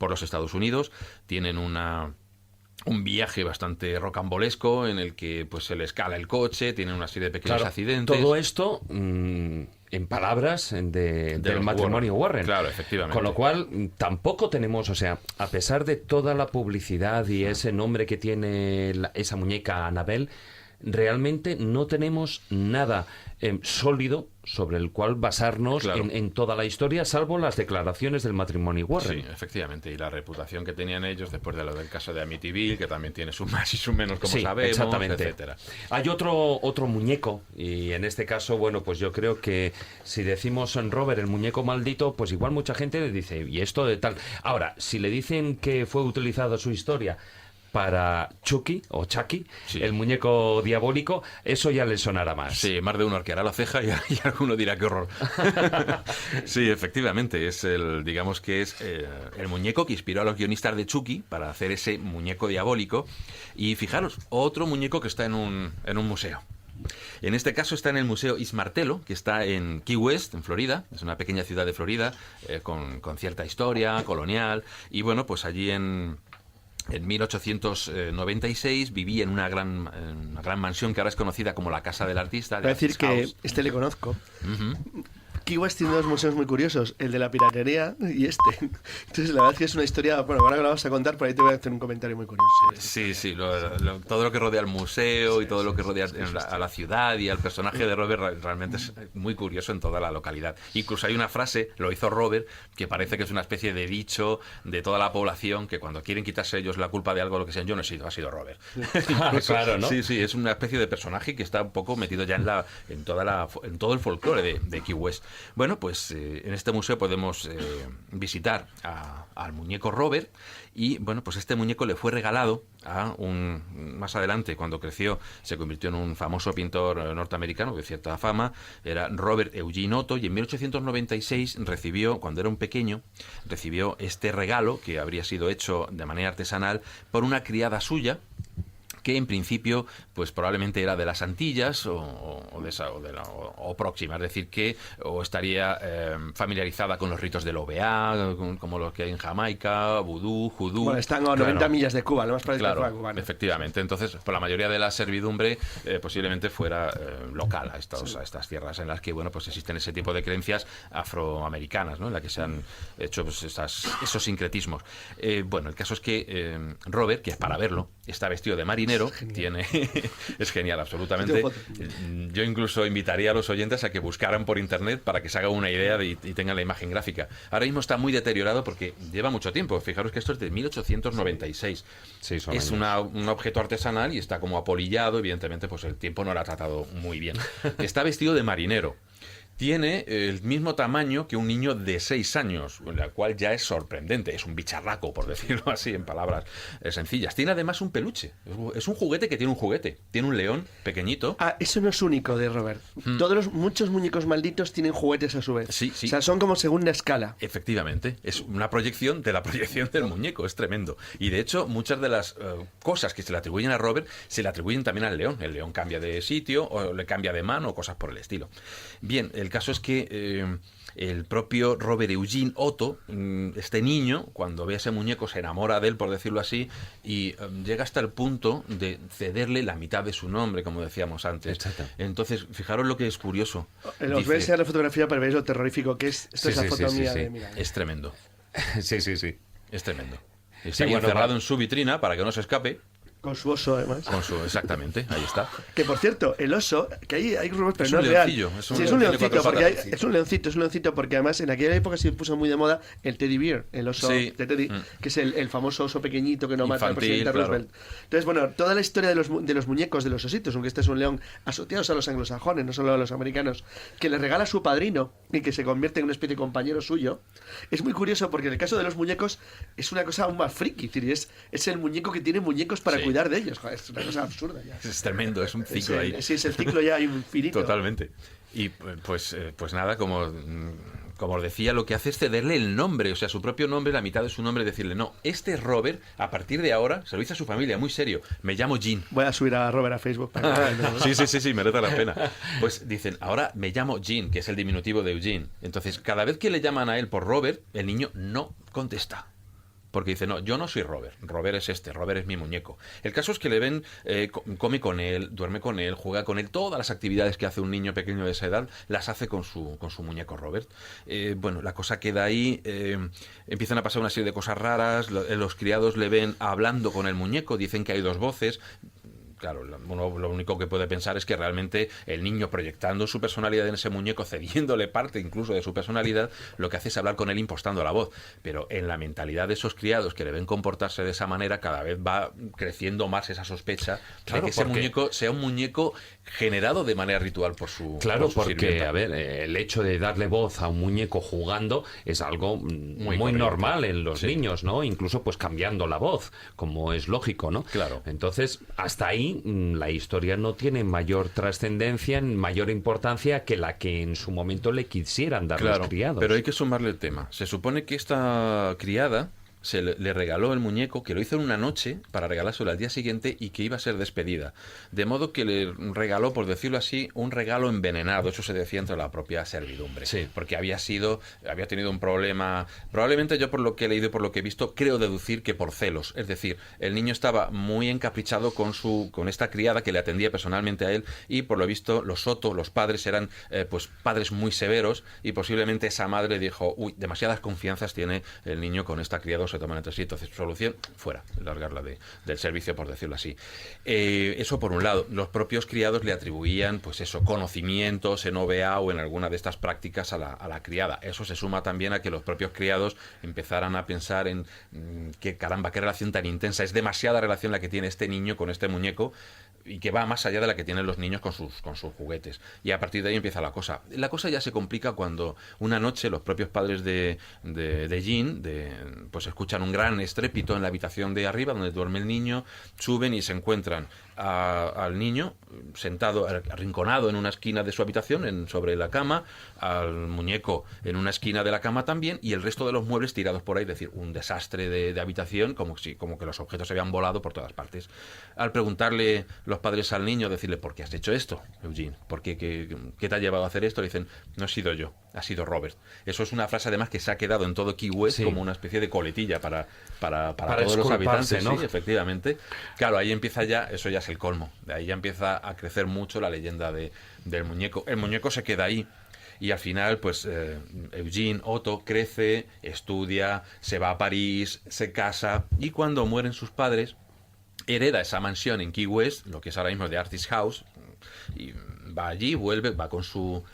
los Estados Unidos. Tienen un viaje bastante rocambolesco en el que pues se les cala el coche, tienen una serie de pequeños accidentes. Todo esto en palabras del matrimonio Warren. Claro, efectivamente. Con lo cual tampoco tenemos, o sea, a pesar de toda la publicidad y ese nombre que tiene esa muñeca Annabel, realmente no tenemos nada sólido sobre el cual basarnos en toda la historia, salvo las declaraciones del matrimonio Warren. Sí, efectivamente, y la reputación que tenían ellos después de lo del caso de Amityville, que también tiene su más y su menos, como sabemos, exactamente. etcétera. Hay otro muñeco, y en este caso, bueno, pues yo creo que si decimos en Robert, el muñeco maldito, pues igual mucha gente le dice, ¿y esto de tal? Ahora, si le dicen que fue utilizada su historia para Chucky o Chucky, el muñeco diabólico, eso ya le sonará más. Sí, más de uno arqueará la ceja y alguno dirá qué horror. Sí, efectivamente, es el muñeco que inspiró a los guionistas de Chucky para hacer ese muñeco diabólico. Y fijaros, otro muñeco que está en un museo. En este caso está en el Museo Ismartelo, que está en Key West, en Florida. Es una pequeña ciudad de Florida con cierta historia colonial. Y bueno, pues allí en 1896 viví en una gran mansión que ahora es conocida como la Casa del Artista. Voy a decir que este le conozco. Key West tiene dos museos muy curiosos, el de la piratería y este. Entonces la verdad es que es una historia, bueno, ahora que la vas a contar, por ahí te voy a hacer un comentario muy curioso. Sí, todo lo que rodea al museo y todo lo que rodea a la ciudad y al personaje de Robert realmente es muy curioso en toda la localidad. Incluso hay una frase, lo hizo Robert, que parece que es una especie de dicho de toda la población, que cuando quieren quitarse ellos la culpa de algo, lo que sea, yo no he sido, ha sido Robert. Claro, ¿no? Sí, es una especie de personaje que está un poco metido ya en todo el folclore de Key West. Bueno, pues en este museo podemos visitar al muñeco Robert y, bueno, pues este muñeco le fue regalado más adelante, cuando creció, se convirtió en un famoso pintor norteamericano de cierta fama, era Robert Eugene Otto, y en 1896 cuando era un pequeño, recibió este regalo que habría sido hecho de manera artesanal por una criada suya, que en principio pues probablemente era de las Antillas o próxima, es decir, que o estaría familiarizada con los ritos del OBA, como los que hay en Jamaica, vudú, judú. Bueno, están a 90 millas de Cuba, lo más parece que fuera cubano. Efectivamente, entonces por la mayoría de la servidumbre posiblemente fuera local a estas tierras en las que, bueno, pues existen ese tipo de creencias afroamericanas, ¿no? En las que se han hecho pues, esos sincretismos. Bueno, el caso es que Robert, que es para verlo, está vestido de marinero. Es genial, absolutamente. Yo incluso invitaría a los oyentes a que buscaran por internet para que se hagan una idea y tengan la imagen gráfica. Ahora mismo está muy deteriorado porque lleva mucho tiempo. Fijaros que esto es de 1896. Sí, es un objeto artesanal y está como apolillado. Evidentemente, pues el tiempo no lo ha tratado muy bien. Está vestido de marinero. Tiene el mismo tamaño que un niño de 6 años, la cual ya es sorprendente. Es un bicharraco, por decirlo así, en palabras sencillas. Tiene además un peluche. Es un juguete que tiene un juguete. Tiene un león pequeñito. Eso no es único de Robert. Muchos muñecos malditos tienen juguetes a su vez. Sí. O sea, son como segunda escala. Efectivamente. Es una proyección de la proyección del muñeco. Es tremendo. Y de hecho, muchas de las cosas que se le atribuyen a Robert se le atribuyen también al león. El león cambia de sitio o le cambia de mano o cosas por el estilo. Bien, el caso es que el propio Robert Eugene Otto, este niño, cuando ve a ese muñeco se enamora de él, por decirlo así, y llega hasta el punto de cederle la mitad de su nombre, como decíamos antes. Exacto. Entonces, fijaros lo que es curioso. Os veis en la fotografía para ver lo terrorífico que es. Esto es la foto mía de mira. Es tremendo. Sí. Es tremendo. Está ahí encerrado en su vitrina para que no se escape. Con su oso, además. Exactamente, ahí está. Que por cierto, el oso, que hay rumores, pero es no un es real. Es un leoncito, porque además en aquella época se puso muy de moda el teddy bear, el oso de Teddy, que es el famoso oso pequeñito que no mata al presidente Roosevelt. Entonces, bueno, toda la historia de los muñecos, de los ositos, aunque este es un león, asociados a los anglosajones, no solo a los americanos, que le regala a su padrino y que se convierte en una especie de compañero suyo, es muy curioso porque en el caso de los muñecos es una cosa aún más friki, es decir, es el muñeco que tiene muñecos para cuidar de ellos. Joder, es una cosa absurda ya. Es tremendo, es un ciclo ahí. Sí, es el ciclo ya infinito. Totalmente. Y pues nada, como os decía, lo que hace es cederle el nombre, o sea, su propio nombre, la mitad de su nombre, decirle, no, este es Robert, a partir de ahora, se lo dice a su familia, muy serio, me llamo Jean. Voy a subir a Robert a Facebook. Sí, merece la pena. Pues dicen, ahora me llamo Jean, que es el diminutivo de Eugene. Entonces, cada vez que le llaman a él por Robert, el niño no contesta. Porque dice, no, yo no soy Robert, Robert es Robert es mi muñeco. El caso es que le ven, come con él, duerme con él, juega con él, todas las actividades que hace un niño pequeño de esa edad, las hace con su muñeco Robert. Bueno, la cosa queda ahí, empiezan a pasar una serie de cosas raras, los criados le ven hablando con el muñeco, dicen que hay dos voces. claro, uno lo único que puede pensar es que realmente el niño, proyectando su personalidad en ese muñeco, cediéndole parte incluso de su personalidad, lo que hace es hablar con él impostando la voz. Pero en la mentalidad de esos criados que le ven comportarse de esa manera, cada vez va creciendo más esa sospecha de que ese muñeco sea un muñeco generado de manera ritual por su porque, a ver, el hecho de darle voz a un muñeco jugando es algo muy normal en los niños, ¿no? Incluso pues cambiando la voz, como es lógico, ¿no? Claro. Entonces, hasta ahí la historia no tiene mayor trascendencia, mayor importancia que la que en su momento le quisieran dar los criados. Pero hay que sumarle el tema. Se supone que esta criada le regaló el muñeco, que lo hizo en una noche para regalárselo al día siguiente y que iba a ser despedida. De modo que le regaló, por decirlo así, un regalo envenenado. Eso se decía entre la propia servidumbre. Sí. Porque había tenido un problema. Probablemente yo, por lo que he leído y por lo que he visto, creo deducir que por celos. Es decir, el niño estaba muy encaprichado con esta criada que le atendía personalmente a él, y por lo visto los Otto, los padres, eran pues padres muy severos, y posiblemente esa madre dijo: uy, demasiadas confianzas tiene el niño con esta criada, se toman entre sí. Entonces, solución, fuera, largarla del servicio, por decirlo así. Eso por un lado. Los propios criados le atribuían, pues eso, conocimientos en OVA o en alguna de estas prácticas a la criada. Eso se suma también a que los propios criados empezaran a pensar en qué relación tan intensa, es demasiada relación la que tiene este niño con este muñeco, y que va más allá de la que tienen los niños con sus juguetes. Y a partir de ahí empieza la cosa. La cosa ya se complica cuando una noche los propios padres de Jean pues escuchan un gran estrépito en la habitación de arriba donde duerme el niño, suben y se encuentran al niño sentado, arrinconado en una esquina de su habitación, sobre la cama, al muñeco en una esquina de la cama también, y el resto de los muebles tirados por ahí. Es decir, un desastre de habitación, como que los objetos se habían volado por todas partes. Al preguntarle los padres al niño, decirle: ¿por qué has hecho esto, Eugene? ¿Qué te ha llevado a hacer esto? Le dicen: no he sido yo, ha sido Robert. Eso es una frase además que se ha quedado en todo Key West como una especie de coletilla para todos los habitantes, ¿no? Sí, efectivamente. Claro, ahí empieza eso ya es el colmo. De ahí ya empieza a crecer mucho la leyenda del muñeco. El muñeco se queda ahí. Y al final, pues Eugene Otto crece, estudia, se va a París, se casa, y cuando mueren sus padres, hereda esa mansión en Key West, lo que es ahora mismo The Artist House, y va allí, va con su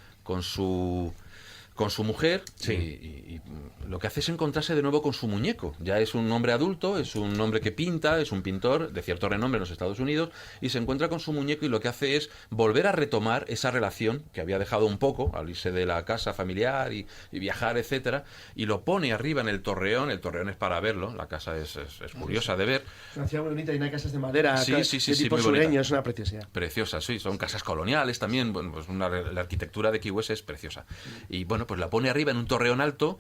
mujer, y lo que hace es encontrarse de nuevo con su muñeco. Ya es un hombre adulto, es un hombre que pinta, es un pintor de cierto renombre en los Estados Unidos, y se encuentra con su muñeco, y lo que hace es volver a retomar esa relación que había dejado un poco al irse de la casa familiar y viajar, etcétera, y lo pone arriba en el torreón. El torreón es para verlo, la casa es curiosa de ver. Una ciudad muy bonita, y una casas de madera, sí, de tipo sureño, es una preciosidad. Preciosa, sí, son casas coloniales también. Bueno, pues la arquitectura de Key West es preciosa. Y bueno, pues la pone arriba en un torreón alto,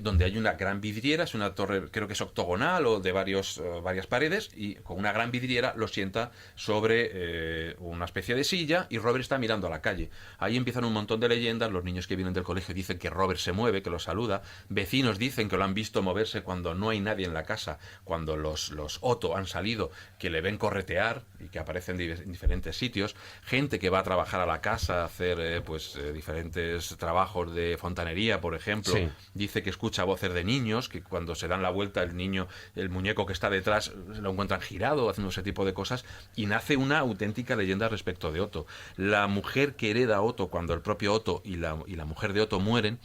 donde hay una gran vidriera. Es una torre, creo que es octogonal o de varias paredes, y con una gran vidriera lo sienta sobre una especie de silla, y Robert está mirando a la calle. Ahí empiezan un montón de leyendas. Los niños que vienen del colegio dicen que Robert se mueve, que lo saluda. Vecinos dicen que lo han visto moverse cuando no hay nadie en la casa, cuando los Otto han salido, que le ven corretear y que aparecen en diferentes sitios. Gente que va a trabajar a la casa, a hacer diferentes trabajos de fontanería, por ejemplo, dice que escucha voces de niños, que cuando se dan la vuelta el muñeco que está detrás lo encuentran girado, haciendo ese tipo de cosas, y nace una auténtica leyenda respecto de Otto. La mujer que hereda a Otto cuando el propio Otto y la mujer de Otto mueren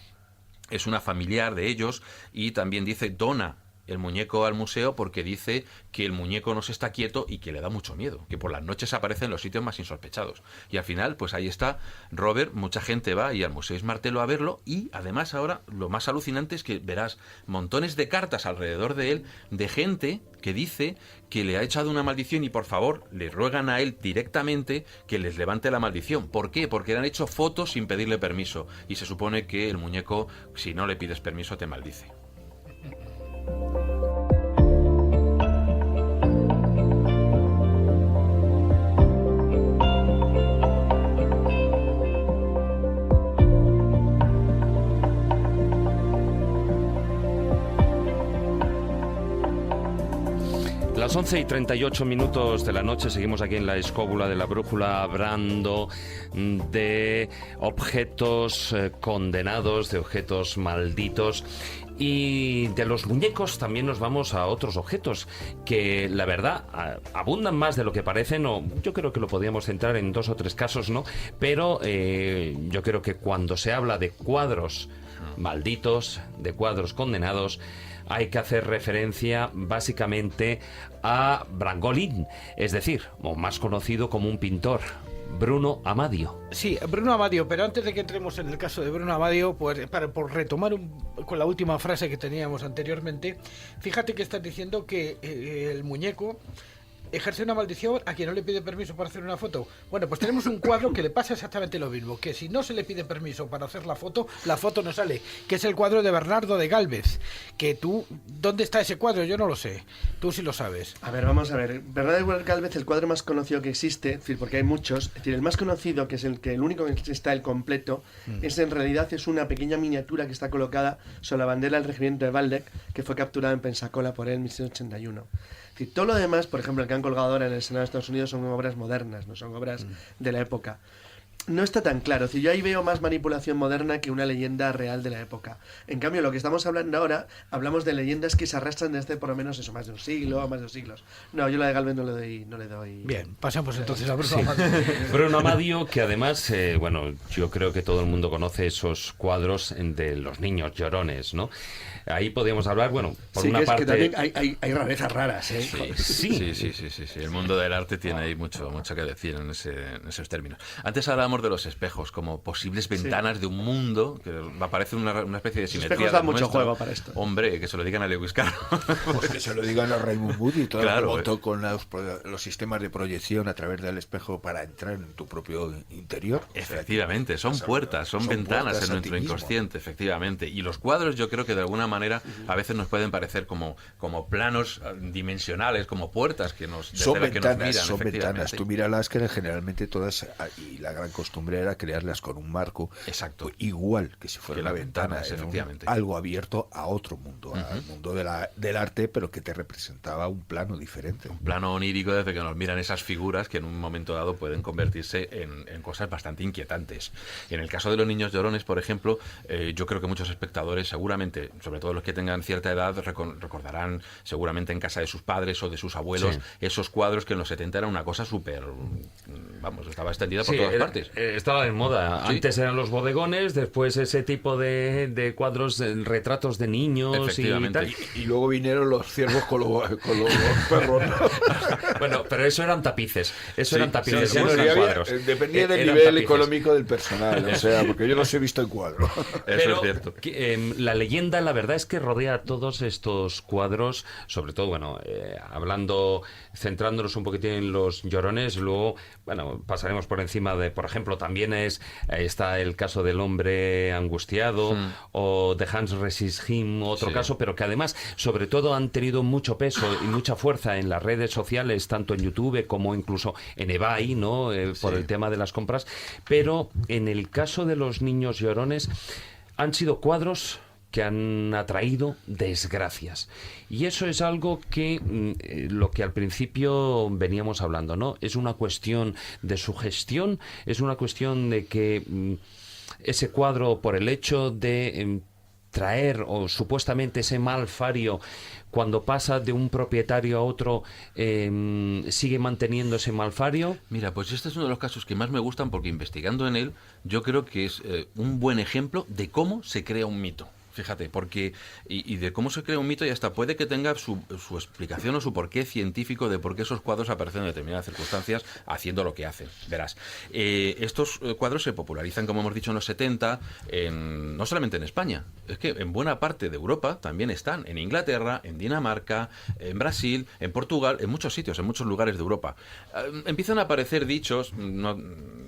es una familiar de ellos, y también dice dona el muñeco al museo porque dice que el muñeco no se está quieto y que le da mucho miedo, que por las noches aparece en los sitios más insospechados. Y al final, pues ahí está Robert. Mucha gente va y al Museo Ismartello a verlo, y además ahora lo más alucinante es que verás montones de cartas alrededor de él de gente que dice que le ha echado una maldición, y por favor le ruegan a él directamente que les levante la maldición. ¿Por qué? Porque le han hecho fotos sin pedirle permiso, y se supone que el muñeco, si no le pides permiso, te maldice. Las 11:38 de la noche, seguimos aquí en la Escóbula de la Brújula hablando de objetos condenados, de objetos malditos. Y de los muñecos también nos vamos a otros objetos que, la verdad, abundan más de lo que parecen, o yo creo que lo podríamos centrar en 2 o 3 casos, ¿no? Pero yo creo que cuando se habla de cuadros malditos, de cuadros condenados, hay que hacer referencia básicamente a Brangolin, es decir, o más conocido como un pintor, Bruno Amadio. Sí, Bruno Amadio, pero antes de que entremos en el caso de Bruno Amadio, pues por retomar con la última frase que teníamos anteriormente, fíjate que estás diciendo que el muñeco ejerce una maldición a quien no le pide permiso para hacer una foto. Bueno, pues tenemos un cuadro que le pasa exactamente lo mismo, que si no se le pide permiso para hacer la foto no sale, que es el cuadro de Bernardo de Gálvez, que tú, ¿dónde está ese cuadro? Yo no lo sé, tú sí lo sabes. A ver, vamos a ver, Bernardo de Gálvez, el cuadro más conocido que existe, es decir, porque hay muchos, es decir, el más conocido, que es el único que está el completo, es en realidad es una pequeña miniatura que está colocada sobre la bandera del regimiento de Waldeck, que fue capturada en Pensacola por él en 1681. Es decir, todo lo demás, por ejemplo, el que han colgado ahora en el Senado de Estados Unidos son obras modernas, no son obras de la época. No está tan claro, es decir, yo ahí veo más manipulación moderna que una leyenda real de la época. En cambio, lo que estamos hablando ahora, hablamos de leyendas que se arrastran desde por lo menos eso, más de un siglo, más de 2 siglos. No, yo la de Gálvez no le doy. Bien, pasamos entonces a Bruno Amadio. Bruno Amadio, que además, bueno, yo creo que todo el mundo conoce esos cuadros de los niños llorones, ¿no? Ahí podríamos hablar, bueno, por sí, una parte... Sí, que también hay rarezas raras, ¿eh? Sí. El mundo del arte tiene ahí mucho que decir en esos términos. Antes hablábamos de los espejos como posibles ventanas de un mundo que va a parecer una especie de simetría. Los espejos dan mucho juego para esto. Hombre, que se lo digan a Lewis Carroll. Pues que se lo digan a Raymond Moody, todo lo que montó con los sistemas de proyección a través del espejo para entrar en tu propio interior. Efectivamente, son puertas, son ventanas en nuestro inconsciente, efectivamente. Y los cuadros, yo creo que de alguna manera a veces nos pueden parecer como planos dimensionales, como puertas que nos miran. Son ventanas. Tú míralas, que generalmente todas, y la gran costumbre era crearlas con un marco. Exacto. Igual que si fuera una ventana, efectivamente. Algo abierto a otro mundo, al mundo del arte, pero que te representaba un plano diferente. Un plano onírico desde que nos miran esas figuras que en un momento dado pueden convertirse en cosas bastante inquietantes. Y en el caso de los niños llorones, por ejemplo, yo creo que muchos espectadores seguramente, sobre todo los que tengan cierta edad, recordarán seguramente en casa de sus padres o de sus abuelos esos cuadros que en los 70 era una cosa súper, estaba extendida por todas partes. Estaba en moda. Sí. Antes eran los bodegones, después ese tipo de cuadros, retratos de niños y tal. Y luego vinieron los ciervos con los perros. Bueno, pero eso eran tapices. Dependía del nivel económico del personal, o sea, porque yo los he visto en cuadro. Eso es cierto. La leyenda, la verdad es que rodea todos estos cuadros, sobre todo, bueno, centrándonos un poquitín en los llorones, luego, bueno, pasaremos por encima de, por ejemplo, también está el caso del hombre angustiado, o de Hans Resist Him, otro caso, pero que además, sobre todo, han tenido mucho peso y mucha fuerza en las redes sociales, tanto en YouTube como incluso en eBay, ¿no? Por el tema de las compras. Pero en el caso de los niños llorones, han sido cuadros que han atraído desgracias. Y eso es algo que, lo que al principio veníamos hablando, ¿no? Es una cuestión de sugestión, es una cuestión de que ese cuadro, por el hecho de traer, o supuestamente ese mal fario, cuando pasa de un propietario a otro, sigue manteniendo ese mal fario. Mira, pues este es uno de los casos que más me gustan, porque investigando en él, yo creo que es un buen ejemplo de cómo se crea un mito. Fíjate, porque y de cómo se crea un mito, y hasta puede que tenga su explicación o su porqué científico de por qué esos cuadros aparecen en determinadas circunstancias haciendo lo que hacen. Verás, estos cuadros se popularizan, como hemos dicho, en los 70, no solamente en España, es que en buena parte de Europa también están, en Inglaterra, en Dinamarca, en Brasil, en Portugal, en muchos sitios, en muchos lugares de Europa. Empiezan a aparecer dichos,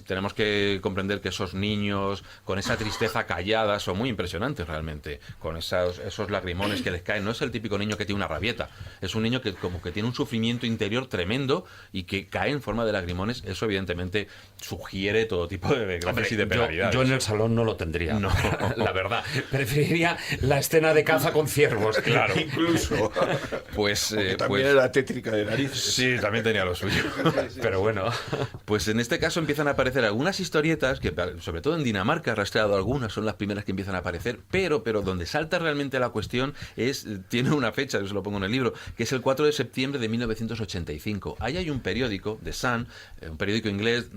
tenemos que comprender que esos niños con esa tristeza callada son muy impresionantes realmente, con esos lagrimones que les caen. No es el típico niño que tiene una rabieta, es un niño que como que tiene un sufrimiento interior tremendo y que cae en forma de lagrimones. Eso evidentemente sugiere todo tipo de desgracias y de penalidades. Yo en el salón no lo tendría, no. La verdad. Preferiría la escena de caza con ciervos, claro. Incluso. Pues también era tétrica de narices. Sí, también tenía lo suyo. Pero bueno. Pues en este caso empiezan a aparecer aparecer algunas historietas, que sobre todo en Dinamarca ha rastreado algunas, son las primeras que empiezan a aparecer, pero donde salta realmente la cuestión tiene una fecha, yo se lo pongo en el libro, que es el 4 de septiembre de 1985. Ahí hay un periódico, The Sun, un periódico inglés,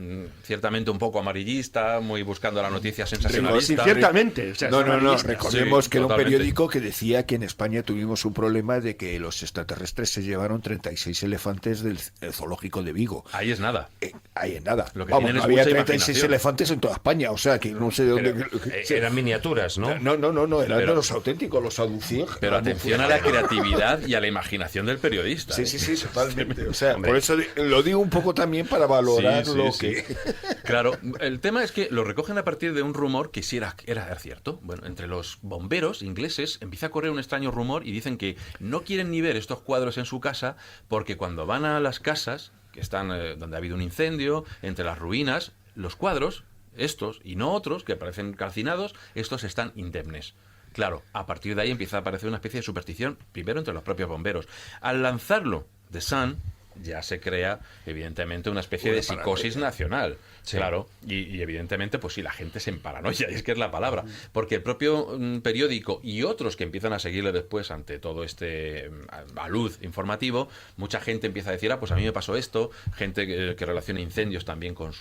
ciertamente un poco amarillista, muy buscando la noticia sensacionalista. Sí, ciertamente. O sea, no, recordemos que era un totalmente. periódico que decía que en España tuvimos un problema de que los extraterrestres se llevaron 36 elefantes del zoológico de Vigo. Ahí es nada. Ahí es nada. Lo que Vamos, tienen es había mucha 36 imaginación. elefantes en toda España, o sea, que no sé de dónde... Eran miniaturas, ¿no? No, eran de los auténticos, los aducían. Pero atención a la creatividad y a la imaginación del periodista. Sí, totalmente. O sea, por eso lo digo un poco también para valorar que... Claro, el tema es que lo recogen a partir de un rumor que sí era cierto. Bueno, entre los bomberos ingleses empieza a correr un extraño rumor y dicen que no quieren ni ver estos cuadros en su casa porque cuando van a las casas que están donde ha habido un incendio, entre las ruinas, los cuadros, estos y no otros, que parecen calcinados, estos están indemnes. Claro, a partir de ahí empieza a aparecer una especie de superstición, primero entre los propios bomberos. Al lanzarlo The Sun, ya se crea, evidentemente, una especie de psicosis nacional. Sí. Claro, y evidentemente, pues sí, la gente se emparanoia, y es que es la palabra. Porque el propio periódico y otros que empiezan a seguirle después ante todo este alud informativo, mucha gente empieza a decir, pues a mí me pasó esto, gente que relaciona incendios también con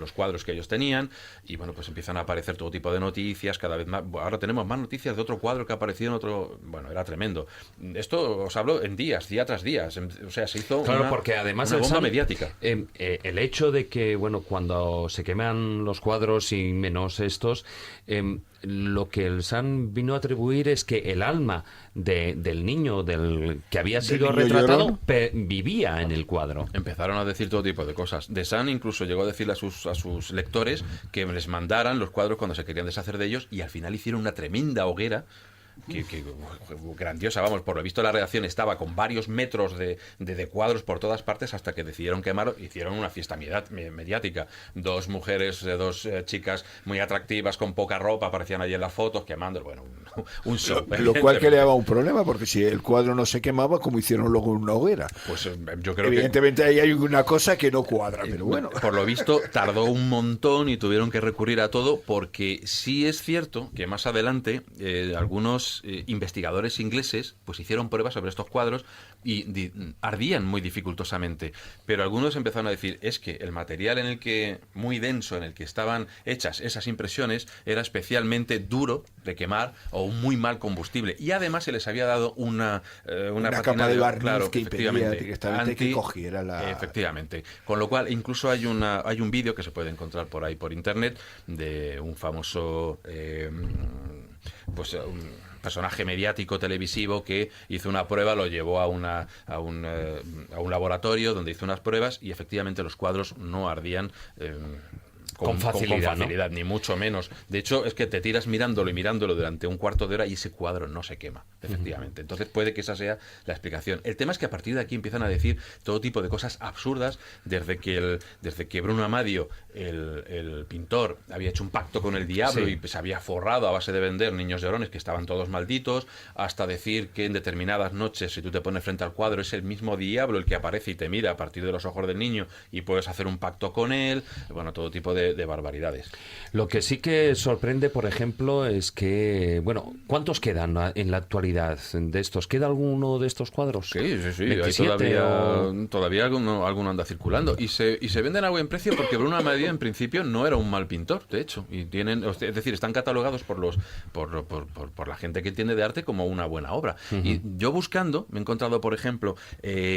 los cuadros que ellos tenían, y bueno, pues empiezan a aparecer todo tipo de noticias, cada vez más. Ahora tenemos más noticias de otro cuadro que ha aparecido en otro... Bueno, era tremendo. Esto os hablo en día tras día. O sea, se hizo porque además una bomba mediática. El hecho de que, bueno, cuando se queman los cuadros y menos estos, lo que el Sun vino a atribuir es que el alma del niño que había sido retratado vivía en el cuadro. Empezaron a decir todo tipo de cosas. The Sun incluso llegó a decirle a sus lectores que les mandaran los cuadros cuando se querían deshacer de ellos, y al final hicieron una tremenda hoguera que grandiosa, vamos, por lo visto la redacción estaba con varios metros de cuadros por todas partes, hasta que decidieron quemar, hicieron una fiesta mediática. Dos mujeres, dos chicas muy atractivas con poca ropa aparecían allí en las fotos quemando, bueno, un show. Lo cual creaba un problema, porque si el cuadro no se quemaba, como hicieron luego en una hoguera. Pues yo creo evidentemente ahí hay una cosa que no cuadra, pero bueno. Por lo visto tardó un montón y tuvieron que recurrir a todo, porque sí es cierto que más adelante algunos investigadores ingleses pues hicieron pruebas sobre estos cuadros y ardían muy dificultosamente, pero algunos empezaron a decir es que el material muy denso en el que estaban hechas esas impresiones era especialmente duro de quemar o un muy mal combustible, y además se les había dado una capa de barniz, claro, que impedía directamente que cogiera la... Efectivamente, con lo cual incluso hay un vídeo que se puede encontrar por ahí por internet de un famoso un personaje mediático televisivo que hizo una prueba, lo llevó a un laboratorio donde hizo unas pruebas y efectivamente los cuadros no ardían con facilidad, ¿no? Ni mucho menos. De hecho, es que te tiras mirándolo durante un cuarto de hora y ese cuadro no se quema, efectivamente. Entonces puede que esa sea la explicación. El tema es que a partir de aquí empiezan a decir todo tipo de cosas absurdas, desde que Bruno Amadio, el pintor, había hecho un pacto con el diablo y se había forrado a base de vender niños llorones que estaban todos malditos, hasta decir que en determinadas noches, si tú te pones frente al cuadro, es el mismo diablo el que aparece y te mira a partir de los ojos del niño y puedes hacer un pacto con él. Bueno, todo tipo de barbaridades. Lo que sí que sorprende, por ejemplo, es que, bueno, ¿cuántos quedan en la actualidad de estos? ¿Queda alguno de estos cuadros? Sí. 27, todavía alguno anda circulando. Y se venden a buen precio porque Bruno Amadio, en principio, no era un mal pintor, de hecho. Y es decir, están catalogados por la gente que entiende de arte como una buena obra. Y yo buscando, me he encontrado, por ejemplo,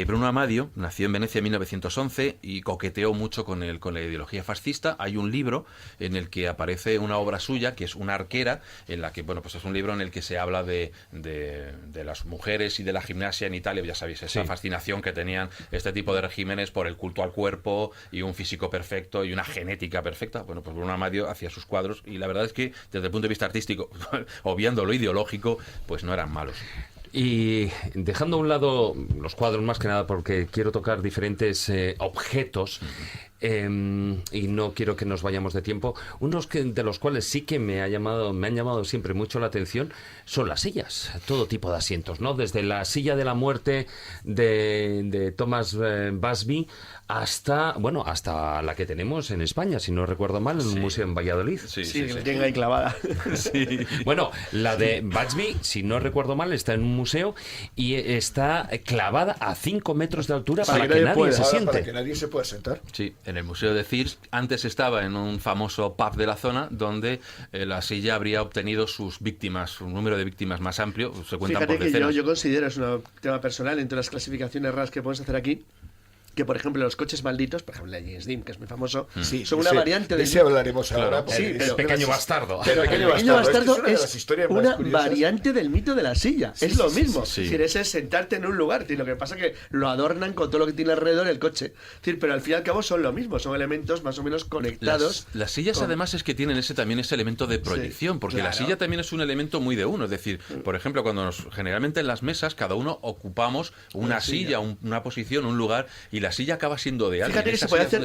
Bruno Amadio nació en Venecia en 1911 y coqueteó mucho con la ideología fascista. Hay un libro en el que aparece una obra suya que es una arquera, en la que, bueno, pues es un libro en el que se habla de las mujeres y de la gimnasia en Italia. Ya sabéis, esa fascinación que tenían este tipo de regímenes por el culto al cuerpo y un físico perfecto y una genética perfecta. Bueno, pues Bruno Amadio hacía sus cuadros y la verdad es que desde el punto de vista artístico, obviando lo ideológico, pues no eran malos. Y dejando a un lado los cuadros, más que nada porque quiero tocar diferentes objetos, y no quiero que nos vayamos de tiempo, de los cuales sí que me han llamado siempre mucho la atención son las sillas, todo tipo de asientos, ¿no? Desde la silla de la muerte de Thomas Busby hasta la que tenemos en España, si no recuerdo mal, en un museo en Valladolid. Sí, que la tienen ahí clavada. Sí. Bueno, la de Busby, si no recuerdo mal, está en un museo y está clavada a 5 metros de altura para que nadie se siente. Para que nadie se pueda sentar. Sí, en el Museo de Thirsk antes estaba en un famoso pub de la zona donde la silla habría obtenido sus víctimas, un número de víctimas más amplio, se cuentan Fíjate por decenas. Que yo considero, es un tema personal, entre las clasificaciones raras que podemos hacer aquí, que por ejemplo los coches malditos, por ejemplo el James Dean, que es muy famoso, son una variante de... ese hablaremos ahora. Sí, pero Pequeño Bastardo. Pero Pequeño Bastardo es una variante del mito de la silla. Sí, es lo mismo. Sí. Es decir, ese es sentarte en un lugar. Lo que pasa es que lo adornan con todo lo que tiene alrededor el coche. Es decir, pero al fin y al cabo son lo mismo. Son elementos más o menos conectados. Las sillas además es que tienen también ese elemento de proyección, porque la silla también es un elemento muy de uno. Es decir, por ejemplo, generalmente en las mesas cada uno ocupamos una silla, una posición, un lugar, y la silla acaba siendo de alguien. Fíjate que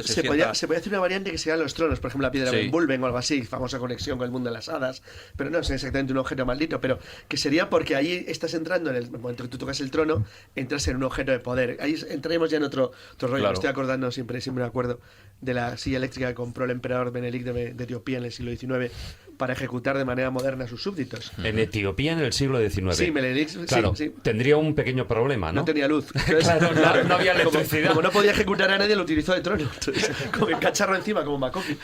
se puede hacer una variante que sean los tronos, por ejemplo la piedra de Bulben o algo así, famosa conexión con el mundo de las hadas, pero no es exactamente un objeto maldito, pero que sería porque ahí estás entrando, en el momento que tú tocas el trono, entras en un objeto de poder. Ahí entraremos ya en otro rollo. Claro. Me estoy acordando, siempre me acuerdo de la silla eléctrica que compró el emperador Menelik de Etiopía en el siglo XIX para ejecutar de manera moderna a sus súbditos. En Etiopía en el siglo XIX. Sí, Menelik, claro, sí. Tendría un pequeño problema, ¿no? No tenía luz. Entonces, claro, no había electricidad. Como no podía ejecutar a nadie, lo utilizó de trono. Entonces, con el cacharro encima, como Makoki.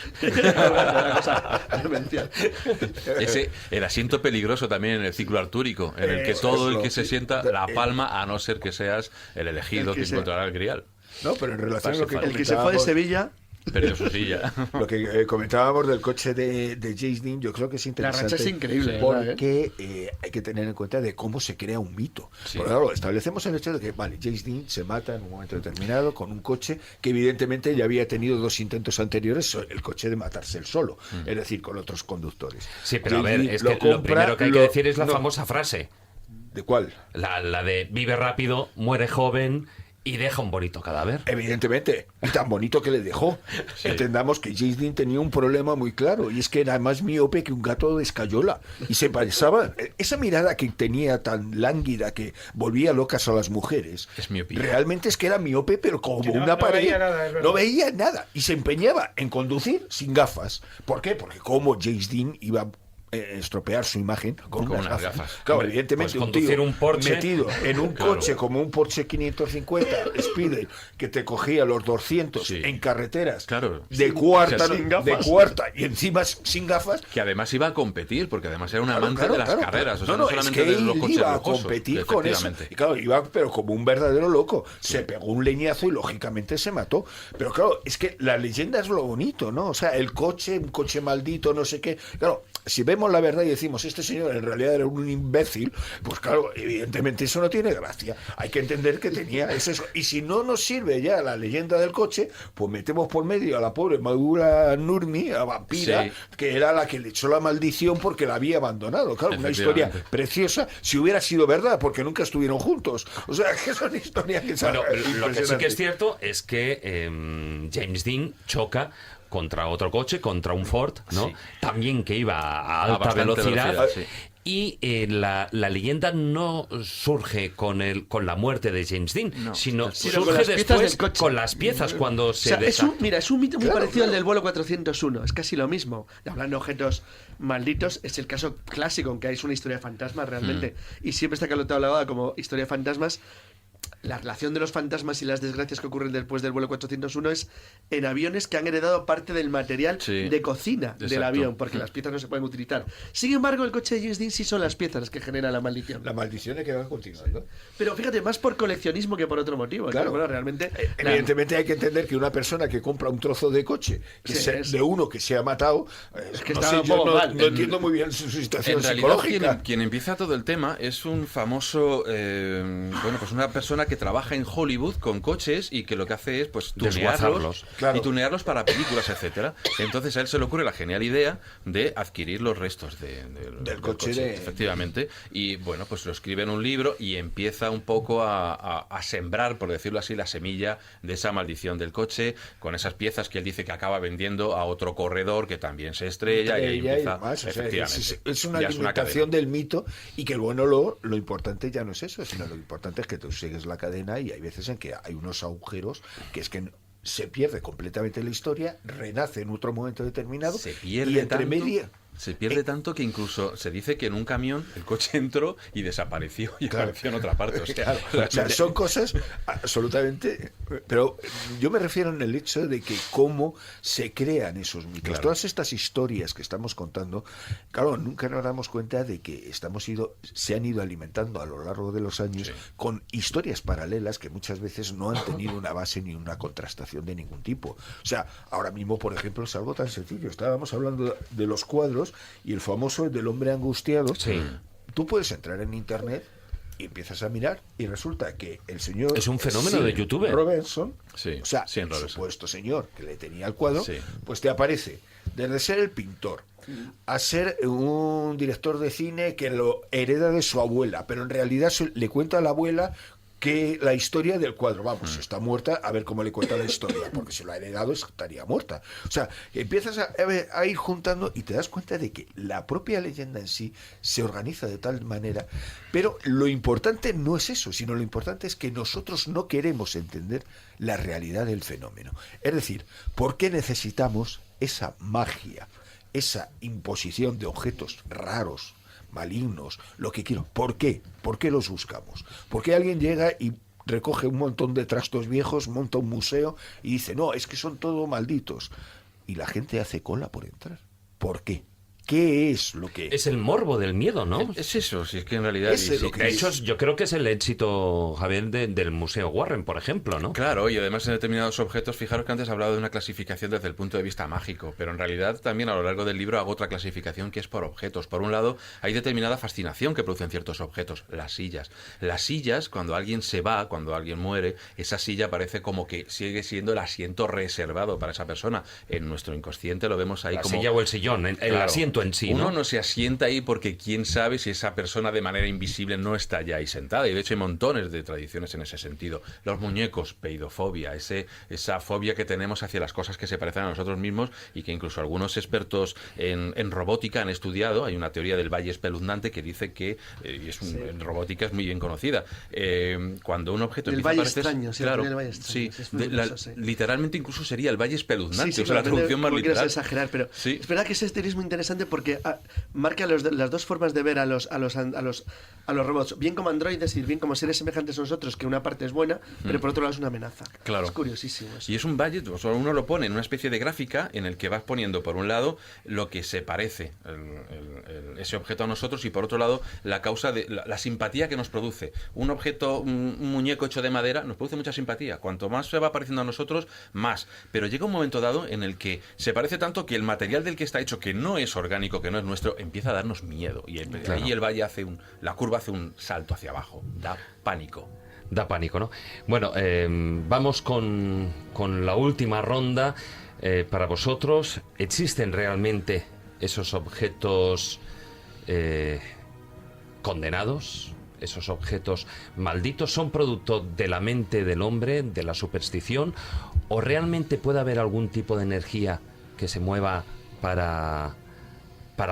El asiento peligroso también en el ciclo artúrico, en el que todo el que se sienta la palma, a no ser que seas el elegido que encontrará el grial. No, pero en relación a lo que el que se fue de Sevilla perdió su silla. Lo que comentábamos del coche de James Dean, yo creo que es interesante. La racha es increíble, porque hay que tener en cuenta de cómo se crea un mito. Porque claro, establecemos el hecho de que James Dean se mata en un momento determinado con un coche que evidentemente ya había tenido 2 intentos anteriores, el coche de matarse él solo, es decir, con otros conductores. Sí, pero James a ver, es que lo primero que hay que decir es la famosa frase. ¿De cuál? La de vive rápido, muere joven y deja un bonito cadáver. Evidentemente, y tan bonito que le dejó. Entendamos que James Dean tenía un problema muy claro, y es que era más miope que un gato de escayola. Y se pensaba, esa mirada que tenía tan lánguida que volvía locas a las mujeres, realmente es que era miope, pero como una pared. No veía nada. Y se empeñaba en conducir sin gafas. ¿Por qué? Porque como James Dean iba estropear su imagen con unas gafas. Claro, evidentemente pues conducir un Porsche metido en un coche como un Porsche 550 Speedway que te cogía los 200 en carreteras de cuarta y encima sin gafas, que además iba a competir, porque además era un amante de las carreras, o sea, no solamente es que de los coches iba lujosos, a competir con eso, y claro, iba pero como un verdadero loco, se pegó un leñazo y lógicamente se mató. Pero claro, es que la leyenda es lo bonito, ¿no? O sea, el coche, un coche maldito, no sé qué. Claro, si vemos la verdad y decimos, este señor en realidad era un imbécil, pues claro, evidentemente eso no tiene gracia. Hay que entender que tenía eso. Y si no nos sirve ya la leyenda del coche, pues metemos por medio a la pobre Madura Nurmi, a vampira, que era la que le echó la maldición porque la había abandonado. Claro, una historia preciosa, si hubiera sido verdad, porque nunca estuvieron juntos. O sea, que son historias que son lo que sí que es cierto es que James Dean choca contra otro coche, contra un Ford, ¿no? También que iba a alta velocidad. Y la leyenda no surge con la muerte de James Dean, sino surge después con las piezas cuando se es un mito muy parecido al del vuelo 401, es casi lo mismo. Hablando de objetos malditos, es el caso clásico, aunque es una historia de fantasmas realmente, y siempre está catalogada como historia de fantasmas. La relación de los fantasmas y las desgracias que ocurren después del vuelo 401 es en aviones que han heredado parte del material de cocina del avión, porque las piezas no se pueden utilizar. Sin embargo, el coche de James Dean sí son las piezas las que generan la maldición. La maldición es que va continuando. Pero fíjate, más por coleccionismo que por otro motivo. Claro, bueno, realmente... Evidentemente hay que entender que una persona que compra un trozo de coche de uno que se ha matado, es que no entiendo muy bien su situación psicológica. Quien empieza todo el tema es un famoso, pues una persona persona que trabaja en Hollywood con coches y que lo que hace es pues Desguazarlos. y tunearlos para películas, etcétera. Entonces a él se le ocurre la genial idea de adquirir los restos del coche, efectivamente, y bueno, pues lo escribe en un libro y empieza un poco a sembrar, por decirlo así, la semilla de esa maldición del coche, con esas piezas que él dice que acaba vendiendo a otro corredor que también se estrella y ahí empieza, efectivamente. Es una alimentación del mito, y que bueno, lo importante ya no es eso, sino lo importante es que tú sigues la cadena, y hay veces en que hay unos agujeros que es que se pierde completamente la historia, renace en otro momento determinado, se pierde y entre media... Se pierde tanto que incluso se dice que en un camión el coche entró y desapareció y apareció en otra parte. O sea, son cosas absolutamente... Pero yo me refiero en el hecho de que cómo se crean esos mitos. Claro. Todas estas historias que estamos contando, claro, nunca nos damos cuenta de que se han ido alimentando a lo largo de los años con historias paralelas que muchas veces no han tenido una base ni una contrastación de ningún tipo. O sea, ahora mismo, por ejemplo, es algo tan sencillo. Estábamos hablando de los cuadros y el famoso del hombre angustiado. Tú puedes entrar en internet y empiezas a mirar y resulta que el señor es un fenómeno de YouTube. Robinson, o sea, el supuesto señor que le tenía el cuadro, pues te aparece desde ser el pintor a ser un director de cine que lo hereda de su abuela, pero en realidad le cuenta a la abuela que la historia del cuadro, vamos, está muerta, a ver cómo le cuenta la historia, porque si lo ha heredado estaría muerta. O sea, empiezas a ir juntando y te das cuenta de que la propia leyenda en sí se organiza de tal manera, pero lo importante no es eso, sino lo importante es que nosotros no queremos entender la realidad del fenómeno. Es decir, ¿por qué necesitamos esa magia, esa imposición de objetos raros, malignos, lo que quiero? ¿Por qué? ¿Por qué los buscamos? Porque alguien llega y recoge un montón de trastos viejos, monta un museo y dice, no, es que son todos malditos. Y la gente hace cola por entrar. ¿Por qué? ¿Qué es lo que...? Es el morbo del miedo, ¿no? Es eso, si es que en realidad... De hecho, yo creo que es el éxito, Javier, del Museo Warren, por ejemplo, ¿no? Claro, y además en determinados objetos, fijaros que antes he hablado de una clasificación desde el punto de vista mágico, pero en realidad también a lo largo del libro hago otra clasificación que es por objetos. Por un lado, hay determinada fascinación que producen ciertos objetos, las sillas. Las sillas, cuando alguien se va, cuando alguien muere, esa silla parece como que sigue siendo el asiento reservado para esa persona. En nuestro inconsciente lo vemos ahí la como... silla o el sillón, el asiento en sí, ¿no? Uno no se asienta ahí porque quién sabe si esa persona de manera invisible no está ya ahí sentada. Y de hecho hay montones de tradiciones en ese sentido. Los muñecos, peidofobia, esa fobia que tenemos hacia las cosas que se parecen a nosotros mismos y que incluso algunos expertos en robótica han estudiado. Hay una teoría del valle espeluznante que dice que, en robótica es muy bien conocida, cuando un objeto el empieza valle a parecer... extraño, claro, el valle extraño, literalmente incluso sería el valle espeluznante, sí, o sea, la traducción más literal. Exagerar, pero es verdad que ese estereotismo es muy interesante porque marca las dos formas de ver a los robots, bien como androides y bien como seres semejantes a nosotros, que una parte es buena, pero por otro lado es una amenaza. Claro. Es curiosísimo eso. Y es un valle, uno lo pone en una especie de gráfica en el que vas poniendo por un lado lo que se parece ese objeto a nosotros y por otro lado la causa de la simpatía que nos produce. Un objeto, un muñeco hecho de madera nos produce mucha simpatía. Cuanto más se va pareciendo a nosotros, más. Pero llega un momento dado en el que se parece tanto que el material del que está hecho, que no es orgánico, que no es nuestro, empieza a darnos miedo. Y ahí el valle la curva hace un salto hacia abajo. Da pánico. Da pánico, ¿no? Bueno, vamos con la última ronda. Para vosotros, ¿existen realmente esos objetos condenados? ¿Esos objetos malditos son producto de la mente del hombre, de la superstición? ¿O realmente puede haber algún tipo de energía que se mueva para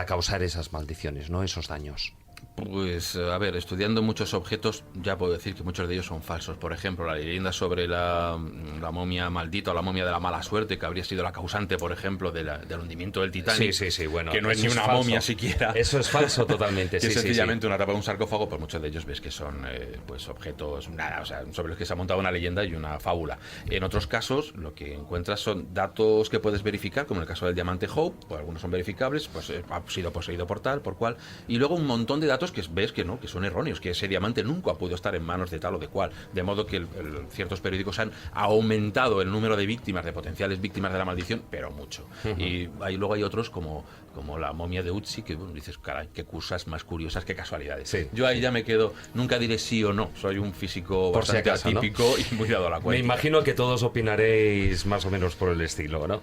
causar esas maldiciones, ¿no? Esos daños? Pues, a ver, estudiando muchos objetos, ya puedo decir que muchos de ellos son falsos. Por ejemplo, la leyenda sobre la momia maldita o la momia de la mala suerte, que habría sido la causante, por ejemplo, del hundimiento del Titanic. Sí, bueno. Que no es ni una momia siquiera. Eso es falso totalmente, sí. Es sencillamente una tapa de un sarcófago, pues muchos de ellos ves que son pues objetos, nada, o sea, sobre los que se ha montado una leyenda y una fábula. En otros casos, lo que encuentras son datos que puedes verificar, como en el caso del diamante Hope, pues algunos son verificables, pues ha sido poseído por tal, por cual, y luego un montón de datos datos que ves que no, que son erróneos, que ese diamante nunca ha podido estar en manos de tal o de cual, de modo que ciertos periódicos han aumentado el número de víctimas, de potenciales víctimas de la maldición, pero mucho. Y luego hay otros como la momia de Utsi, que dices, caray, qué cosas más curiosas, qué casualidades. Sí, yo ahí ya me quedo, nunca diré sí o no, soy un físico por bastante si acaso, atípico, ¿no? Y muy dado a la cuenta. Me imagino que todos opinaréis más o menos por el estilo, ¿no?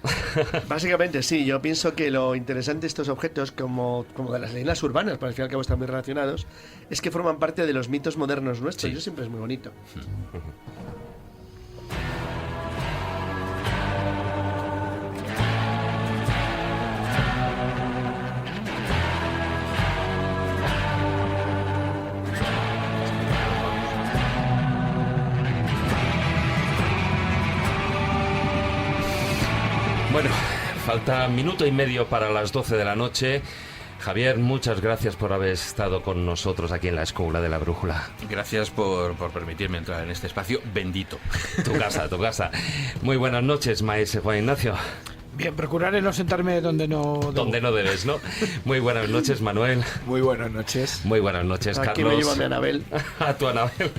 Básicamente sí, yo pienso que lo interesante de estos objetos, como de las leyendas urbanas, para al fin y al cabo están muy relacionados, es que forman parte de los mitos modernos nuestros, y eso siempre es muy bonito. Bueno, falta minuto y medio para las 12 de la noche. Javier, muchas gracias por haber estado con nosotros aquí en la Escóbula de la Brújula. Gracias por permitirme entrar en este espacio bendito. Tu casa, tu casa. Muy buenas noches, maese Juan Ignacio. Bien, procuraré no sentarme donde no debo. Donde no debes, ¿no? Muy buenas noches, Manuel. Muy buenas noches. Muy buenas noches, Carlos. Aquí me llevo a mi Anabel. A tu Anabel.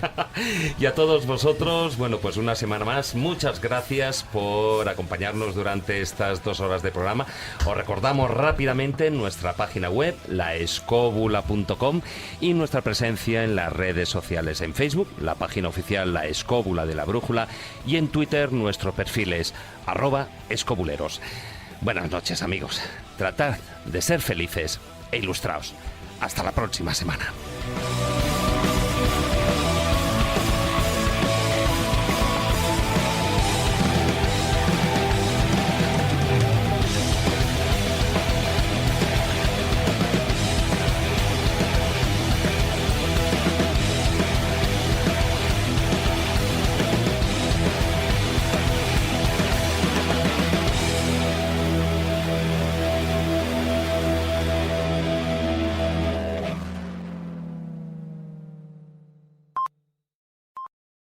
Y a todos vosotros, bueno, pues una semana más. Muchas gracias por acompañarnos durante estas 2 horas de programa. Os recordamos rápidamente nuestra página web, laescobula.com, y nuestra presencia en las redes sociales. En Facebook, la página oficial La Escóbula de la Brújula, y en Twitter nuestro perfil es @escobuleros. Buenas noches, amigos. Tratad de ser felices e ilustraos. Hasta la próxima semana.